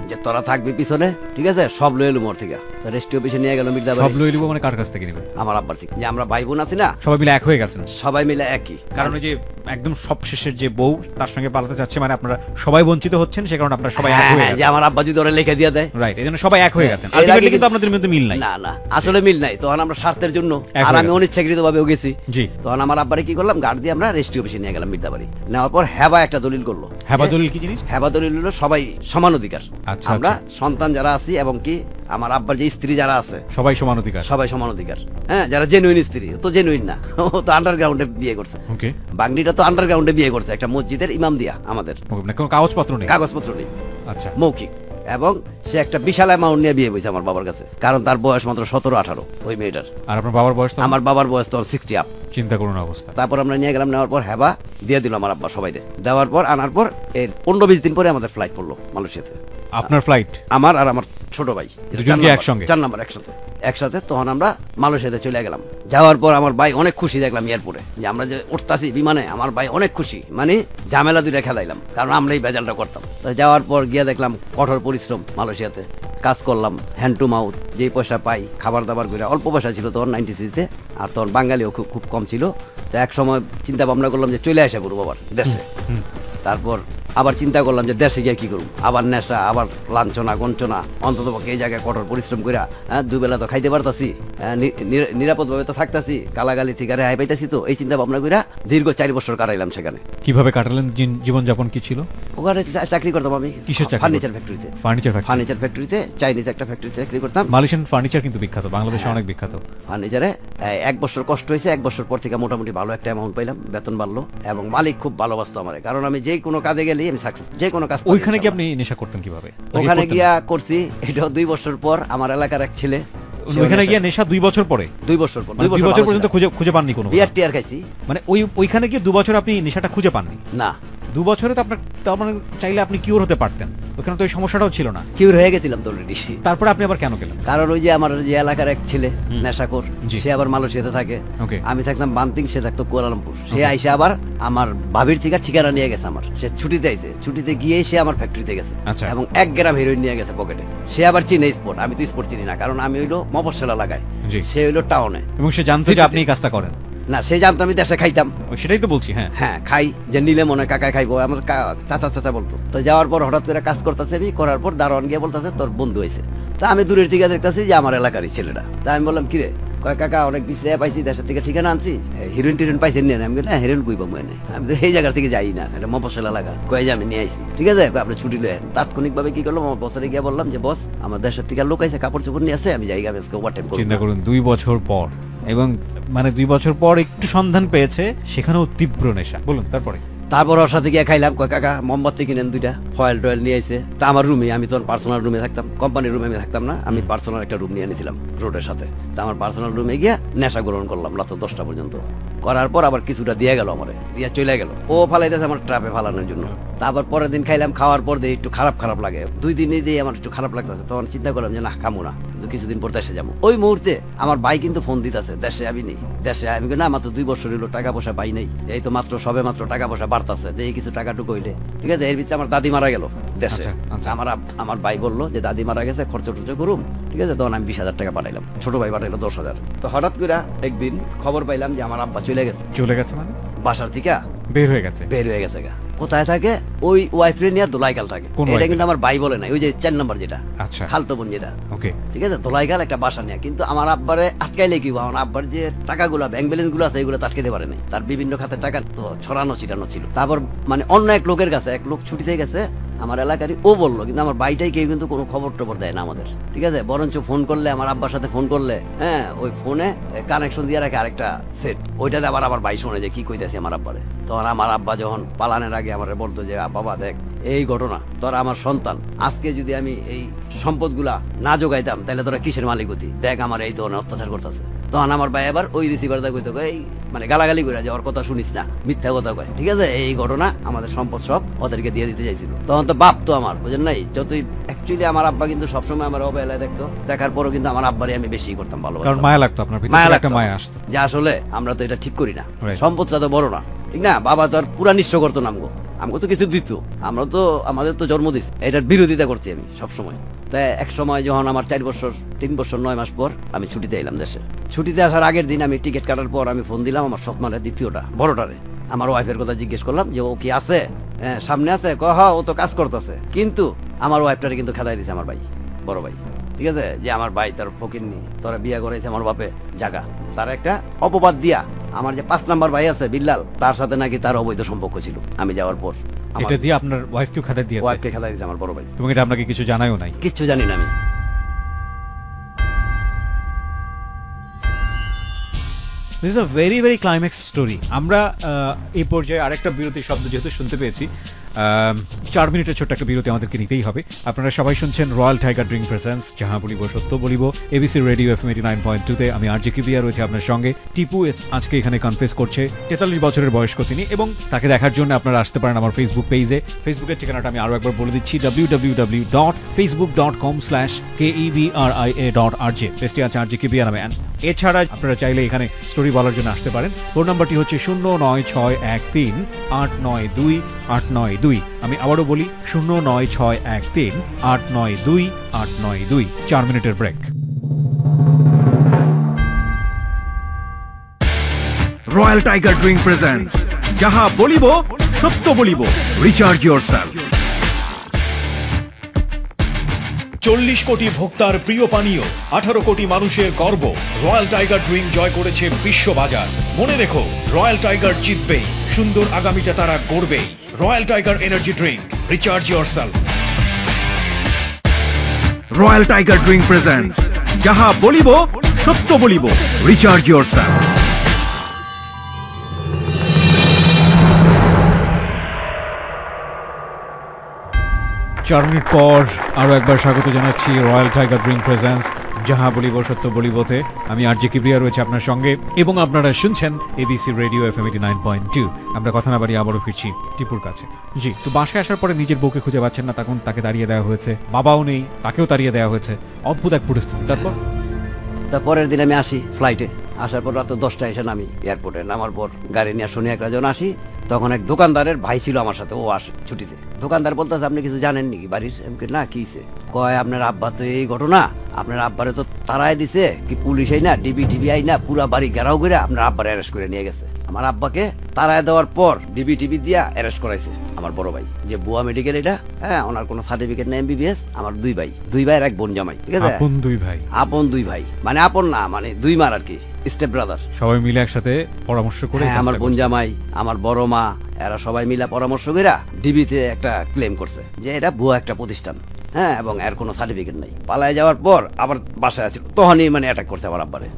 যে তোরা থাকবি পিছনে, ঠিক আছে, সব লয়ে এলো মোর থেকে। রেস্ট্রি অফিসে নিয়ে গেল মির্জাবাড়ি। সব লয়ে এলো মানে কার কাছ থেকে নেবেন? আমার আব্বার থেকে। যে আমরা ভাই বোন আছি না, সবাই মিলে এক হয়ে গেছেন। সবাই মিলে একই, কারণ ওই যে একদম সব শেষের যে বউ, তার সঙ্গে পালাতে চাচ্ছে, মানে আপনারা সবাই বঞ্চিত হচ্ছেন, সে কারণে আপনারা সবাই এক হয়ে গেছেন। যে আমার আব্বা যদি ওরা লিখে দিয়ে দেয়, রাইট, এজন্য সবাই এক হয়ে গেছেন। আলটিমেটলি কিন্তু আপনাদের মধ্যে মিল নাই। না, আসলে মিল নাই। তখন আমরা স্বার্থের জন্য, আর আমি অনিচ্ছাকৃত ভাবে গেছি। জি। তখন আমার আব্বারে কি করলাম, গার্ড দিয়ে আমরা রেস্ট্রি অফিসে নিয়ে গেলাম মির্জাবাড়ি। নেওয়ার পর হেবা একটা দলিল করলো। হেবা দলিল কি জিনিস? হেবা দলিল হলো সবাই সমান অধিকার। আমরা সন্তান যারা আছি এবং কি আমার আব্বার যে স্ত্রী যারা আছে, সবাই সমান অধিকার। সবাই সমান অধিকার। হ্যাঁ, যারা জেনুইন স্ত্রী, তো জেনুইন না, ও তো আন্ডারগ্রাউন্ডে বিয়ে করছে। ওকে, বাগনিটা তো আন্ডারগ্রাউন্ডে বিয়ে করছে, একটা মসজিদের ইমাম দিয়া আমাদের। কোনো কাগজপত্র নেই? কাগজপত্র নেই, আচ্ছা, মৌখিক। এবং সে একটা বিশাল অ্যামাউন্ট নিয়ে বিয়ে হয়েছে আমার বাবার কাছে, কারণ তার বয়স মাত্র 17-18 ওই মেয়েটার। আর আপনার বাবার বয়স তো? আমার বাবার বয়স তো 60 আপ। চিন্তা করুন অবস্থা। তারপর আমরা নিয়ে গেলাম, নেওয়ার পর হেবা দিয়ে দিল আমার আব্বা সবাই দেওয়ার পর আনার পর এর 15-20 দিন পরে আমাদের ফ্লাইট পড়লো মালয়েশিয়াতে। আপনার ফ্লাইট? আমার আর আমার ছোট ভাই দুজনকে একসঙ্গে? 4 নাম্বার একসাথে। তখন আমরা মালয়েশিয়াতে চলে গেলাম। যাওয়ার পর আমার ভাই অনেক খুশি দেখলাম এয়ারপোর্টে যে আমরা যে উঠতাছি বিমানে, আমার ভাই অনেক খুশি, মানে ঝামেলা দুইটা খেলাইলাম, কারণ আমরা এই বেজালটা করতাম। তো যাওয়ার পর গিয়ে দেখলাম কঠোর পরিশ্রম, মালয়েশিয়াতে কাজ করলাম হ্যান্ড টু মাউথ, যেই পয়সা পাই খাবার দাবার করে, অল্প পয়সা ছিল তখন 93-তে, আর তখন বাঙালিও খুব কম ছিল। তো এক সময় চিন্তা ভাবনা করলাম যে চলে আসা করবো আবার দেশে। তারপর আবার চিন্তা করলাম যে দেশে গিয়ে কি করবো, আবার নেশা, আবার লাঞ্ছনা গঞ্চনা, অন্তত এই জায়গায় কঠোর পরিশ্রম করে দুবেলা তো খাইতে পারতাছি, নিরাপদ ভাবে তো থাকতাছি, গালাগালি থেকে হাই পাইতাছি। তো এই চিন্তা ভাবনা করে দীর্ঘ 4 বছর কাটাইলাম সেখানে। কিভাবে কাটালেন? জীবনযাপন কি ছিল ওখানে? চাকরি করতাম আমি। কিসের চাকরি? ফার্নিচার ফ্যাক্টরিতে। ফার্নিচার ফ্যাক্টরিতে, চাইনিজ একটা ফ্যাক্টরিতে চাকরি করতাম। মালয়েশিয়ান ফার্নিচার কিন্তু বিখ্যাত, বাংলাদেশে অনেক বিখ্যাত ফার্নিচারে। 1 বছর কষ্ট হয়েছে, 1 বছর পর থেকে মোটামুটি ভালো একটা অ্যামাউন্ট পাইলাম, বেতন বাড়লো, এবং মালিক খুব ভালোবাসতো আমার, কারণ আমি যে কোনো কাজে গেলে আমি সাকসেস, যে কোনো কাজ। ওইখানে কি আপনি নেশা করতেন কিভাবে? ওখানে গিয়া করছি, এটা 2 বছর পর আমার এলাকার এক ছেলে, ওইখানে গিয়ে নেশা 2 বছর পরে? 2 বছর পর, 2 বছর পর্যন্ত খুঁজে পাননি কোনো? বিয়ার টিয়ার খাইছি। মানে ওইখানে গিয়ে 2 বছর আপনি নেশাটা খুঁজে পাননি? না। 2 বছরে তো আপনার, তার মানে চাইলে আপনি কিউর হতে পারতেন, ওখানে তো ওই সমস্যাটাও ছিল না। কিউর হয়ে গেছিলাম তো অলরেডি। তারপরে আপনি আবার কেন গেলেন? কারণ ওই যে আমার যে এলাকার এক ছেলে নেশাখোর, সে আবার মালয়েশিয়াতে থাকে, আমি থাকতাম বান্তিং, সে থাকতো কুয়ালালামপুর। সে আইসে আবার আমার ভাবির থেকে ঠিকানা নিয়ে গেছে আমার, সে ছুটিতে আইছে, ছুটিতে গিয়ে সে আমার ফ্যাক্টরিতে গেছে এবং 1 গ্রাম হেরোইন নিয়ে গেছে পকেটে। সে আবার চিনে স্পট, আমি তো স্পট চিনি না, কারণ আমি হইলো মফস্বল এলাকায়, সে হইলো টাউনে। এবং সে জানতো যে আপনি এই কাজটা করেন? না, সে জানতো আমি দেশে খাইতাম। সেটাই তো বলছি। হ্যাঁ খাই, যে নিলে মনে কাকা খাইবো, আমার চাচা বলতো। তো যাওয়ার পর হঠাৎ করে কাজ করতেছে, আমি করার পর দারোয়ান গিয়ে বলতেছে তোর বন্ধু হয়েছে। তা আমি দূরের দিকে দেখতেছি যে আমার এলাকারই ছেলেটা। তা আমি বললাম কিরে? কয় কাকা অনেক পিছিয়ে পাইছি, দেশের থেকে ঠিকানা আনছিস, হিরোইন টিরোইন পাইছেন নিয়ে? আমি বলি হিরোইন কইব মনে, আমি তো এই জায়গা থেকে যাই না, এটা মফস্বল এলাকা। কয়ে যে আমি নিয়ে আইছি, ঠিক আছে আপনি ছুটি লয়েন। তাৎক্ষণিক ভাবে কি করলাম, আমার বসে গিয়ে বললাম যে বস আমার দেশের থেকে লোক আইছে, কাপড় চোপড় নিয়ে আসে, আমি জায়গা আজকে ওভারটাইম করব। চিন্তা করুন 2 বছর পর, এবং মানে 2 বছর পর একটু সন্ধান পেয়েছে, সেখানেও তীব্র নেশা। বলুন তারপর ওর সাথে গিয়ে খাইলাম। কয় কাকা মোমবাতি কিনেন 2টা, ফয়েল টয়েল নিয়ে আইছে। তা আমার রুমে, আমি তো পার্সোনাল রুমে থাকতাম, কোম্পানির রুমে আমি থাকতাম না, আমি পার্সোনাল একটা রুম নিয়ে নিয়েছিলাম রোডের সাথে। তা আমার পার্সোনাল রুমে গিয়ে নেশা গ্রহণ করলাম রাত 10টা পর্যন্ত। করার পর আবার কিছুটা দিয়ে গেল আমারে, দিয়ে চলে গেল, ও ফালাইতেছে আমার ট্রাপে ফালানোর জন্য। তারপর পরের দিন খাইলাম, খাওয়ার পর দিয়ে একটু খারাপ লাগে, 2 দিনই দিয়ে আমার একটু খারাপ লাগতেছে। তখন চিন্তা করলাম যে না খামো না, কিছুদিন পর দেশে যাবো। ওই মুহূর্তে আমার ভাই কিন্তু ফোন দিতেছে, দেশে যাবি নি? দেশে আমি না, মাত্র 2 বছর হলো, টাকা পয়সা পাই নাই, এই তো মাত্র সবে মাত্র টাকা পয়সা বাড়তাছে, এই কিছু টাকা টুকু হইলে। ঠিক আছে, এর ভিতরে আমার দাদি মারা গেল দেশে। আমার ভাই বললো যে দাদি মারা গেছে, খরচ টর্চ করুম। ঠিক আছে, তখন আমি 20,000 টাকা পাঠাইলাম, ছোট ভাই পাঠাইলো 10,000। তো হঠাৎ করে একদিন খবর পাইলাম যে আমার আব্বা চলে গেছে। মানে বাসার থেকে বের হয়ে গেছে গা। কোথায় থাকে? ওই ওয়াইফরে নিয়ে দোলাইগাল থাকে। এটা কিন্তু আমার ভাই বলে না, ওই যে 4 নম্বর যেটা, খালতো বোন যেটা। ঠিক আছে, দোলাইগাল একটা বাসা নিয়ে। কিন্তু আমার আব্বারে আটকাইলে কি, আমার আব্বার যে টাকাগুলো, ব্যাংক ব্যালেন্স গুলো আছে, এগুলো আটকাতে পারে নাই। তার বিভিন্ন খাতে টাকা তো ছড়ানো ছিটানো ছিল। তারপর মানে অন্য এক লোকের কাছে, এক লোক ছুটিতে গেছে আমার এলাকারই, ও বললো, কিন্তু আমার ভাইটাই কেউ কিন্তু কোনো খবর টবর দেয় না আমাদের। ঠিক আছে, বরঞ্চ ফোন করলে, আমার আব্বার সাথে ফোন করলে, ওই ফোনে কানেকশন দিয়ে রাখে আরেকটা সেট, ওইটাতে আমার ভাই শোনে যে কি কইতেছে আমার আব্বারে। তখন আমার আব্বা যখন পালানের আগে আমার বলতো যে বাবা দেখ এই ঘটনা, তোরা আমার সন্তান, আজকে যদি আমি এই সম্পদগুলা না যোগাইতাম তাহলে তোরা কিসের মালিক হতি, দেখ আমার এই ধরনের অত্যাচার করতেছে। তখন আমার ভাই আবার ওই রিসিভার দা কইতো, এই মানে গালাগালি করে যে ওর কথা শুনিস না, মিথ্যা কথা কয়। ঠিক আছে, এই ঘটনা আমাদের সম্পদ সব ওদেরকে দিয়ে দিতে চাইছিল। তখন তো বাপ তো আমার, বুঝেন নাই, যতই অ্যাকচুয়ালি আমার আব্বা কিন্তু সবসময় আমার অবহেলায় দেখতো, দেখার পরও কিন্তু আমার আব্বারই আমি বেশি করতাম ভালো, কারণ মায়া লাগতো, আপনার ভিতরে একটা মায়া আসতো যে আসলে আমরা তো এটা ঠিক করি না, সম্পদটা তো বড় না, ঠিক না? বাবা তো আর পুরা নিঃস্ব করতো না, আমাকে তো কিছু দিত, আমরা তো আমাদের তো জন্ম দিচ্ছি, এটার বিরোধিতা করছি আমি সবসময়। তাই এক সময় যখন আমার 3 বছর 9 মাস পর আমি ছুটিতে এলাম দেশে। ছুটিতে আসার আগের দিন আমি টিকিট কাটার পর আমি ফোন দিলাম আমার সৎমানের দ্বিতীয়টা বড়টারে, আমার ওয়াইফের কথা জিজ্ঞেস করলাম যে ও কি আছে, সামনে আছে? হ্যাঁ, ও তো কাজ করতেছে। কিন্তু আমার ওয়াইফটারে কিন্তু খেদাই দিছে আমার ভাই, বড় ভাই। ঠিক আছে, যে আমার ভাই তার ফকিরনি, তোরা বিয়া করেছে আমার বাপে জাগা, তার একটা অপবাদ দিয়া আমার যে 5 নাম্বার ভাই আছে বিল্লাল, তার সাথে নাকি তার অবৈধ সম্পর্ক ছিল। আমি যাওয়ার পর এটা দিয়ে আপনার ওয়াইফকেও খেদাই দিয়েছে? ওয়াইফকে খেদাই দিয়েছে আমার বড় ভাই। এবং এটা আপনাকে কিছু জানায়ও নাই? কিচ্ছু জানি না আমি। This is a very very climax story. আমরা এই পর্যায়ে আরেকটা বিরতির শব্দ যেহেতু শুনতে পেয়েছি, 4 মিনিটের ছোট্ট একটা বিরতি আমাদেরকে নিতেই হবে। আপনারা সবাই শুনছেন রয়্যাল টাইগার ড্রিঙ্ক প্রেজেন্টস যাহা বলিব সত্য বলিব, এবিসি রেডিও এফএম 89.2 তে। আমি আরজে কিবিয়া রয়েছে আপনার সঙ্গে। টিপু আজকে এখানে কনফেস করছে, 43 বছরের বয়স্ক তিনি, এবং তাকে দেখার জন্য আপনারা আসতে পারেন আমার ফেসবুক পেজে। ফেসবুকের ঠিকানাটা আমি আরো একবার বলে দিচ্ছি, www.facebook.com/KEBRIA.RJ। পেজটি আছে আরজে কিবিয়া নামে। এছাড়া আপনারা চাইলে এখানে স্টোরি বলার জন্য আসতে পারেন। ফোন নাম্বারটি হচ্ছে 09613892892। আমি আবারও বলি 09613892892। 4 মিনিটের break. Royal Tiger drink presents যাহা বলিব সত্য বলিব, রিচার্জ ইয়োরসেলফ। 40 কোটি ভোক্তার প্রিয় পানীয়, 18 কোটি মানুষের গর্ব, রয়্যাল টাইগার ড্রিঙ্ক জয় করেছে বিশ্ববাজার। মনে রেখো, রয়্যাল টাইগার জিতবেই, সুন্দর আগামীটা তারা গড়বেই। Royal Tiger energy drink, recharge yourself. Royal Tiger drink presents যাহা বলিব সত্য বলিব, রিচার্জ ইয়োরসেলফ। 4 মিনিট পর আরো একবার স্বাগত জানাচ্ছি রয়্যাল টাইগার ড্রিঙ্ক প্রেজেন্টস যাহা বলিব সত্য বলিবতে। আমি আরজে কিবরিয়া রয়েছে আপনার সঙ্গে, এবং আপনারা শুনছেন এবিসি রেডিও এফএম 89.2। আমরা কথা না বাড়িয়ে আবারও ফিরছি টিপুর কাছে। জি, তো বাসায় আসার পরে নিজের বউকে খুঁজে পাচ্ছেন না, তখন তাকে তাড়িয়ে দেওয়া হয়েছে, বাবাও নেই, তাকেও তাড়িয়ে দেওয়া হয়েছে। অদ্ভুত এক পরিস্থিতি। তারপরের দিন আমি আসি ফ্লাইটে, আসার পর রাত 10টায় এসে নামি এয়ারপোর্টে। নামার পর গাড়ি নিয়ে শনি একটা জন আসি, তখন এক দোকানদারের ভাই ছিল আমার সাথে, ও আসে ছুটিতে। দোকানদার বলতেছে, আপনি কিছু জানেন নাকি বাড়ির? না, কি কয়, আপনার আব্বা তো এই ঘটনা, আপনার আব্বারে তো তারাই দিছে, কি পুলিশ আই না, ডিবি টিভি আই না, পুরা বাড়ি ঘেরাও করে আপনার আব্বারে অ্যারেস্ট করে নিয়ে গেছে। আমার আব্বাকে তারায় দেওয়ার পর ডিবি টিভি দিয়া অ্যারেস্ট করাইছে আমার বড় ভাই, যে বুয়া মেডিকেল এটা। হ্যাঁ, ওনার কোনো সার্টিফিকেট নেই, এমবিবিএস। আমার দুই ভাইয়ের এক বোন জামাই, ঠিক আছে? আপন দুই ভাই, মানে আপন না, মানে দুই মার আর কি, স্টেপ ব্রাদার্স। সবাই মিলে একসাথে পরামর্শ করে, আমার বোন জামাই, আমার বড় মা, এরা সবাই মিলে পরামর্শ করে ডিবিতে একটা ক্লেম করছে যে এটা ভুয়া একটা প্রতিষ্ঠান। হ্যাঁ, এবং এর কোনো সার্টিফিকেট নাই। পালায় যাওয়ার পর আবার বাসায় আছে, তখনই মানে অ্যাটাক করছে আমার আব্বারে,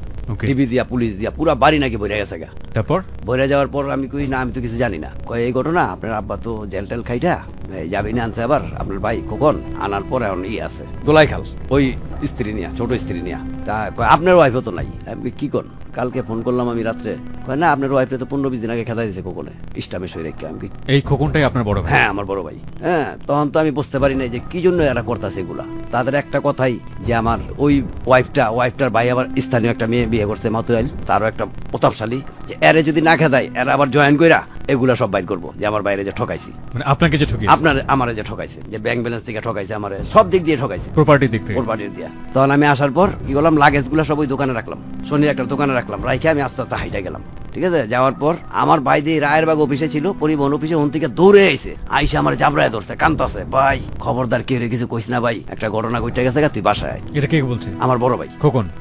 টিভি দিয়া, পুলিশ দিয়া, পুরা বাড়ি নাকি বইরা গেছে গা। তারপর বইরা যাওয়ার পর আমি কই, না আমি তো কিছু জানি না। কয়, এই ঘটনা, আপনার আব্বা তো জেল টেল খাইটা যাবি না, আনছে আবার আপনার ভাই খোকন, আনার পর এখন আছে দোলাই খাল, ওই স্ত্রী নিয়া, ছোট স্ত্রী নিয়া। তা কয়, আপনার ওয়াইফও তো নাই। আমি কি কন, কালকে ফোন করলাম আমি রাত্রে। কয়, না, আপনার ওয়াইফে তো 15-20 দিন আগে খেদা দিয়েছে খোকনে, ইস্টামে সই রেখে। আমি, এই খোকনটাই আপনার বড় ভাই? হ্যাঁ, আমার বড় ভাই। হ্যাঁ, তখন তো আমি বুঝতে পারি নাই যে কি জন্য এরা করতেছে এগুলা। তাদের একটা কথাই যে আমার ওই ওয়াইফটার ভাই আবার স্থানীয় একটা মেয়ে বিয়ে করছে, মাতুয়াইল, তারও একটা প্রতাপশালী, যে এরে যদি না খেদাই এরা আবার জয়েন কইরা এগুলা সব বাইর করবো, যে আমার বাইরে যে ঠকাইছি, মানে আপনাকে যে ঠকাইছে, আমারে যে ঠকাইছে, যে ব্যাংক ব্যালেন্স থেকে ঠকাইছে, আমারে সব দিক দিয়ে ঠকাইছে, প্রপার্টি দিয়া। তখন আমি আসার পর কি করলাম, লাগেজ গুলা সব ওই দোকানে রাখলাম, শনির একটা দোকানে রাখলাম, রাইখে আমি আস্তে আস্তে হাইটা গেলাম। ঠিক আছে, যাওয়ার পর আমার ভাই দিয়ে রায়েরবাগ অফিসে ছিল, পরিবহন অফিসে, ওন থেকে দৌড়ে আইছে, আইসা আমার জাবরায় ধরছে, কান্তাছে, ভাই খবরদার কেউ কিছু কইস না ভাই, একটা ঘটনা ঘটে গেছে, তুই বাসায়। এটা কে বলছে? আমার বড় ভাই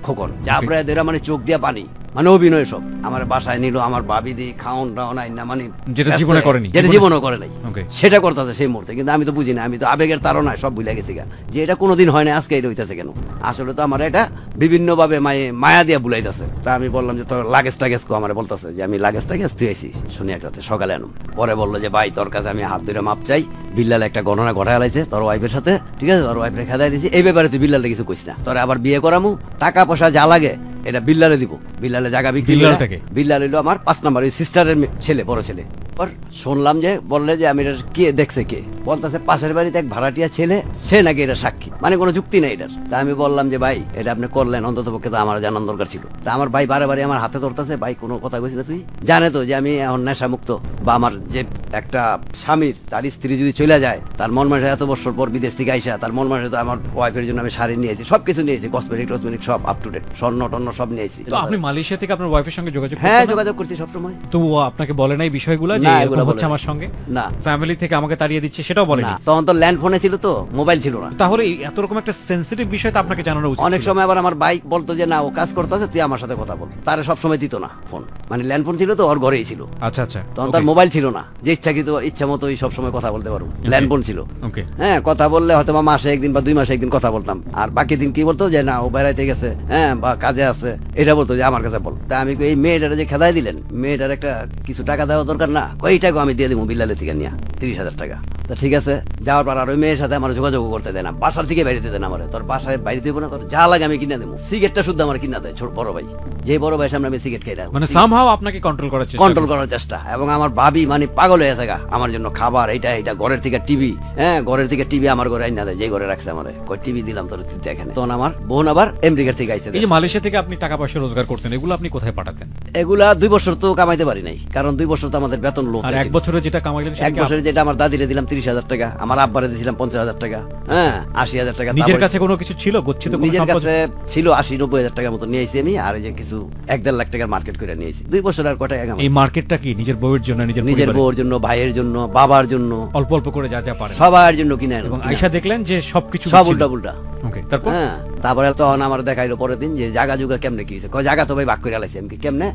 খোকন। জাবরায় ধরে মানে চোখ দিয়া পানি, মানে অভিনয় সব। আমার বাসায় নিল, আমার ভাবি দি খাওন টাউন আইনা, মানে যেটা জীবনও করে নাই সেটা করতেছে সেই মুহূর্তে। কিন্তু আমি তো বুঝি না, আমি তো আবেগের তাড়নায় সব ভুলে গেছি গা, যে এটা কোনোদিন হয় না, আজকে এটা হইতেছে কেন। আসলে তো আমার এটা বিভিন্ন ভাবে মায়া দিয়া বুলাইতেছে। তা আমি বললাম যে তোর লাগেজ টাগেজ কো, আমার বলতেছে যে আমি লাগেজ টাগেজ তুই আইসি শুনি একটা সকালে আনুম। পরে বললো যে ভাই তোর কাছে আমি হাত ধরে মাপ চাই, বিল্লাল একটা ঘটনা ঘটায় লাইছে তোর ওয়াইফের সাথে, ঠিক আছে? তোর ওয়াইফের খেদাই দিছি, এই ব্যাপারে তুই বিল্লালে কিছু কইস না, তোর আবার বিয়ে করামু, টাকা পয়সা যা লাগে এটা বিল্লালে দিব, বিল্লালে জায়গা বিক্রি। বিল্লাল হইলো আমার 5 নাম্বার ওই সিস্টারের ছেলে, বড় ছেলে। শুনলাম যে বললে যে আমি এটা কে দেখছে, কে বলতেছে পাশের বাড়িতে এক ভাড়াটিয়া ছেলে, সে নাকি এটা সাক্ষী, মানে কোনো যুক্তি নেই এটার। তা আমি বললাম যে ভাই এটা আপনি করলেন, অন্তত পক্ষে তো আমার জানার দরকার ছিল। তা আমার ভাই বারে বারে আমার হাতে ধরতেছে, ভাই কোনো কথা কইস না, তুই জানে তো যে আমি এখন নেশা মুক্ত, বা আমার যে একটা স্বামীর তার স্ত্রী যদি চলে যায়, তার মন মাসে এত বছর পর বিদেশ থেকে আইসা, তার মন মাসে তো আমার ওয়াইফের জন্য আমি শাড়ি নিয়েছি, সবকিছু নিয়েছি, কসমেটিক সব আপ টু ডেট, স্বর্ণ টর্ণ সব নিয়েছি। তো আপনি মালয়েশিয়া থেকে আপনার ওয়াইফের সঙ্গে যোগাযোগ? হ্যাঁ, যোগাযোগ করছি সবসময়। তো আপনাকে বলে নাই বিষয়গুলো যে এগুলো হচ্ছে আমার সঙ্গে? না, ফ্যামিলি থেকে আমাকে তাড়িয়ে দিচ্ছে সেটাও বলে না। তখন তো ল্যান্ড ফোনে ছিল, তো মোবাইল ছিল না। তাহলে এত রকম একটা সেনসিটিভ বিষয় তো আপনাকে জানানো উচিত। অনেক সময় আবার আমার বাইক বলতো যে না ও কাজ করতেছে, তুই আমার সাথে কথা বল, তারা সব সময় দিত না ফোন, মানে ল্যান্ড ফোন ছিল তো ওর ঘরেই ছিল। আচ্ছা আচ্ছা, তখন তার মোবাইল ছিল না, যে ইচ্ছা মতো সব সময় কথা বলতে পারবো, ল্যান্ড ফোন ছিল। হ্যাঁ, কথা বললে হয়তো মাসে একদিন বা 2 মাসে একদিন কথা বলতাম, আর বাকি দিন কি বলতো যে না ও বেড়াইতে গেছে, হ্যাঁ, বা কাজে আছে, এটা বলতো যে আমার আমার কাছে বল। তা আমি কই এই মেয়েটারে যে খেদাই দিলেন, মেয়েটার একটা কিছু টাকা দেওয়া দরকার না? কই টাকা আমি দিয়ে দিব বিল্লালের থেকে নিয়ে 30,000 টাকা। তা ঠিক আছে, যাওয়ার পর আর ওই মেয়ের সাথে আমার যোগাযোগ করতে দেয় না, বাসার থেকে বাইরে দেয় না আমার। তোর বাসায় বাইরে দেবো না, তোর যা লাগে আমি কিনে দেবো। সিগারেটটা শুদ্ধ আমার কিনা দেয় ছোট বড় ভাই, যে বড় ভাই সামনে আমি সিগারেট খাই না, মানে সামহাও আপনাকে কন্ট্রোল করার চেষ্টা কন্ট্রোল করার চেষ্টা। এবং আমার ভাবি মানে পাগল হয়ে থাকা আমার জন্য, খাবার এইটা এইটা, ঘরের থেকে টিভি, হ্যাঁ ঘরের থেকে টিভি আমার ঘরে আইনা দেয়, যে ঘরে রাখছে আমার, কই টিভি দিলাম তোর তুই দেখেন। তখন আমার বোন আবার আমেরিকা থেকে আইছে। এই যে মালয়েশিয়া থেকে আপনি টাকা পয়সা রোজগার করতেন, এগুলো আপনি কোথায় পাঠাতেন? এগুলা 2 বছর তো কামাইতে পারি নাই, কারণ 2 বছর তো আমাদের বেতন লো। আর 1 বছরে যেটা কামাইলেন, এক বছরে যেটা আমার দাদিরে দিলাম 30,000 টাকা, আমার আব্বারে দিয়েছিলাম 50,000 টাকা, হ্যাঁ 80,000 টাকা। নিজের কাছে কোনো কিছু ছিল, গচ্ছিত কোনো নিজের সম্পদ? কাছে ছিল 80-90,000 টাকার মতো নিয়েছি আমি, আর এই যে কিছু 1-1.5 লাখ টাকার মার্কেট করে নিয়েছি। 2 বছর আর কটা টাকা। এই মার্কেটটা কি নিজের বউয়ের জন্য, নিজের বউয়ের জন্য, ভাইয়ের জন্য, বাবার জন্য, অল্প অল্প করে যা যা পারে সবার জন্য কিনে। এবং আয়শা দেখলেন যে সবকিছু সব উল্টা পুল্টা। ওকে, তারপর? হ্যাঁ, তারপরে তখন আমার দেখাইলো পরের দিন যে জায়গা জুগা কেমনে কি হয়েছে। কয় জায়গা তো ভাই ভাগ করে আলাইছি। আমি কেমনে?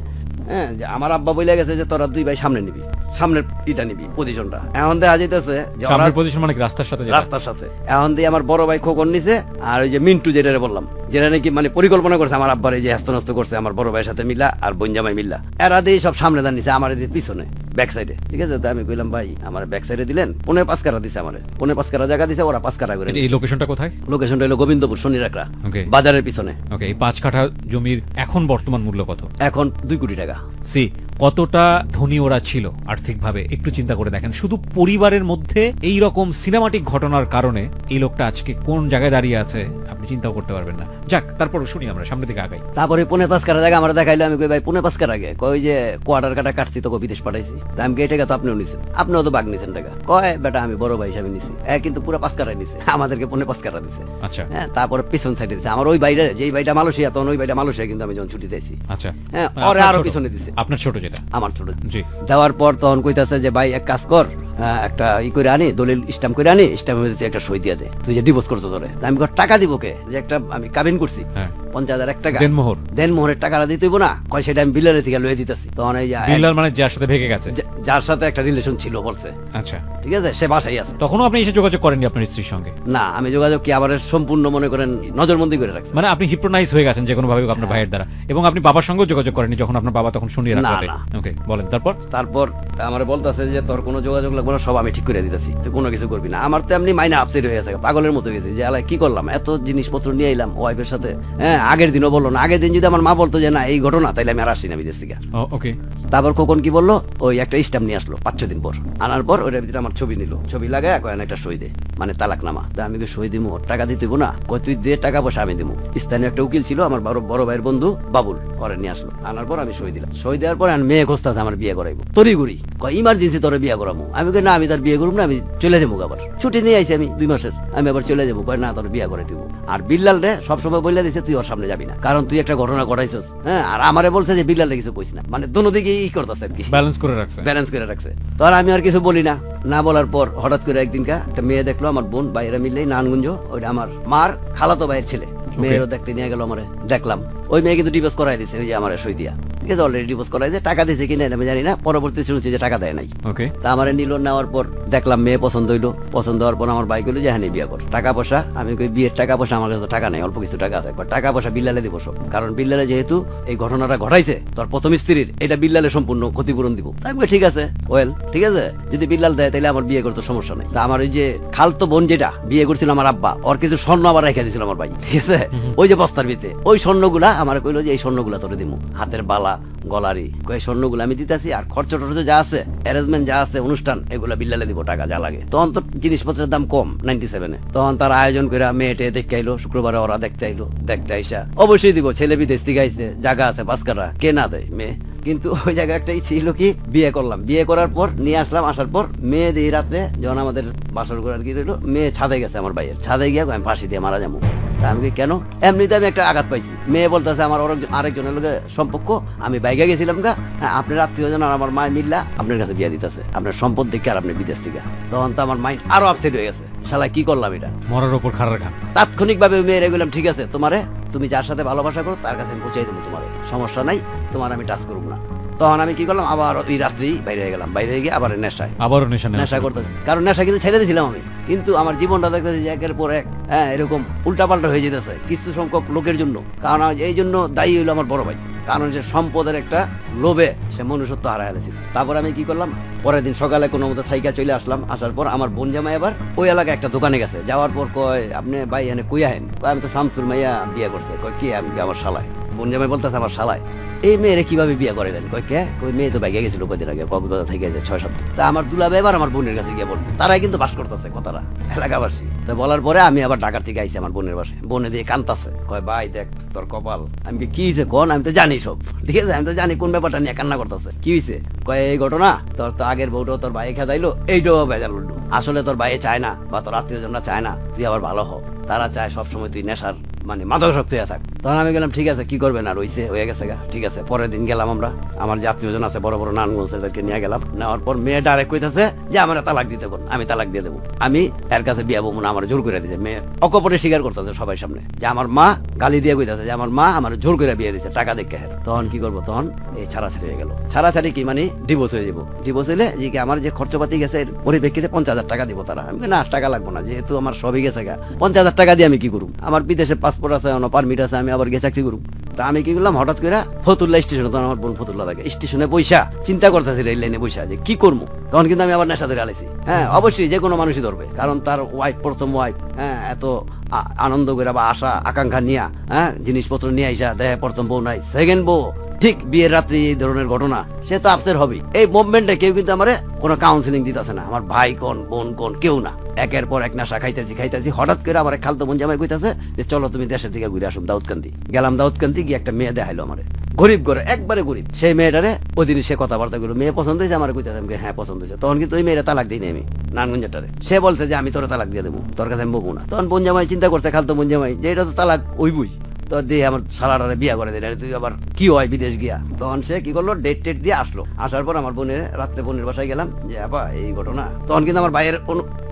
হ্যাঁ, যে আমার আব্বা বলে গেছে যে তোরা 2 ভাই সামনে নিবি, সামনের ইটা নিবি পজিশনটা। এখন দেখা যাইতেছে যে সামনের পজিশন মানে রাস্তার সাথে, রাস্তার সাথে। এখন দিয়ে আমার বড় ভাই খোকন নিছে, আর ওই যে মিন্টু যেটা বললাম, যেটা নাকি মানে পরিকল্পনা করছে আমার আব্বার, এই যে হস্তনস্ত করছে আমার বড় ভাইয়ের সাথে মিলা আর বঞ্জামাই মিল্লা, এরা দিয়ে সব সামনে দান নিছে, আমার দিয়ে পিছনে ব্যাক সাইডে। ঠিক আছে, তো আমি কইলাম ভাই আমার ব্যাক সাইডে দিলেন, 5.5 কাঠা দিছে আমার, 5.5 কাঠা জায়গা দিছে, ওরা 5 কাঠা করে। এই লোকেশনটা কোথায়? লোকেশনটা হলো গোবিন্দপুর শনিরাকড়া ওকে, বাজারের পিছনে। ওকে, এই 5 কাঠা জমির এখন বর্তমান মূল্য কত? এখন 2 কোটি টাকা। সি কতটা ধনী ওরা ছিল আর্থিকভাবে একটু চিন্তা করে দেখেন। শুধু পরিবারের মধ্যে এই রকম সিনেমাটিক ঘটনার কারণে এই লোকটা আজকে কোন জায়গায় দাঁড়িয়ে আছে আপনি চিন্তাও করতে পারবেন না। যাক, তারপর শুনি, আমরা সামনের দিকে আগাই। তারপরে 5.5 কাঠা জায়গা আমার দেখাইলো। আমি কই ভাই 5.5 কাঠা আগে, কই যে কোয়ার্টার কাটা কাটছি তোকে বিদেশ পাঠাইছি। আমি এই টাকা তো আপনিও নিছেন, আপনিও তো বাগ নিছেন টাকা। কয় বেটা আমি বড় ভাই হিসাবে নিছি, কিন্তু পুরো 5 কাঠা নিছে, আমাদেরকে 5.5 কাঠা দিছে। আচ্ছা, হ্যাঁ, তারপরে পিছন সাইডে দিছে আমার ওই বাইরে, যেই বাইটা মালয়েশিয়া, তখন ওই বাইটা মালয়েশিয়া কিন্তু আমি যখন ছুটি দিয়েছি। আচ্ছা, হ্যাঁ, ওরে আরো পিছনে দিছে। আপনার ছোট যেটা? আমার ছোট। জি। দেওয়ার পর তখন কইতাছে যে ভাই এক কাজ কর, একটা ই করে আনি, দলিল স্ট্যাম্প করে আনি, স্ট্যাম্পের মধ্যে একটা সই দিয়ে দে, তুই যে ডিভোর্স করছো তোরে। আমি টাকা দিব কে, যে একটা আমি কাবিন করছি 50,000 টাকা দেনমোহর, দেনমোহরের টাকাটা দিতে হইব না? কয় সেটা আমি বিল্লারের থেকে লয়ে দিতেছি। তখন এই যে বিল্লাল মানে যার সাথে ভেগে গেছে, যার সাথে একটা রিলেশন ছিল বলছে। আচ্ছা, ঠিক আছে, সে বাসায় আছে। তখনও আপনি এসে যোগাযোগ করেননি আপনার স্ত্রীর সঙ্গে? না, আমি যোগাযোগ কি আবার সম্পূর্ণ মনে করেন নজরবন্দি করে রাখছি। মানে আপনি হিপনোটাইজ হয়ে গেছেন যে কোনো ভাবে আপনার ভাইয়ের দ্বারা, এবং আপনি বাবার সঙ্গে যোগাযোগ করেননি যখন আপনার বাবা তখন শুনিয়ে রাখতে। ওকে, বলেন তারপর। তারপর আমার বলতেছে যে তোর কোনো যোগাযোগ লাগবে না, সব আমি ঠিক করে দিতেছি, তুই কোনো কিছু করবি না। আমার তো এমনি মাইনা আপসেট হয়ে গেছে, পাগলের মতো হয়ে গেছে যে আলাই কি করলাম, এত জিনিসপত্র নিয়ে এলাম ওয়াইফের সাথে। হ্যাঁ, আগের দিনও বললো না, আগের দিন যদি আমার মা বলতো যে না এই ঘটনা, তাইলে আমি আর আসি না বিদেশ থেকে। ওকে, তারপর কখন কি বললো, ওই একটা স্ট্যাম্প নিয়ে আসলো 5-6 দিন পর। আনার পর ওইটার ভিতরে আমার ছবি নিল, ছবি লাগায় কয়েন একটা সই দে, মানে তালাকনামা। আমি কি সই দিমু, টাকা দিতে না? কয় তুই দে, টাকা পয়সা আমি দিমু। স্থানীয় একটা উকিল ছিল আমার বড় ভাইয়ের বন্ধু বাবুল, ওরে নিয়ে আসলো। আনার পর আমি সই দিলাম। সই দেওয়ার পর মেয়ে খোঁজতেছে আমার বিয়ে করাইবো, তড়িগুড়ি কয় ইমার্জেন্সি তোরে বিয়ে করাবো। আমি কই না, আমি তার বিয়ে করবো না, আমি চলে যাবো। আবার ছুটি নিয়ে আইছি আমি 2 মাসের, আমি আবার চলে যাবো। কয় না, তোর বিয়ে করে দিব। আর বিল্লাল রে সবসময় বলে দিছে তুই ওর সামনে যাবি না, কারণ তুই একটা ঘটনা ঘটাইছস। হ্যাঁ, আর আমারে বলছে যে বিল্লাল কিছু কইস না, মানে দোনো দিকে ই করতেছে আর কি, ব্যালেন্স করে রাখছে, ব্যালেন্স করে রাখছে। তখন আমি আর কিছু বলি না। না বলার পর হঠাৎ করে একদিনকা একটা মেয়ে দেখলো, আমার বোন বাইরে মিললেই নারায়ণগঞ্জ, ওইটা আমার মার খালাতো ভাইয়ের ছেলে। মেয়েরও দেখতে নিয়ে গেল আমারে, দেখলাম ওই মেয়ে কিন্তু ডিভোর্স করাই দিছে, ওই যে আমার সই দিয়া। ঠিক আছে, অলরেডি ডিভোর্স করাই দিয়েছে, টাকা দিয়েছে কিনা আমি জানি না, পরবর্তী শুনছি যে টাকা দেয় নাই। ওকে, তা আমার নিল, নেওয়ার পর দেখলাম মেয়ে পছন্দ হইলো। পছন্দ হওয়ার পর আমার ভাই কইলো যে হ্যাঁ বিয়ে কর, টাকা পয়সা। আমি কই বিয়ের টাকা পয়সা আমার কাছে টাকা নেই, অল্প কিছু টাকা আছে, টাকা পয়সা বিল্লালে দিব সব, কারণ বিল্লালে যেহেতু এই ঘটনাটা ঘটাইছে তোর প্রথম স্ত্রীর, এটা বিল্লালে সম্পূর্ণ ক্ষতিপূরণ দিব। আমি কই ঠিক আছে, ওয়েল ঠিক আছে, যদি বিল্লাল দেয় তাহলে আমার বিয়ে করতে সমস্যা নাই। তা আমার ওই যে খালতো বোন যেটা বিয়ে করছিল আমার আব্বা, ওর কিছু স্বর্ণ আবার রেখে দিয়েছিল আমার ভাই। ঠিক আছে, ওই যে বস্তার ভিতরে ওই স্বর্ণগুলা আমার কইলো যে এই স্বর্ণগুলা তোরে দিমু, হাতের বালা গলারি, কই স্বর্ণগুলো আমি দিতেছি, আর খরচ টরচ যা আছে, অ্যারেঞ্জমেন্ট যা আছে, অনুষ্ঠান, এগুলা বিল্লালে দিব, টাকা যা লাগে। তখন তো জিনিসপত্রের দাম কম 97-এ। তখন তার আয়োজন করে মেয়েটে দেখতে আইলো, শুক্রবারে ওরা দেখতে আইলো। দেখতে আইসা অবশ্যই দিব, ছেলে বিদেশ থেকে আইছে, জায়গা আছে 5 কাঠা, কে না দেয় মেয়ে। কিন্তু ওই জায়গাটাই ছিল কি, বিয়ে করলাম, বিয়ে করার পর নিয়ে আসলাম। আসার পর মেয়ে দিয়ে রাত্রে যখন আমাদের বাসর করে আর কি রইলো, মেয়ে ছাদে গেছে আমার ভাইয়ের, ছাদে গিয়ে আমি ফাঁসি দিয়ে মারা যাবো। আমি কেন, এমনিতে আমি একটা আঘাত পাইছি। মেয়ে বলতেছে আমার আরেকজনের লোকে সম্পর্ক, আমি বাইকে গেছিলাম গা, আপনার আত্মীয়জন আর আমার মায় মিল্লা আপনার কাছে বিয়ে দিতেছে, আপনার সম্পদ দেখে আর আপনি বিদেশ থেকে। তখন তো আমার মাইন্ড আরো আপসেট হয়ে গেছে, শালা কি করলাম এটা, মরার উপর খাড়া ঘা। তাৎক্ষণিক ভাবে মেয়েরে গেলাম, ঠিক আছে তুমি যার সাথে ভালোবাসা করো তার কাছে আমি পৌঁছাই দেবো, তোমার সমস্যা নাই, তোমার আমি টাচ করবো না। তখন আমি কি করলাম, আবার ওই রাত্রি বাইরে হয়ে গেলাম, বাইরে গিয়ে আবার আবারও নেশা করতেছি। কারণ নেশা কিন্তু ছেড়ে দিয়েছিলাম আমি, কিন্তু আমার জীবনটা দেখতেছি যে একের পর এক এরকম উল্টাপাল্টা হয়ে যেতেছে কিছু সংখ্যক লোকের জন্য। কারণ এই জন্য দায়ী হইলো আমার বড় ভাই। কারণ সে সম্পদের একটা লোভে সে মনুষ্যত্ব হারায় ফেলেছিল। তারপর আমি কি করলাম, পরের দিন সকালে কোনো মতো থাইকা চলে আসলাম। আসার পর আমার বোন জামাই এবার ওই এলাকায় একটা দোকানে গেছে, যাওয়ার পর কয় আপনি ভাই এনে কই আহেন? আমি তো শামসুল মাইয়া বিয়ে করছে। কয় কি? আমি আমার শালায়। বোন জামাই বলতেছে আমার শালায়। এই মেয়েরে কিভাবে বিয়ে করাইলেন? কয় কে? কই মেয়ে তো বাইকে গেছিল কদিন আগে, কক্সবাজার থেকে গেছে 6-7 দিন। তা আমার দুলাভাই এবার আমার বোনের কাছে গিয়ে বলছে, তারাই কিন্তু বাস করতেছে কথাটা এলাকাবাসী। তো বলার পরে আমি আবার ঢাকার থেকে আইছি আমার বোনের বাসায়, বোনে দিয়ে কান্তাছে, কয় ভাই দেখ তোর কপাল। আমি কি হয়েছে কোন? আমি তো জানি সব, ঠিক আছে, আমি তো জানি কোন ব্যাপারটা নিয়ে কান্না করতেছে। কি হয়েছে? কয় এই ঘটনা, তোর তো আগের বউটাও তোর ভাই খেদাইলো, এইটাও ভেজাল উল্লু। আসলে তোর ভাই চায় না বা তোর আত্মীয়জনরা চায় না তুই আবার ভালো হ, তারা চায় সবসময় তুই নেশার মানে মাদকাসক্ত হয়ে থাক। তখন আমি গেলাম ঠিক আছে কি করবেন আর, হয়ে গেছে গা, ঠিক আছে। পরের দিন গেলাম আমরা, আমার যে আত্মীয়জন আছে বড় বড় নানগঞ্জ, এদেরকে নিয়ে গেলাম। নেওয়ার পর মেয়ে ডাইরেক্ট কইতাছে যে আমার তালাক দিতে কোন, আমি তালাক দিয়ে দেবো, আমি এর কাছে বিয়ে বমু না, আমার জোর করে দিয়েছে। মেয়ে অকপটে স্বীকার করতেছে সবাই সামনে যে আমার মা গালি দিয়ে কইতাছে যে আমার মা আমার জোর করে বিয়ে দিয়েছে টাকা দেখে। তখন কি করবো? তখন এই ছাড়াছাড়ি হয়ে গেল। ছাড়াছাড়ি কি মানে ডিভোর্স হয়ে যাবো। ডিভোর্স হলে যে কি আমার যে খরচপাতি গেছে এর পরিপ্রেক্ষিতে 50,000 টাকা দিব তারা। আমি না টাকা লাগবো না, যেহেতু আমার সবই গেছে গা, 50,000 টাকা দিয়ে আমি কি করুম? আমার বিদেশে পাসপোর্ট আছে, পারমিট আছে, আমি আবার গিয়ে চাকরি করুম। তা আমি কি করলাম, হঠাৎ করে ফতুল্লা স্টেশনে, তখন আমার বোন ফতুল্লা থাকে, স্টেশনে বৈশা চিন্তা করতেছি রেল লাইনে বৈশা যে কি করবো। তখন কিন্তু আমি আবার নেশা ধরে আলাইছি। হ্যাঁ অবশ্যই যে কোনো মানুষই ধরবে, কারণ তার ওয়াইফ, প্রথম ওয়াইফ, হ্যাঁ এত আনন্দ করে বা আশা আকাঙ্ক্ষা নিয়া, হ্যাঁ জিনিসপত্র নিয়ে আইসা দেখে প্রথম বউ নাই, সেকেন্ড বউ ঠিক বিয়ের রাত্রি এই ধরনের ঘটনা, সে তো আপসেট হবে। এই মুভমেন্টে কেউ কিন্তু আমার কোনো কাউন্সিলিং দিতেছে না, আমার ভাই কোন বোন কোন কেউ না। একের পর এক নেশা খাইতেছি হঠাৎ করে আমার খালতো বোন জামাই কইতাছে যে চলো তুমি দেশের দিকে ঘুরে আসুন দাউদকান্দি। গেলাম দাউদকান্দি, গিয়ে একটা মেয়ে দেখাইলো আমারে, গরিব ঘরে, একবারে গরিব। সেই মেয়েটারে ওই দিন সে কথাবার্তা করলো, মেয়ে পছন্দ হয়েছে আমার, কইতাছে আমি হ্যাঁ পছন্দ হয়েছে। তখন কিন্তু ওই মেয়েরা তালাক দিইনি আমি, নানগঞ্জেরটারে। সে বলছে যে আমি তোরা তালাক দিয়ে দেবো, তোর কাছে আমি বকবো না। তখন বোন জামাই চিন্তা করছে, খালতো বোন জামাই, যে এটা তো তালাক ওইবই, তো দিয়ে আমার সালাটারে বিয়া করে দিলে, তুই আবার কি হয় বিদেশ গিয়া। তখন সে কি করলো, ডেট টেট দিয়ে আসলো। আসার পর আমার বোনের রাত্রে বোনের বাসায় গেলাম যে আপা এই ঘটনা। তখন কিন্তু আমার ভাইয়ের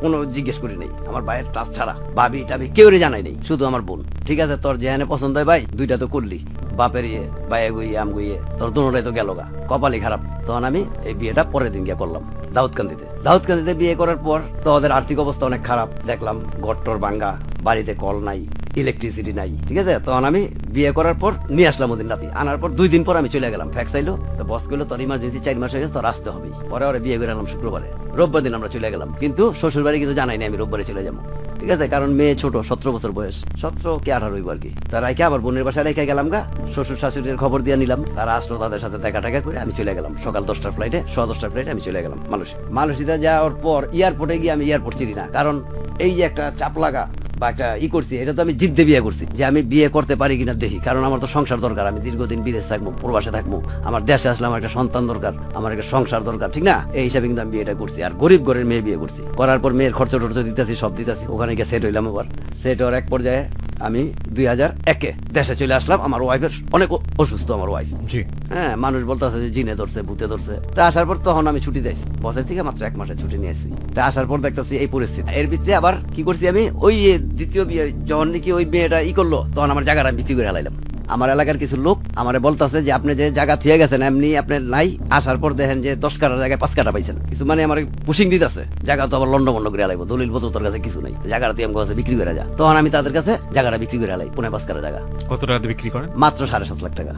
কোনো জিজ্ঞেস করি নেই, আমার ভাইয়ের টাচ ছাড়া ভাবি টাবি কেউ জানাই নেই, শুধু আমার বোন। ঠিক আছে তোর যেখানে পছন্দ হয় ভাই, দুইটা তো করলি, বাপের ইয়ে বাইয়ে গুইয়ে আম গুইয়ে, তোর দুটোটাই তো গেল গা, কপালই খারাপ। তখন আমি এই বিয়েটা পরের দিন গিয়ে করলাম দাউদকান্দিতে বিয়ে করার পর তো ওদের আর্থিক অবস্থা অনেক খারাপ, দেখলাম ঘরটর ভাঙ্গা, বাড়িতে কল নাই, ইলেকট্রিসিটি নাই, ঠিক আছে। তখন আমি বিয়ে করার পর নিয়ে আসলাম ওদিন রাতে। আনার পর 2 দিন পর আমি চলে গেলাম, ফ্যাক্স আইলো, তো বস কইলো তোর ইমার্জেন্সি 4 মাস হয়ে গেছে, তোর আসতে হবে। পরে ওরা বিয়ে করে আনলাম শুক্রবারে, রোববার দিন আমরা চলে গেলাম। কিন্তু শ্বশুর বাড়ি কিন্তু জানাই না আমি রোববারে চলে যাবো, ঠিক আছে, কারণ মেয়ে ছোট, 17 বছর বয়স, 17 কি 18 হইব আর কি। তারা রেখে আবার বোনের বাসায় রেখে গেলাম গা, শ্বশুর শাশুড়ির খবর দিয়ে নিলাম। তারা আসলো, তাদের সাথে দেখা টাকা করে আমি চলে গেলাম। সকাল 10টার ফ্লাইটে, 10:30টার ফ্লাইটে আমি চলে গেলাম মালয়েশিয়া। যাওয়ার পর এয়ারপোর্টে গিয়ে আমি এয়ারপোর্ট চিনি না, কারণ এই যে একটা চাপ লাগা বা একটা করছি, এটা তো আমি জিদ্দে বিয়ে করছি যে আমি বিয়ে করতে পারি কিনা দেখি, কারণ আমার তো সংসার দরকার, আমি দীর্ঘদিন বিদেশ থাকবো, প্রবাসে থাকবো, আমার দেশে আসলে আমার একটা সন্তান দরকার, আমার একটা সংসার দরকার, ঠিক না? এই হিসাবে কিন্তু আমি বিয়েটা করছি। আর গরিব ঘরের মেয়ে বিয়ে করছি, করার পর মেয়ের খরচ টর্চ দিতেছি, সব দিতেছি। ওখানে গিয়ে সেট হইলাম। আবার সেট হওয়ার এক পর্যায়ে আমি 2001-এ দেশে চলে আসলাম। আমার ওয়াইফের অনেক অসুস্থ, আমার ওয়াইফ, জি হ্যাঁ, মানুষ বলতেছে যে জিনে ধরছে, ভূতে ধরছে। তা আসার পর তখন আমি ছুটি দিয়েছি, বছর থেকে মাত্র 1 মাসের ছুটি নিয়েছি। তা আসার পর দেখতেছি এই পরিস্থিতি। এর ভিতরে আবার কি করছি আমি, ওই দ্বিতীয় বিয়ে যখন নাকি ওই মেয়েটা করলো, তখন আমার জায়গাটা বিক্রি করে হালাইলাম। আমার এলাকার কিছু লোক আমারে বলতেছে যে আপনি যে জায়গা থুয়ে গেছেন এমনি আপনি নাই, আসার পর দেখেন যে 10 কাঠার জায়গায় 5 কাঠা পাইছেন। কিছু মানে আমার পুশিং দিতেছে, জায়গা তো আবার লন্ডভন্ড করে হালাইবো, দলিল পত্র তোর কাছে কিছু নাই, জায়গাটা তুই আমার কাছে বিক্রি করে যা। তখন আমি তাদের কাছে জায়গাটা বিক্রি করে হালাই, 5 কাঠা জায়গা। কত টাকা বিক্রি করেন? মাত্র 7.5 লাখ টাকা,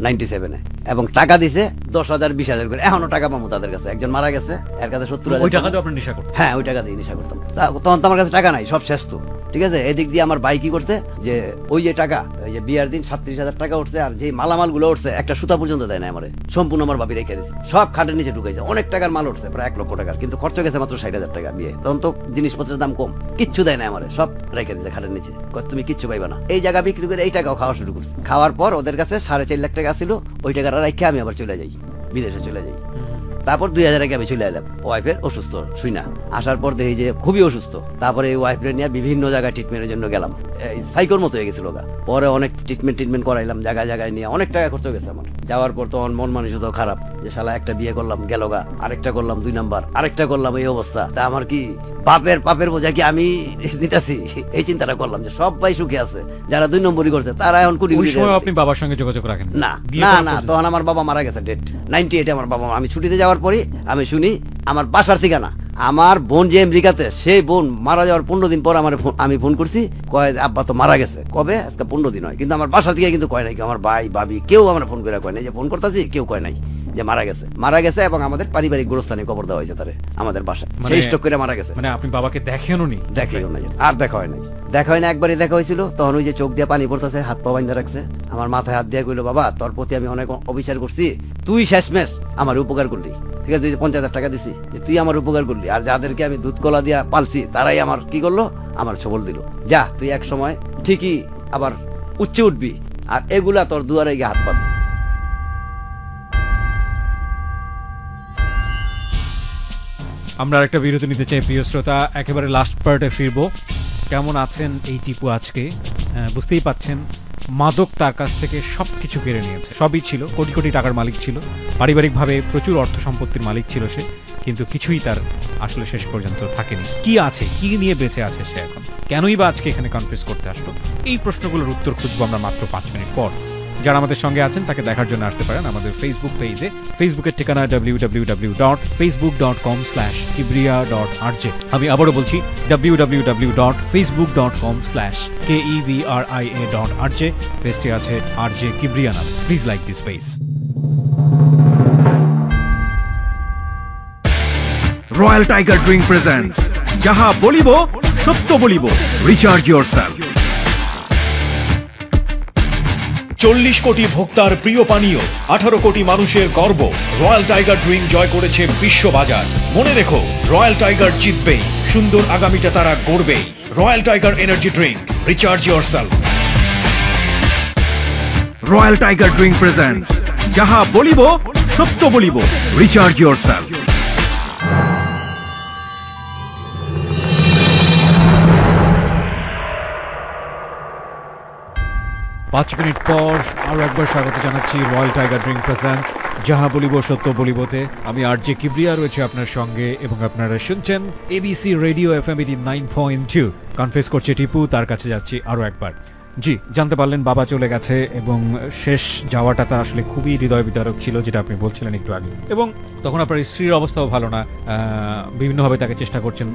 97-এ। এবং টাকা দিছে 10,000 20,000 করে। এখনো টাকা পাবো তাদের কাছে। একজন মারা গেছে, এর কাছে 70,000। ওই টাকা দিয়ে আপনি নেশা করতেন? হ্যাঁ, ওই টাকা দিয়ে নেশা করতাম। তখন তো আমার কাছে টাকা নাই, সব শেষ তো, ঠিক আছে। এদিক দিয়ে আমার ভাই কি করছে যে ওই যে টাকা, ওই যে বিয়ার দিন 37,000 টাকা উঠছে, আর যে মালামাল গুলো উঠছে একটা সুতা পর্যন্ত দেয় না আমারে, সম্পূর্ণ আমার ভাবি রেখে দিয়েছে, সব খাটের নিচে ঢুকাইছে। অনেক টাকার মাল উঠছে, প্রায় 1 লক্ষ টাকার, কিন্তু খরচ গেছে মাত্র 60,000 টাকা বিয়ে। তখন তো জিনিসপত্রের দাম কম, কিচ্ছু দেয় না আমারে, সব রেখে দিয়েছে খাটের নিচে, তুমি কিচ্ছু পাইবা না। এই জায়গা বিক্রি করে এই টাকাও খাওয়া শুরু করছে। খাওয়ার পর ওদের কাছে 4.5 লাখ টাকা ছিল, ওই টাকাটা রেখে আমি আবার চলে যাই, বিদেশে চলে যাই। তারপর 2000-এ আমি চলে এলাম, ওয়াইফের অসুস্থ শুই না। আসার পর দেখি যে খুবই অসুস্থ। তারপরে এই ওয়াইফের নিয়ে বিভিন্ন জায়গায় ট্রিটমেন্টের জন্য গেলাম, সাইকোর মতো হয়ে গেছিল গা। পরে অনেক ট্রিটমেন্ট করাইলাম, জায়গায় জায়গায় নিয়ে অনেক টাকা খরচ গেছে আমার। যাওয়ার পর তখন মন মানসিকতা খারাপ, যে শালা একটা বিয়ে করলাম গেল গা, আরেকটা করলাম 2 নাম্বার, আরেকটা করলাম, এই অবস্থা। তা আমার কি পাপের বোঝা কি আমি নিতেছি? এই চিন্তাটা করলাম যে সবাই সুখে আছে, যারা 2 নম্বরই করছে তারা এখন কোটি কোটি। আপনি বাবার সঙ্গে যোগাযোগ রাখেন না? না, তখন আমার বাবা মারা গেছে, ডেট 98-এ আমার বাবা। আমি ছুটিতে যাওয়ার পরই আমি শুনি আমার বাসার ঠিকানা আমার বোন যে আমেরিকাতে, সেই বোন মারা যাওয়ার 15 দিন পর আমি ফোন করছি, কয় আব্বা তো মারা গেছে। কবে? আজকে 15 দিন হয়, কিন্তু আমার বাসা থেকে কিন্তু কয় নাই, আমার ভাই ভাবি কেউ আমার ফোন করে কয় নাই যে ফোন করতেছি, কেউ কয় নাই যে মারা গেছে এবং আমাদের পারিবারিক গোরস্থানে কবর দেওয়া হয়েছে তারে আমাদের বাসায়। সেই স্ট্রোক করে মারা গেছে। মানে আপনি বাবাকে দেখেনও নি? দেখেও নাই, আর দেখা হয় না। একবারই দেখা হয়েছিল, তখন ওই যে চোখ দিয়ে পানি পড়তেছে, হাত পা বাঁধা রাখছে, আমার মাথায় হাত দিয়ে কইলো, বাবা তোর প্রতি আমি অনেক অবিচার করছি, তুই শেষমেশ আমার উপকার করলি, ঠিক আছে, 50,000 টাকা দিছি, তুই আমার উপকার করলি, আর যাদেরকে আমি দুধ কলা দিয়া পালছি তারাই আমার কি করলো, আমার ছবল দিল, যা তুই এক সময় ঠিকই আবার উচ্চে উঠবি, আর এগুলা তোর দুয়ারে গিয়ে হাত পাবি। আমরা একটা বিরতি নিতে চাই প্রিয় শ্রোতা, একেবারে লাস্ট পার্টে ফিরবো। কেমন আছেন এই টিপু আজকে? বুঝতেই পাচ্ছেন, মাদক তার কাছ থেকে সবকিছু কেড়ে নিয়েছে, সবই ছিল, কোটি কোটি টাকার মালিক ছিল, পারিবারিকভাবে প্রচুর অর্থ সম্পত্তির মালিক ছিল সে, কিন্তু কিছুই তার আসলে শেষ পর্যন্ত থাকেনি। কি আছে, কি নিয়ে বেঁচে আছে সে এখন, কেনই বা আজকে এখানে কনফেস করতে আসলো? এই প্রশ্নগুলোর উত্তর খুঁজবো আমরা মাত্র 5 মিনিট পর। যারা আমাদের সঙ্গে আছেন তাকে দেখার জন্য আসতে পারেন আমাদের ফেসবুক পেজে। ফেসবুকের ঠিকানা www.facebook.com/kibria.rj। আমি আবারও বলছি www.facebook.com/kebria.rj। পেজটি আছে RJ কিবরিয়া নামে। Please like this page. Royal Tiger drink presents যাহা বলিব সত্য বলিব, রিচার্জ ইয়োরসেলফ। 40 কোটি ভোক্তার প্রিয় পানীয়, 18 কোটি মানুষের গর্ব, রয়্যাল টাইগার ড্রিঙ্ক জয় করেছে বিশ্ববাজার। মনে রেখো, রয়্যাল টাইগার জিতবেই, সুন্দর আগামীটা তারা গড়বেই। Royal Tiger energy drink, recharge yourself. Royal Tiger drink presents যাহা বলিব সত্য বলিব, রিচার্জ ইয়োরসেলফ। 5 মিনিট পর আরো একবার স্বাগত জানাচ্ছি রয়্যাল টাইগার ড্রিঙ্ক প্রেজেন্টস যাহা বলিব সত্য বলিবতে। আমি RJ কিবরিয়া রয়েছে আপনার সঙ্গে এবং আপনারা শুনছেন ABC রেডিও FM 89.2। কনফেস করছে টিপু, তার কাছে যাচ্ছি আরো একবার। জি, জানতে পারলেন বাবা চলে গেছে এবং শেষ যাওয়াটা তার আসলে খুবই হৃদয় বিদারক ছিল, যেটা আপনি বলছিলেন একটু আগে। এবং তখন আপনার স্ত্রীর অবস্থাও ভালো না, বিভিন্নভাবে তাকে চেষ্টা করছেন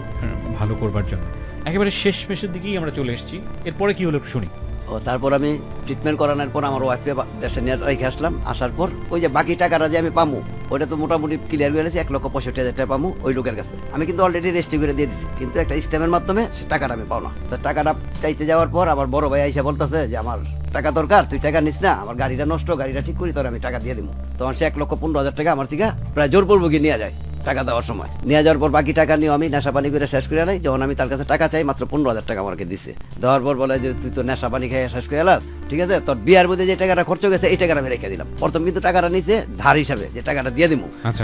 ভালো করবার জন্য। একেবারে শেষের দিকেই আমরা চলে এসেছি, এরপরে কি হলো শুনি। ও তারপর আমি ট্রিটমেন্ট করানোর পর আমার ওয়াইফকে দেশে নিয়ে রেখে আসলাম। আসার পর ওই যে বাকি টাকাটা যে আমি পামু, ওইটা তো মোটামুটি ক্লিয়ার হয়ে গেছে, 1,65,000 টাকা পামু ওই লোকের কাছে। আমি কিন্তু অলরেডি রেজিস্ট্রি করে দিয়ে দিচ্ছি, কিন্তু একটা স্ট্যাম্পের মাধ্যমে সে টাকাটা আমি পাও না। তো টাকাটা চাইতে যাওয়ার পর আমার বড় ভাই আইসা বলতেছে যে আমার টাকা দরকার, তুই টাকা নিস না, আমার গাড়িটা নষ্ট, গাড়িটা ঠিক করি, তোর আমি টাকা দিয়ে দিব। তখন সে 1,15,000 টাকা আমার থেকে প্রায় জোরপূর্বকই নিয়ে যায়। টাকা দেওয়ার সময় নিয়ে যাওয়ার পর বাকি টাকা নিয়ে আমি নেশা পানি করে শেষ করে নাই। যখন আমি তার কাছে টাকা চাই, মাত্র 15,000 টাকা আমাকে দিছে। দেওয়ার পর বলে যে তুই তো নেশা পানি খেয়ে শেষ করে এলাস, ঠিক আছে, তোর বিয়ার মধ্যে যে টাকাটা খরচ গেছে এই টাকাটা আমি রেখে দিলাম। প্রথম কিন্তু টাকাটা নিচে ধার হিসাবে যে টাকাটা দিয়ে দিব,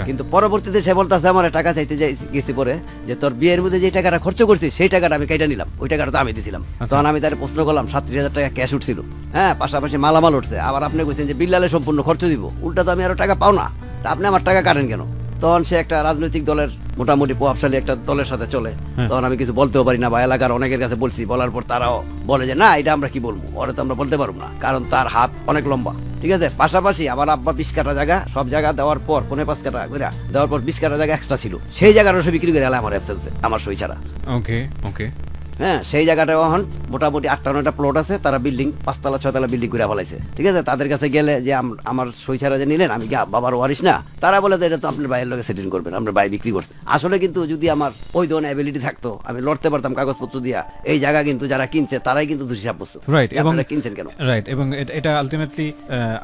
কিন্তু পরবর্তীতে সে বলতেছে আমার টাকা চাইতে গেছি পরে যে তোর বিয়ের মধ্যে যে টাকাটা খরচ করছি সেই টাকাটা আমি কেটে নিলাম, ওই টাকাটা তো আমি দিছিলাম। তখন আমি তার প্রশ্ন করলাম, 37,000 টাকা ক্যাশ উঠছিল, হ্যাঁ, পাশাপাশি মালামাল উঠছে, আবার আপনি বলছেন যে বিল্লালে সম্পূর্ণ খরচ দিব, উল্টা তো আমি আরো টাকা পাও না, তা আপনি আমার টাকা কাটেন কেন? তখন সে একটা রাজনৈতিক দলের মোটামুটি প্রভাবশালী একটা দলের সাথে চলে। তখন আমি কিছু বলতেও পারি না, বা এলাকার অনেকের কাছে বলছি, বলার পর তারাও বলে যে না, এটা আমরা কি বলবো, ওরা তো আমরা বলতে পারবো না, কারণ তার হাত অনেক লম্বা, ঠিক আছে। পাশাপাশি আমার আব্বা 20 কাঠা জায়গা, সব জায়গা দেওয়ার পর 5.5 কাঠা করে দেওয়ার পর 20 কাঠা জায়গা এক্সট্রা ছিল, সেই জায়গাটা সে বিক্রি করে আমার অ্যাবসেন্সে, আমার সই ছাড়া। ওকে ওকে, হ্যাঁ, সেই জায়গাটা এখন মোটামুটি 8-9টা প্লট আছে, তারা বিল্ডিং 5 তলা 6 তলা বিল্ডিং করে ফেলাইছে, ঠিক আছে। তাদের কাছে গেলে যে আমার সই ছাড়া যে নিলেন, আমি কি বাবার ওয়ারিশ না? তারা বলে যে এটা তো আপনার ভাইয়ের লোকে সেটেল করবেন, আপনার ভাই বিক্রি করছে। আসলে কিন্তু যদি আমার ওই ধরনের অ্যাবিলিটি থাকতো, আমি লড়তে পারতাম কাগজপত্র দিয়া। এই জায়গা কিন্তু যারা কিনছে তারাই কিন্তু দোষী সাব্যস্ত, রাইট, এবং কিনছেন কেন? রাইট, এবং এটা আলটিমেটলি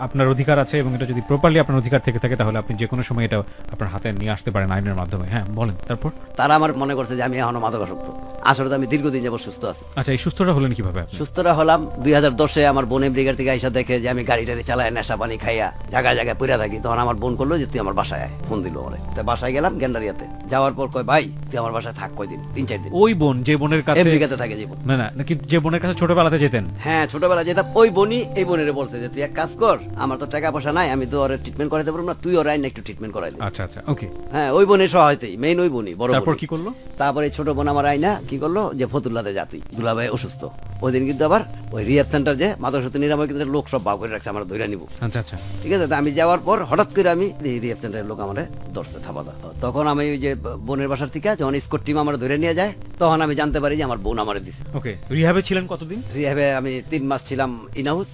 আপনার অধিকার আছে, এবং এটা যদি প্রপারলি আপনার অধিকার থেকে থাকে তাহলে আপনি যে কোনো সময় এটা আপনার হাতে নিয়ে আসতে পারেন আইনের মাধ্যমে। হ্যাঁ, বলেন তারপর। তারা আমার মনে করছে যে আমি এখনো মাদকাসক্ত। আসলে তো আমি দীর্ঘদিন যাবত সুস্থ আছি। আচ্ছা, এই সুস্থটা হলেন কিভাবে? সুস্থটা হলাম 2010-এ আমার বোন আমেরিকার থেকে আইসা দেখে যে আমি গাড়ি টাড়ি চালাই, নেশা পানি খাইয়া জায়গায় জায়গায় পড়ে থাকি। তখন আমার বোন করলো যে তুই আমার বাসায় আয়, ফোন দিল ওরে। তো বাসায় গেলাম গেন্ডারিয়াতে। যাওয়ার পর কয় ভাই তুই আমার বাসায় থাক কয়দিন, 3-4 দিন। ওই বোন যে বোনের কাছে আমেরিকাতে থাকে, যে বোন, না না নাকি যে বোনের কাছে ছোটবেলাতে যেতেন? হ্যাঁ, ছোটবেলা যেতাম। ওই বোনই এই বোনের বলছে যে তুই এক কাজ কর, আমার তো টাকা পয়সা নাই, আমি তো ওরে ট্রিটমেন্ট করাইতে পারবো না, তুই ওর আইন একটু ট্রিটমেন্ট করাইলি। আচ্ছা আচ্ছা, ওকে। হ্যাঁ, ওই বোনের সহায়তাই, মেইন ওই বোনই, বড়। তারপর কি করলো? তারপরে ছোট বোন আমার আইনা কি করলো যে ফতুর ফতুল্লাতে যা তুই দুলাভাই অসুস্থ। ওই দিন কিন্তু আবার ওই রিহাব সেন্টার যে মাদকাসক্ত নিরাময় কেন্দ্রের লোক সব বাউ করে রাখছে আমার ধরে নিব। আচ্ছা আচ্ছা, ঠিক আছে, আমি যাওয়ার পর হঠাৎ করে আমি রিহাব সেন্টারের লোক আমার ধরছে থাপাদা। তখন আমি ওই যে বোনের বাসার থেকে যখন স্কট টিম আমার ধরে নিয়ে যায় তখন আমি জানতে পারি যে আমার বোন আমার দিছে। ওকে, রিহ্যাবে ছিলেন কতদিন? রিহাবে আমি 3 মাস ছিলাম ইনহাউস,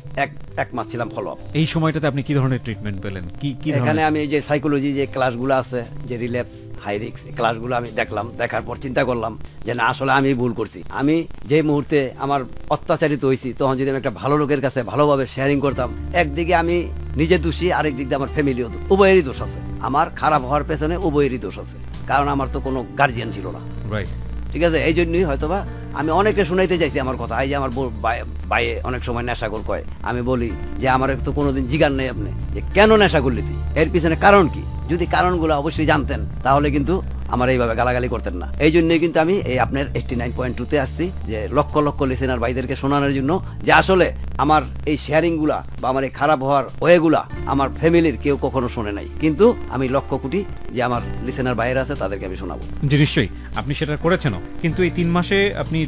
এক মাস ছিলাম ফলো আপ। এই সময়টাতে আপনি কি ধরনের ট্রিটমেন্ট পেলেন? কি এখানে আমি এই যে সাইকোলজি যে ক্লাসগুলো আছে, যে রিল্যাপস হাই রিস্ক ক্লাসগুলো আমি দেখলাম, দেখার পর চিন্তা করলাম যে না আসলে আমি ভুল করছি। আমি যে মুহূর্তে আমার অত্যাচারিত হয়েছি তখন যদি আমি একটা ভালো লোকের কাছে ভালোভাবে শেয়ারিং করতাম, একদিকে আমি নিজে দোষী, আরেক দিক দিয়ে আমার ফ্যামিলিও, উভয়েরই দোষ আছে। আমার খারাপ হওয়ার পেছনে উভয়েরই দোষ আছে, কারণ আমার তো কোনো গার্জিয়ান ছিল না। রাইট, ঠিক আছে, এই জন্যই হয়তোবা আমি অনেকে শুনাইতে চাইছি আমার কথা। এই যে আমার বাইয়ে অনেক সময় নেশাখোর কয়, আমি বলি যে আমার তো কোনোদিন জিগার নেই আপনি যে কেন নেশা করলি তুই, এর পিছনে কারণ কি? যদি কারণগুলো অবশ্যই জানতেন তাহলে কিন্তু আমার এইভাবে গালাগালি করতেন না। এই জন্যই কিন্তু আমি এই আপনার 89.2-তে আসছি, যে লক্ষ লক্ষ লিসেনার ভাইদেরকে শোনানোর জন্য যে আসলে আমার এই শেয়ারিং গুলা বা আমার এই খারাপ হওয়ার ওয়েগুলা আমার ফ্যামিলির কেউ কখনো শোনে নাই, কিন্তু আমি লক্ষ কোটি যে আমার লিসেনার ভাইয়ের আছে তাদেরকে আমি শোনাবো। জি নিশ্চয়ই, আপনি সেটা করেছেনও, কিন্তু এই 3 মাসে আপনি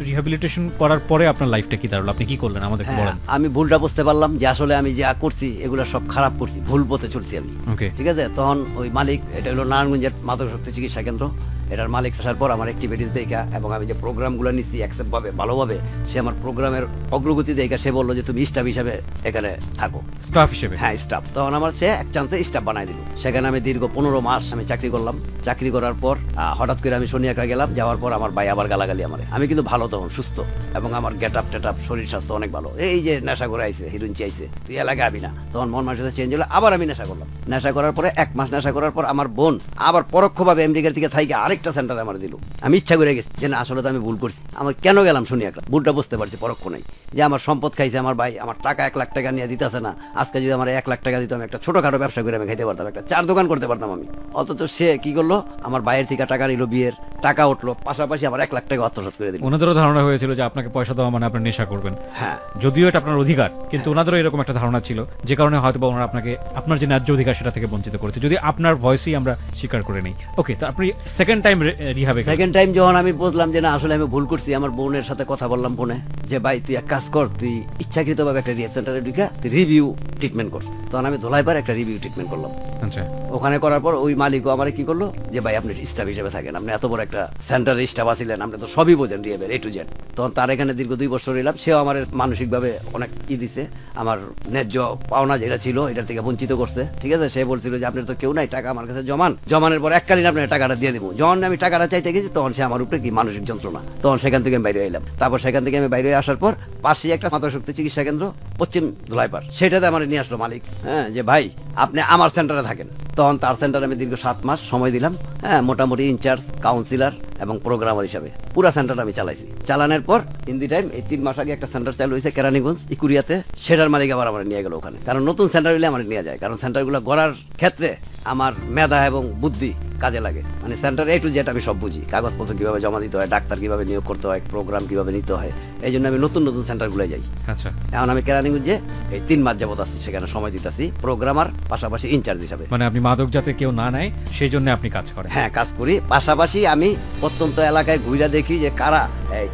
রিহ্যাবিলিটেশন করার পরে আপনার লাইফটা কি দাঁড়ালো? আপনি কি করলেন আমাদের বলেন। আমি ভুলটা বুঝতে পারলাম যে আসলে আমি যা করছি এগুলো সব খারাপ করছি, ভুল পথে চলছি আমি। ওকে, ঠিক আছে, তখন ওই মালিক, এটা হলো নারায়ণগঞ্জের মাদকাসক্ত চিকিৎসা কেন্দ্র, এটার মালিক আসার পর আমার অ্যাক্টিভিটিস দেখা এবং আমি যে প্রোগ্রামগুলো নিচ্ছি অ্যাকসেপ্ট ভাবে ভালোভাবে, সে আমার প্রোগ্রামের অগ্রগতি দেখা সে বললো যে তুমি স্টাফ হিসাবে এখানে থাকো। স্টাফ হিসেবে? হ্যাঁ স্টাফ। তখন আমার সে এক চান্সে স্টাফ বানাই দিল। সেখানে আমি দীর্ঘ 15 মাস আমি চাকরি করলাম। চাকরি করার পর হঠাৎ করে আমি শনিয়াকা গেলাম, যাওয়ার পর আমার ভাই আবার গালাগালি আমারে। আমি কিন্তু ভালো তখন সুস্থ এবং আমার গেট আপ টেট আপ শরীর স্বাস্থ্য অনেক ভালো। এই যে নেশা করে আইছে, হিরোইন চাইছে, তুই এলাকায় আবি না, তখন মন মানসিকতা চেঞ্জ হলো, আবার আমি নেশা করলাম। নেশা করার পরে 1 মাস নেশা করার পর আমার বোন আবার পরোক্ষভাবে আমেরিকার থেকে থাইকে আরেকটা সেন্টারে আমার দিল। আমি ইচ্ছা করে গেছি যে না আসলে তো আমি ভুল করছি। আমার কেন গেলাম শুনি একটা ভুলটা বুঝতে পারছি পরোক্ষ নেই, যে আমার সম্পদ খাইছে আমার ভাই, আমার টাকা 1 লাখ টাকা নিয়ে দিতেছে না। আজকে যদি আমার 1 লাখ টাকা দিত আমি একটা ছোটখাটো ব্যবসা করে আমি খাইতে পারতাম, একটা 4 দোকান করতে পারতাম আমি। অথচ সে কি করলো, আমার ভাইয়ের থেকে টাকা নিল, বিয়ের টাকা উঠলো, পাশাপাশি আমার 1 লাখ টাকা আত্মসাৎ করে দিল। ওনাদেরও ধারণা হয়েছিল যে আপনাকে পয়সা দেওয়া মানে আপনি নেশা করবেন। হ্যাঁ, যদিও এটা আপনার অধিকার, কিন্তু ওনাদেরও এরকম একটা ধারণা ছিল, যে কারণে হয়তো বা ওনারা আপনাকে আপনার যে ন্যায্য অধিকার সেটা থেকে বঞ্চিত করেছে, যদি আপনার ভয়েসই আমরা স্বীকার করে নেই। ওকে, তো আপনি সেকেন্ড টাইম রিহ্যাবে গেলেন। সেকেন্ড টাইম যখন আমি বুঝলাম যে না আসলে আমি ভুল করছি, আমার বোনের সাথে কথা বললাম ফোনে যে ভাই তুই এক কাজ কর, তুই ইচ্ছাকৃতভাবে একটা রিহ্যাব সেন্টারে ঢুকে তুই রিভিউ ট্রিটমেন্ট কর। তখন আমি ধোলাইপাড় একটা রিভিউ ট্রিটমেন্ট করলাম। আচ্ছা, ওখানে করার পর ওই মালিকও আমার কি করলো যে ভাই আপনি স্টাফ হিসেবে থাকেন, আপনি এত বড় একটা সেন্টারের স্টাফ আছিলেন, আপনি তো সবই বোঝেন রিহ্যাবের A to Z। তখন তার এখানে দীর্ঘ 2 বছর রইলাম। সেও আমার মানসিকভাবে অনেক দিছে, আমার ন্যায্য পাওনা যেটা ছিল এটার থেকে বঞ্চিত করছে। ঠিক আছে, সে বলছিল যে আপনার তো কেউ নাই, টাকা আমার কাছে জমানের পর এককালীন আপনার টাকাটা দিয়ে দিব। যখন আমি টাকাটা চাইতে গেছি তখন সে আমার উপরে কি মানসিক যন্ত্রণা। তখন সেখান থেকে আমি বাইরে এলাম। তারপর সেখান থেকে আমি বাইরে আসার পর পাশেই একটা মাদকাসক্ত চিকিৎসা কেন্দ্র পশ্চিম ধোলাইপাড়, সেটাতে আমার নিয়ে আসলো মালিক। হ্যাঁ, যে ভাই আপনি আমার সেন্টারে থাকেন। তখন তার সেন্টারে আমি দীর্ঘ 7 মাস সময় দিলাম। হ্যাঁ, মোটামুটি ইনচার্জ, কাউন্সিলর এবং প্রোগ্রামার হিসাবে পুরো সেন্টারটা আমি চালাইছি। চালানোর পর ইন দি টাইম এই 3 মাস আগে একটা সেন্টার চালু হয়েছে কেরানীগঞ্জ ইকুরিয়াতে, সেটার মালিক আবার আমার নিয়ে গেল ওখানে। কারণ নতুন সেন্টার হইলে আমার নিয়ে যায়, কারণ সেন্টারগুলো গড়ার ক্ষেত্রে আমার মেধা এবং বুদ্ধি কাজে লাগে। মানে সেন্টার A to Z আমি সব বুঝি, কাগজপত্র কিভাবে জমা দিতে হয়, ডাক্তার কিভাবে নিয়োগ করতে হয়, প্রোগ্রাম কিভাবে নিতে হয়, এই জন্য আমি নতুন নতুন সেন্টারগুলো যাই। আচ্ছা, এখন আমি কেরানীগঞ্জে এই 3 মাস যাবত আছি, সেখানে সময় দিতেছি প্রোগ্রামার পাশাপাশি ইনচার্জ হিসাবে। মানে আপনি মাদক যাতে কেউ না নেয় সেই জন্য আপনি কাজ করেন? হ্যাঁ, কাজ করি। পাশাপাশি আমি প্রত্যন্ত এলাকায় ঘুরে দেখি যে কারা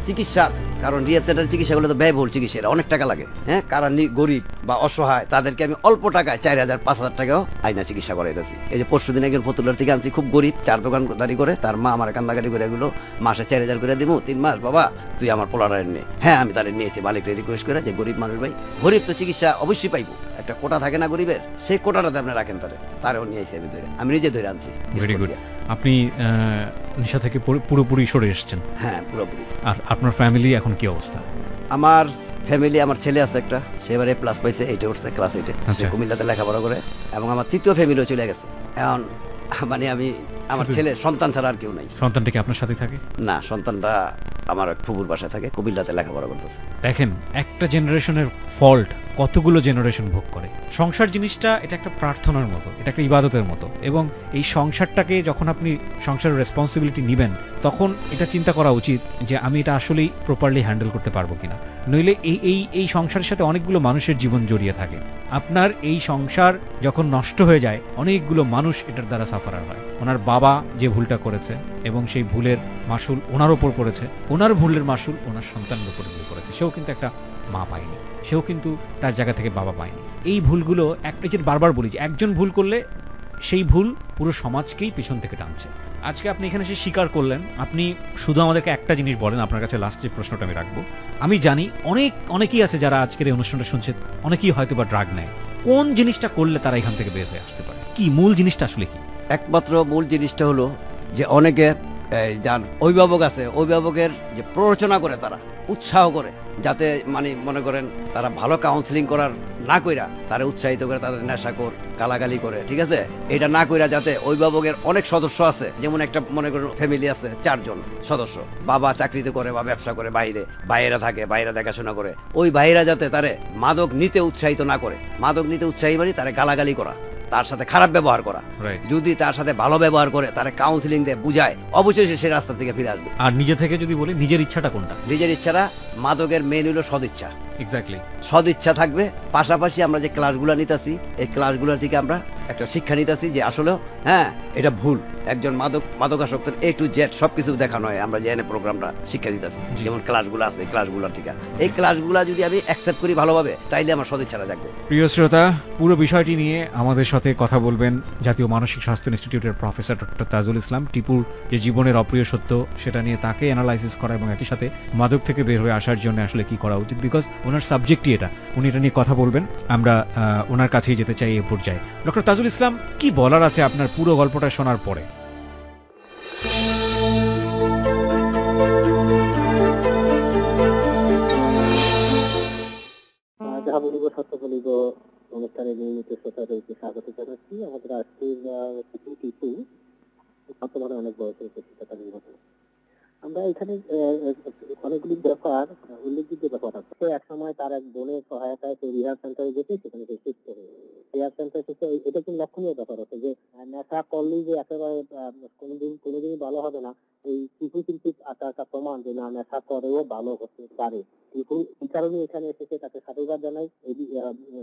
চিকিৎসা, কারণ রিহ্যাব সেন্টারের চিকিৎসাগুলো তো ব্যয়বহুল চিকিৎসা, অনেক টাকা লাগে। হ্যাঁ, কারা গরিব বা অসহায় তাদেরকে আমি অল্প টাকায় 4000 5000 টাকাও আইনা চিকিৎসা করাইতেছি। এই যে পরশুদিন একজন ফতুল্লার থেকে আনছি, খুব গরিব, 4 দোকানদারি করে, তার মা আমার কান্দাকাটি করে এগুলো মাসে 4000 করে দিব, 3 মাস বাবা তুই আমার পোলারের নে। হ্যাঁ, আমি তাদের নিয়েছি মালিককে রিকোয়েস্ট করে যে গরিব মানুষ ভাই, গরিব তো চিকিৎসা অবশ্যই পাইবো, একটা কোটা থাকে না গরিবের, সেই কোটাটাতে আপনি রাখেন, তারেও নিয়েছি আমি ধরে, আমি নিজে ধরে আনছি। Very good. আপনি নেশা থেকে পুরোপুরি সরে এসেছেন? হ্যাঁ, পুরোপুরি। আর আপনার ফ্যামিলি এখন কি অবস্থা? আমার ফ্যামিলি, আমার ছেলে আছে একটা, সে এবারে প্লাস পাইছে, 8 উঠছে, ক্লাস 8-এ, সে কুমিল্লাতে লেখাপড়া করে। এবং আমার 3য় ফ্যামিলিও চলে গেছে। এখন মানে আমি, আমার ছেলে সন্তান ছাড়া আর কেউ নাই। সন্তানটা কি আপনার সাথে থাকে? না, সন্তানটা আমার ফুফুর বাসায় থাকে, কুমিল্লাতে লেখাপড়া করতেছে। দেখেন, একটা জেনারেশনের ফল্ট কতগুলো জেনারেশন ভোগ করে। সংসার জিনিসটা এটা একটা প্রার্থনার মতো, এটা একটা ইবাদতের মতো, এবং এই সংসারটাকে যখন আপনি সংসারের রেসপন্সিবিলিটি নেবেন তখন এটা চিন্তা করা উচিত যে আমি এটা আসলেই প্রপারলি হ্যান্ডেল করতে পারবো কিনা। নইলে এই সংসারের সাথে অনেকগুলো মানুষের জীবন জড়িয়ে থাকে। আপনার এই সংসার যখন নষ্ট হয়ে যায় অনেকগুলো মানুষ এটার দ্বারা সাফারার হয়। ওনার বাবা যে ভুলটা করেছে এবং সেই ভুলের মাসুল ওনার ওপর পড়েছে, ওনার ভুলের মাসুল ওনার সন্তানের উপর পড়েছে। সেও কিন্তু একটা মা পায়নি, সেও কিন্তু তার জায়গা থেকে বাবা পায়নি। এই ভুলগুলো একটা যে বারবার বলি যে একজন ভুল করলে সেই ভুল পুরো সমাজকেই পেছন থেকে টানছে। আজকে আপনি এখানে এসে স্বীকার করলেন, আপনি শুধু আমাদেরকে একটা জিনিস বলেন, আপনার কাছে লাস্ট যে প্রশ্নটা আমি রাখবো। আমি জানি অনেকেই আছে যারা আজকের এই অনুষ্ঠানটা শুনছে, অনেকেই হয়তো বা ড্রাগ নেয়। কোন জিনিসটা করলে তারা এখান থেকে বের হয়ে আসতে পারে? কি মূল জিনিসটা আসলে কি? একমাত্র মূল জিনিসটা হলো যে অনেকের যার অভিভাবক আছে, অভিভাবকের যে প্ররোচনা করে, তারা উৎসাহ করে, যাতে মানে মনে করেন তারা ভালো কাউন্সিলিং করার না কইরা তারা উৎসাহিত করে, তাদের নেশাখোর গালাগালি করে, ঠিক আছে, এটা না কইরা যাতে অভিভাবকের অনেক সদস্য আছে, যেমন একটা মনে করেন ফ্যামিলি আছে 4 জন সদস্য, বাবা চাকরিতে করে বা ব্যবসা করে, বাইরে থাকে, বাইরে দেখাশোনা করে, ওই ভাইরা যাতে তারে মাদক নিতে উৎসাহিত না করে। মাদক নিতে উৎসাহী মানে তারা গালাগালি করা, তার সাথে খারাপ ব্যবহার করা। যদি তার সাথে ভালো ব্যবহার করে, তারা কাউন্সিলিং দিয়ে বুঝায়, অবশ্যই সে রাস্তা থেকে ফিরে আসবে। আর নিজে থেকে যদি বলি, নিজের ইচ্ছাটা কোনটা? নিজের ইচ্ছাটা মাদকের মেন হলো সদিচ্ছা। এক্স্যাক্টলি, সদিচ্ছা থাকবে। পাশাপাশি আমরা যে ক্লাসগুলো নিতেছি, এই ক্লাসগুলো থেকে আমরা একটা শিক্ষা নিতেছি যে আসলে হ্যাঁ এটা ভুল। একজন মাদকাসক্তের A to Z সবকিছু দেখানো হয়, আমরা যে প্রোগ্রামটা শিক্ষা দিতেছি, যেমন ক্লাসগুলো আছে, ক্লাসগুলোর থেকে এই ক্লাসগুলা যদি আমি অ্যাকসেপ্ট করি ভালোভাবে, তাইলে আমার সদিচ্ছাটা জাগবে। প্রিয় শ্রোতা, পুরো বিষয়টি নিয়ে আমাদের সাথে কথা বলবেন জাতীয় মানসিক স্বাস্থ্য ইনস্টিটিউটের প্রফেসর ডক্টর তাজুল ইসলাম। টিপুর যে জীবনের অপ্রিয় সত্য সেটা নিয়ে তাকে অ্যানালাইসিস করা এবং একই সাথে মাদক থেকে বের হয়ে আসার জন্য আসলে কি করা উচিত, বিকজ ওনার সাবজেক্টই এটা, উনি এটা নিয়ে কথা বলবেন। আমরা ওনার কাছেই যেতে চাই এই পর্যায়ে। ডক্টর তাজুল ইসলাম, কি বলার আছে আপনার পুরো গল্পটা শোনার পরে? যাহা বলিব সত্য বলিব অনুষ্ঠানে নিয়মিত শ্রোতাদেরকে স্বাগত জানাচ্ছি। আমাদের আজকের টিপু বর্তমানে অনেক বয়সের উপস্থিততা নির্বাচন। আমরা এখানে অনেকগুলি ব্যাপার, উল্লেখযোগ্য ব্যাপার আছে। এক সময় তার এক বোনের সহায়তায় সে রিহাব সেন্টারে যেতে, সেখানে সে সুস্থ হয়ে রিহাব সেন্টারে সুস্থ। এটা কিন্তু লক্ষণীয় ব্যাপার আছে যে নেশা করলেই যে একেবারে কোনোদিনই ভালো হবে না। এই টিপু কিন্তু একটা প্রমাণ যে না, নেশা করেও ভালো হতে পারে। টিপু এই কারণে এখানে এসেছে, তাকে সাধুবাদ জানাই। এই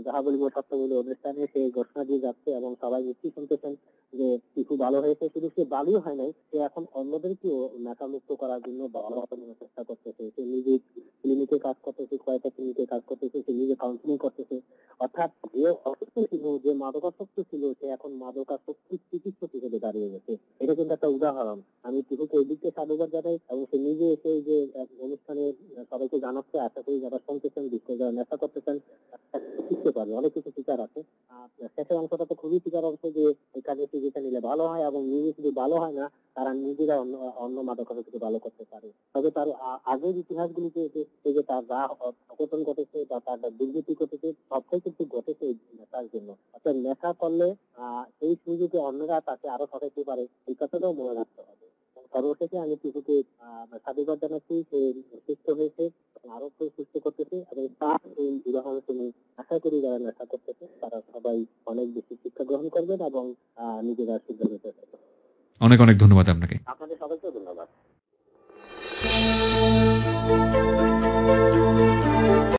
যাহা বলিব সত্য বলি অনুষ্ঠানে সে ঘোষণা দিয়ে যাচ্ছে এবং সবাই নিশ্চয়ই শুনতেছেন যে টিপু ভালো হয়েছে। শুধু সে ভালোই হয় নাই, সে এখন অন্যদেরকেও নেশামুক্ত করার জন্য ভালো চেষ্টা করতেছে। সে নিজে ক্লিনিকে কাজ করতেছে, কয়েকটা ক্লিনিকে কাজ করতেছে, সে নিজে কাউন্সিলিং করতেছে। অর্থাৎ যে অসুস্থ ছিল, যে মাদকাসক্ত ছিল, সে এখন মাদকাসক্তির চিকিৎসক হিসেবে দাঁড়িয়ে গেছে। এটা কিন্তু একটা উদাহরণ। আমি টিপুকে এই দিককে সাধুবাদ জানাই এবং সে নিজে এসে যে অনুষ্ঠানে সবাইকে জানাচ্ছে। আশা করি যারা শুনতেছেন, বিশেষ যারা নেশা করতেছেন, শিখতে পারবে, অনেক কিছু শিকার আছে। শেষের অংশটা তো খুবই শিকার অংশ, যে এখানে চিকিৎসা নিলে ভালো হয় এবং নিজে শুধু ভালো হয় না, তারা নিজেরা অন্য মাদকাসক্তি ভালো করতে পারে। তবে তার আগের ইতিহাসগুলিতে যে তার যা অঘটন ঘটেছে বা তার দুর্নীতি ঘটেছে, সবটাই কিন্তু ঘটেছে এই নেশার জন্য। অর্থাৎ নেশা করলে এই সুযোগে অন্যরা তাকে আরো ঠকাইতে পারে, এই কথাটাও মনে রাখতে হবে। সর্বশেষে আমি টিপুকে সাধুবাদ জানাচ্ছি, সে সুস্থ হয়েছে, আরো সুস্থ করতেছে এবং তার এই উদাহরণ শুনে আশা করি যারা নেশা করতেছে তারা সবাই অনেক বেশি শিক্ষা গ্রহণ করবেন এবং নিজেরা শুধরে নিতে পারবেন। অনেক অনেক ধন্যবাদ আপনাকে। আপনাদের সবাইকে ধন্যবাদ।